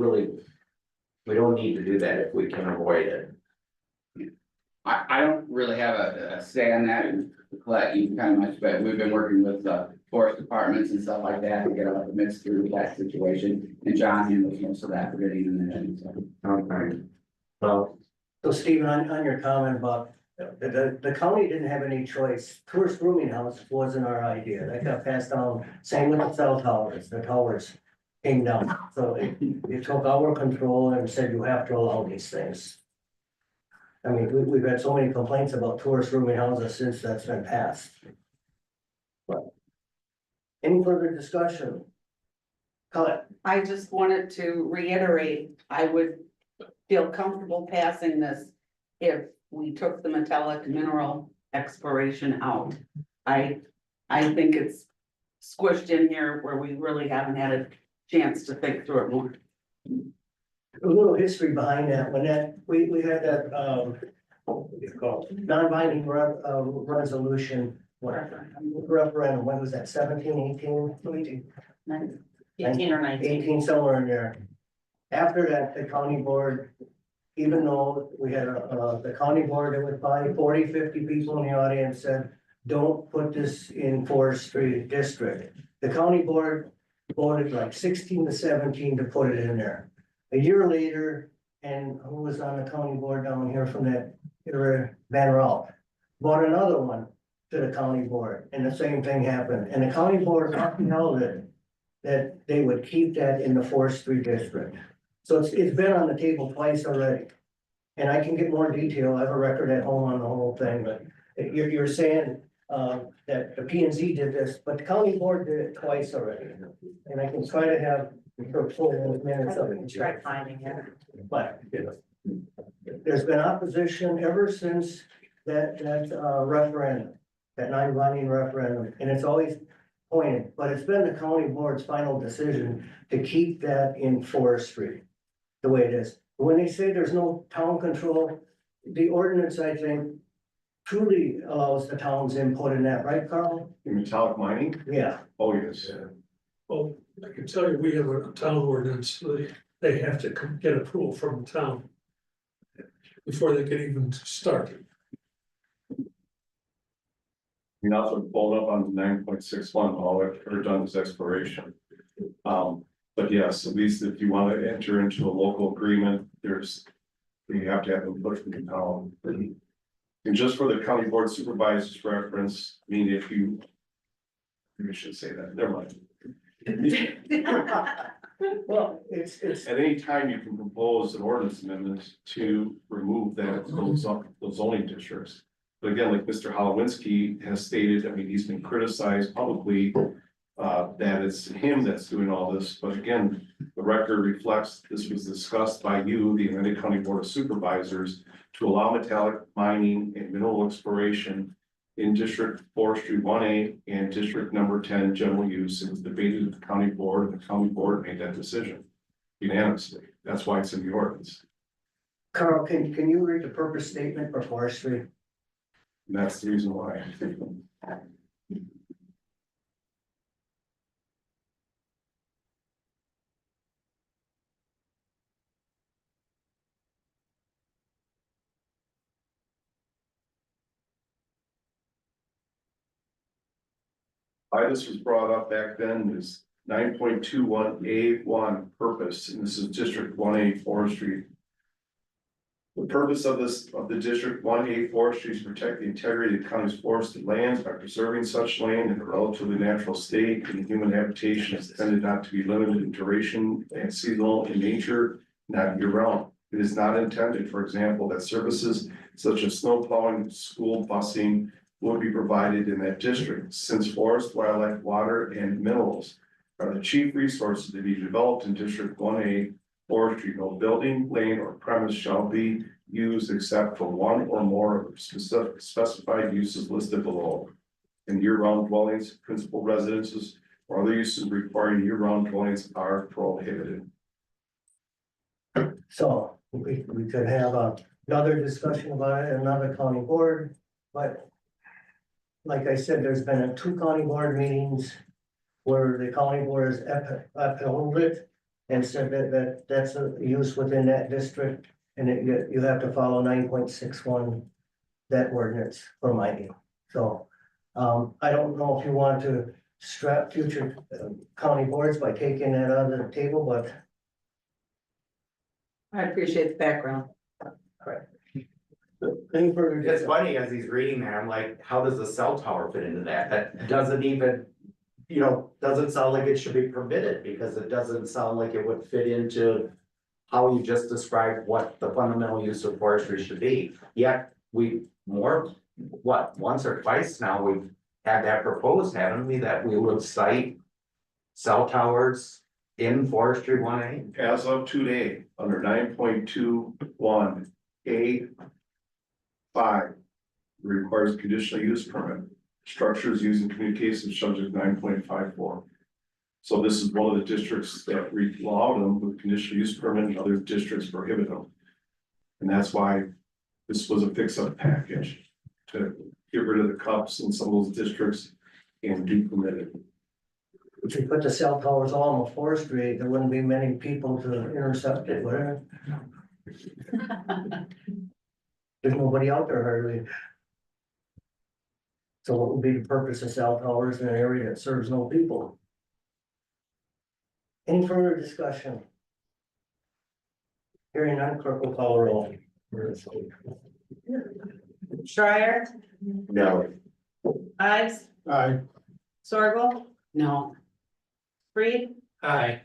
don't need to do that if we can avoid it. I don't really have a say on that, and Colette, you kind of much, but we've been working with forest departments and stuff like that to get out the midst through that situation. And John handles most of that for getting in there. So. Okay. Well, so Stephen, on your comment about the county didn't have any choice. Tourist rooming house wasn't our idea. That got passed down. Same with the cell towers. The towers came down. So it took our control and said you have to allow these things. I mean, we've had so many complaints about tourist rooming houses since that's been passed. But any further discussion? Cut. I just wanted to reiterate, I would feel comfortable passing this if we took the metallic mineral exploration out. I think it's squished in here where we really haven't had a chance to think through it more. A little history behind that, when we had that, what do you call it, non-binding resolution, referendum, when was that, 17, 18? 18 or 19. 18, somewhere in there. After that, the county board, even though we had the county board that would buy 40, 50 people in the audience said, don't put this in forestry district. The county board voted like 16 to 17 to put it in there. A year later, and who was on the county board down here from that era, Van Ralph, bought another one to the county board, and the same thing happened. And the county board held it that they would keep that in the forestry district. So it's been on the table twice already. And I can get more detail. I have a record at home on the whole thing, but you're saying that the P and Z did this, but the county board did it twice already. And I can try to have her full minutes of it. Try finding it. But there's been opposition ever since that referendum, that non-binding referendum, and it's always pointed, but it's been the county board's final decision to keep that in forestry the way it is. When they say there's no town control, the ordinance, I think, truly allows the town's input in that, right, Carl? In metallic mining? Yeah. Oh, yes. Well, I can tell you, we have a town ordinance, they have to get approval from the town before they can even start. We also followed up on 9.61, all we've ever done is exploration. But yes, at least if you want to enter into a local agreement, you have to have input from the town. And just for the county board supervisors reference, I mean, if you. Maybe I should say that, never mind. Well, it's. At any time, you can propose an ordinance amendment to remove those zoning districts. But again, like Mr. Holowinski has stated, I mean, he's been criticized publicly. That it's him that's doing all this, but again, the record reflects this was discussed by you, the Atlantic County Board of Supervisors, to allow metallic mining and mineral exploration in District Forestry 1A and District Number 10 General Use. It was debated at the county board, and the county board made that decision unanimously. That's why it's in the ordinance. Carl, can you read the purpose statement for forestry? And that's the reason why. Why this was brought up back then is 9.21A1 purpose, and this is District 1A forestry. The purpose of the District 1A forestry is to protect the integrity of the county's forested lands by preserving such land in a relatively natural state, and human habitation is intended not to be limited in duration and seasonal in nature, not year round. It is not intended, for example, that services such as snow plowing, school busing would be provided in that district, since forest, wildlife, water, and minerals are the chief resources to be developed in District 1A forestry. No building, lane, or premise shall be used except for one or more of the specified uses listed below. And year-round dwellings, principal residences, or other uses requiring year-round dwellings are prohibited. So we could have another discussion about it, another county board, but. Like I said, there's been 2 county board meetings where the county board has upheld it and said that that's a use within that district, and you have to follow 9.61, that ordinance for mining. So I don't know if you want to strap future county boards by taking that out of the table, but. I appreciate the background. It's funny, as he's reading that, I'm like, how does the cell tower fit into that? That doesn't even, doesn't sound like it should be permitted, because it doesn't sound like it would fit into how you just described what the fundamental use of forestry should be. Yet once or twice now, we've had that proposed, haven't we, that we would cite cell towers in forestry 1A? As of today, under 9.21A5. Requires a conditional use permit, structures using communications subject 9.54. So this is one of the districts that we allowed them with conditional use permit, and other districts prohibit them. And that's why this was a fix-up package to get rid of the cups in some of those districts and do permitted. If you put the cell towers all on forestry, there wouldn't be many people to intercept it, would there? There's nobody out there hardly. So what would be the purpose of cell towers in an area that serves no people? Any further discussion? Hearing none, clerk will call the roll. Schreier, No. Ives, Aye. Sorgel, No, Freed, Aye.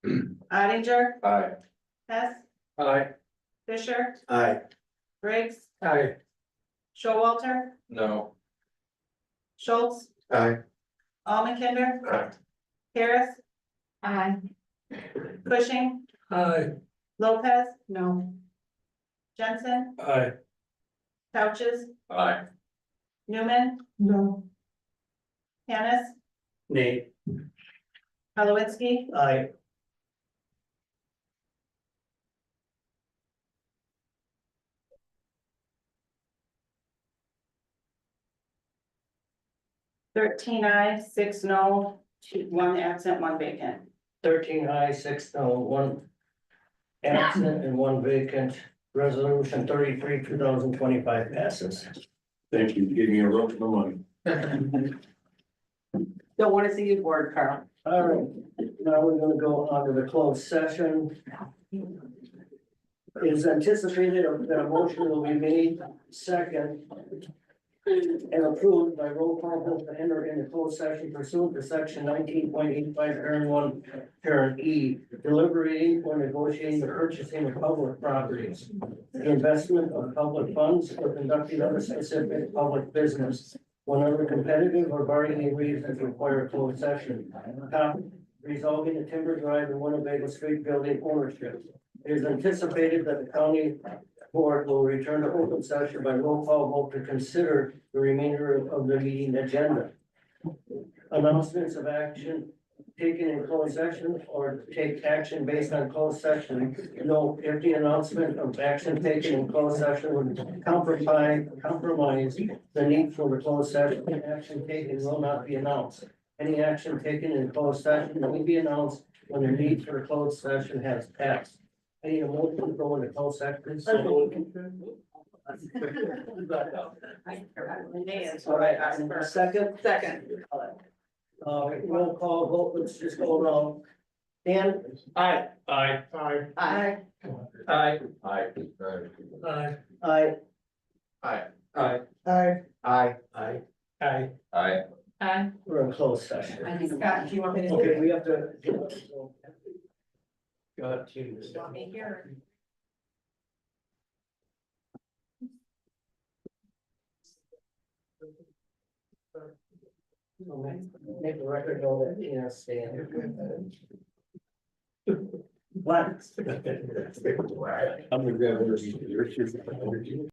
Ottinger, Aye. Hess, Aye. Fisher, Aye. Briggs, Aye. Showalter, No. Schultz, Aye. Almakinder, Aye. Harris, Aye. Cushing, Aye. Lopez, no, Jensen, Aye. Couches, Aye. Newman, no, Hannah, Nay. Halowitsky, Aye. thirteen ayes, 6 no, 1 absent, 1 vacant. 13 ayes, 6 no, 1 absent and 1 vacant. Resolution 33, 2025 passes. Thank you, for giving me a run for the money. don't want to see you bored, Carl. All right, now we're gonna go on to the closed session. It is anticipated that a motion will be made second and approved by roll call vote to enter into closed session pursuant to section 19.85, parent 1, parent E, deliberating or negotiating the purchasing of public properties, the investment of public funds, or conducting other specific public business whenever competitive or bargaining reasons require closed session. Resolving the Timber Drive and Winnebago Street building ownership. It is anticipated that the county board will return to open session by roll call vote to consider the remainder of the meeting agenda. Announcements of action taken in closed session or take action based on closed session. No, if the announcement of action taken in closed session would compromise the need for the closed session, action taken will not be announced. Any action taken in closed session will be announced when the need for a closed session has passed. Any motion to go into closed session? All right, second? Second. Roll call vote, let's just go around. Dan? Aye. Aye. Aye. Aye. Aye. Aye. Aye. Aye. Aye. Aye. Aye. Aye. Aye. Aye. Aye. Aye. We're in closed session. I think Scott, do you want me to? Okay, we have to. Got you. Want me here? Make the record know that, you know, stand. What? I'm gonna grab it.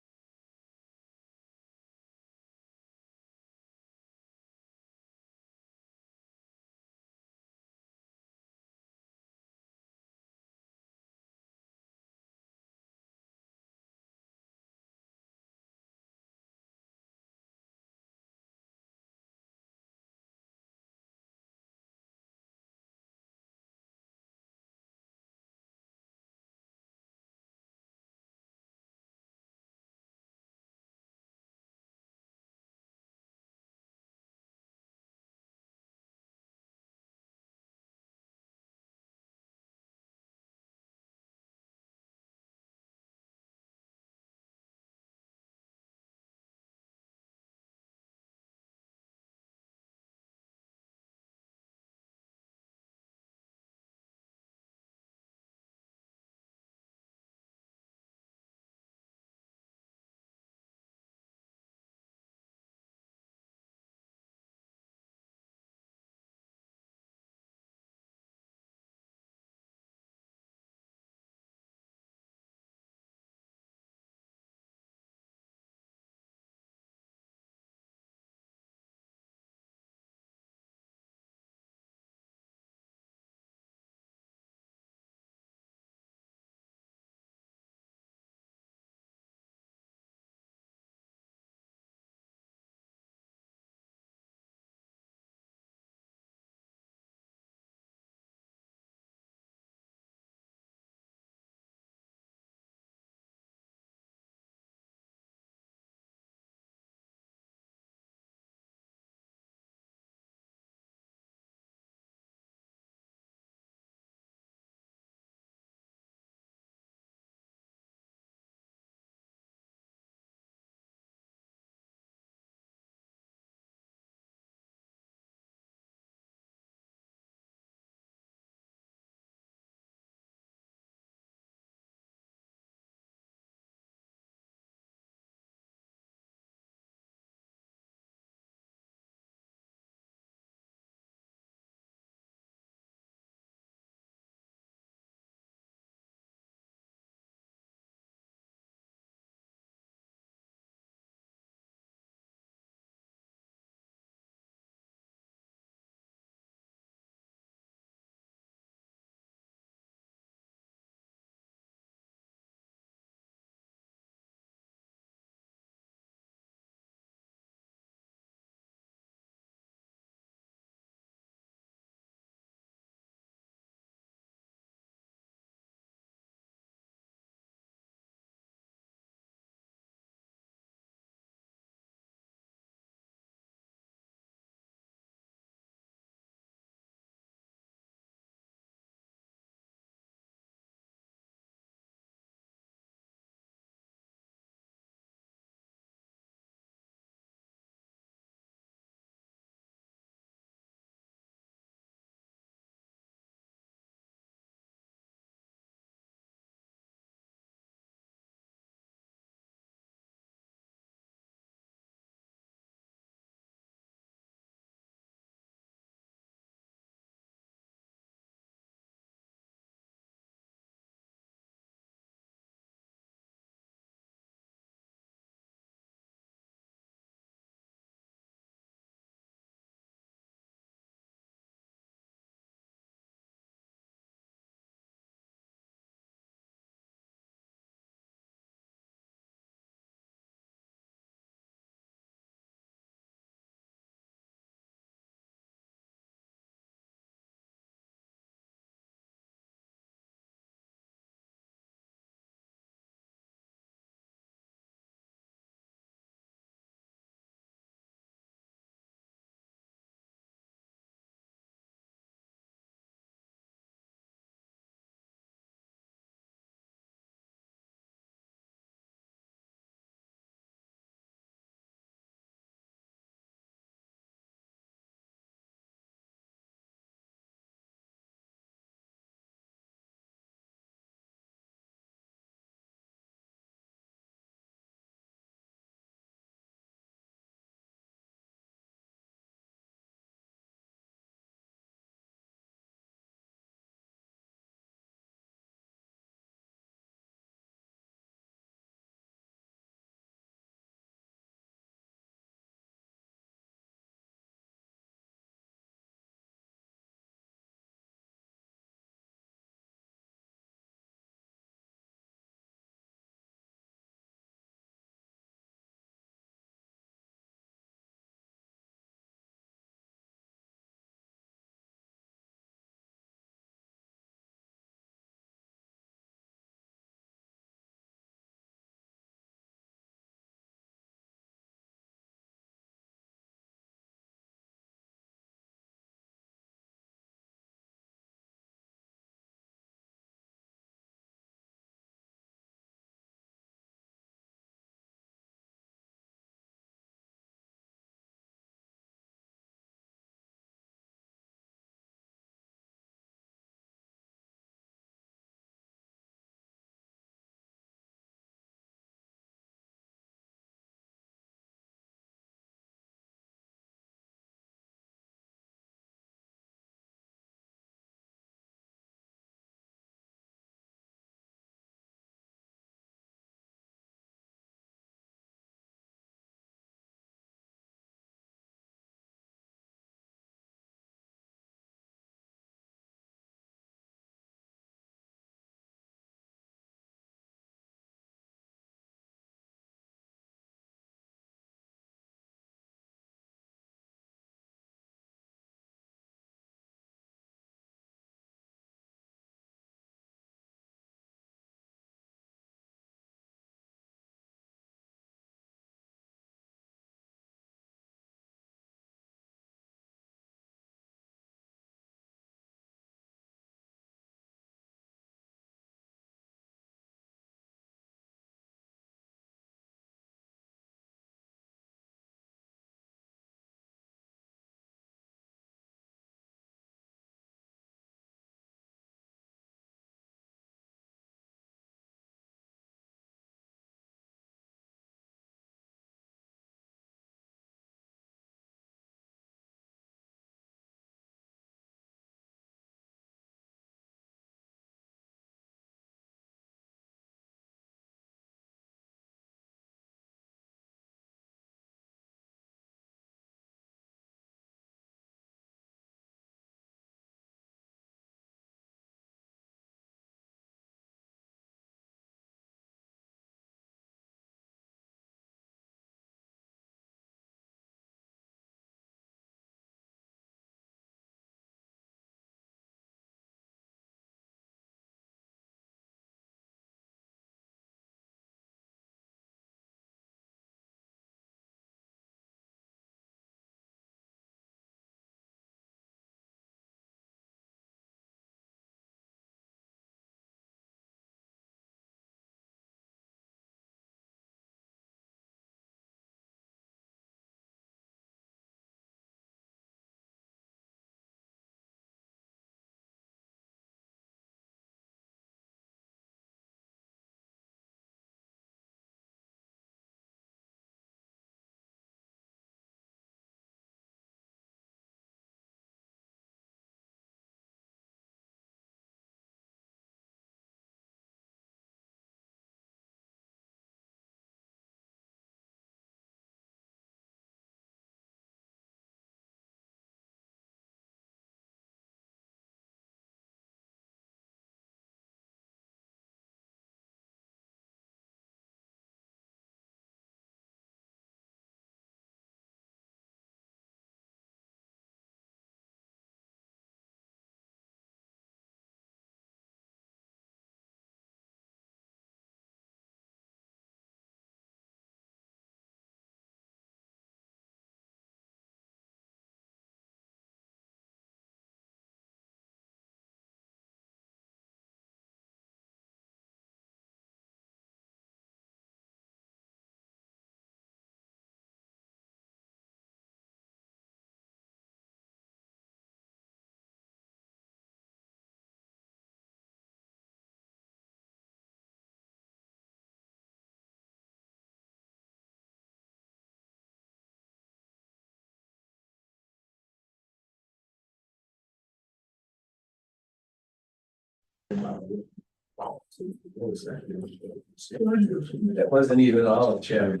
That wasn't even all of Chad.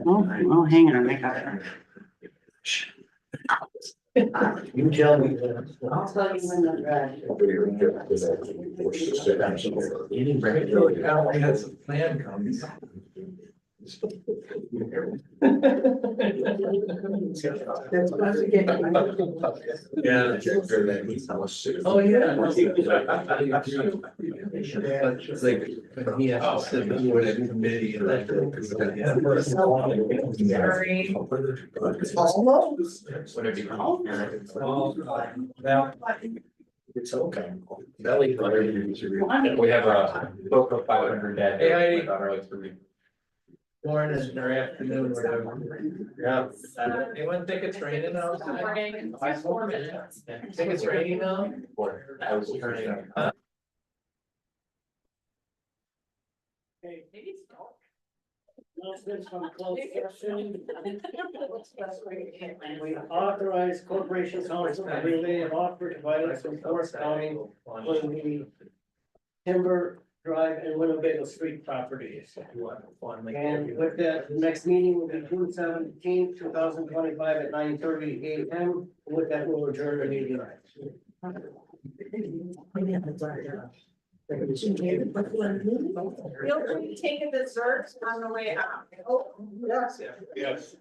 Oh, hang on, I got it. You tell me. I'll tell you when the Alan has a plan coming. That's supposed to get. Yeah. Oh, yeah. It's like, he has to sit before that committee and like. Now, it's okay. Belly. We have a book of 500 dead. Hey, Heidi. Morning or afternoon, whatever. Yeah. Anyone think it's raining now? Think it's raining now? I was turning. Announcements from closed session. We authorize corporation counsel to relay an offer to violence from Forest County on the Timber Drive and Winnebago Street properties. And with that, the next meeting will be June 17th, 2025 at 9:30 a.m. With that, we'll adjourn the meeting. Feel free to take a dessert on the way out. Oh, Yes. Yes.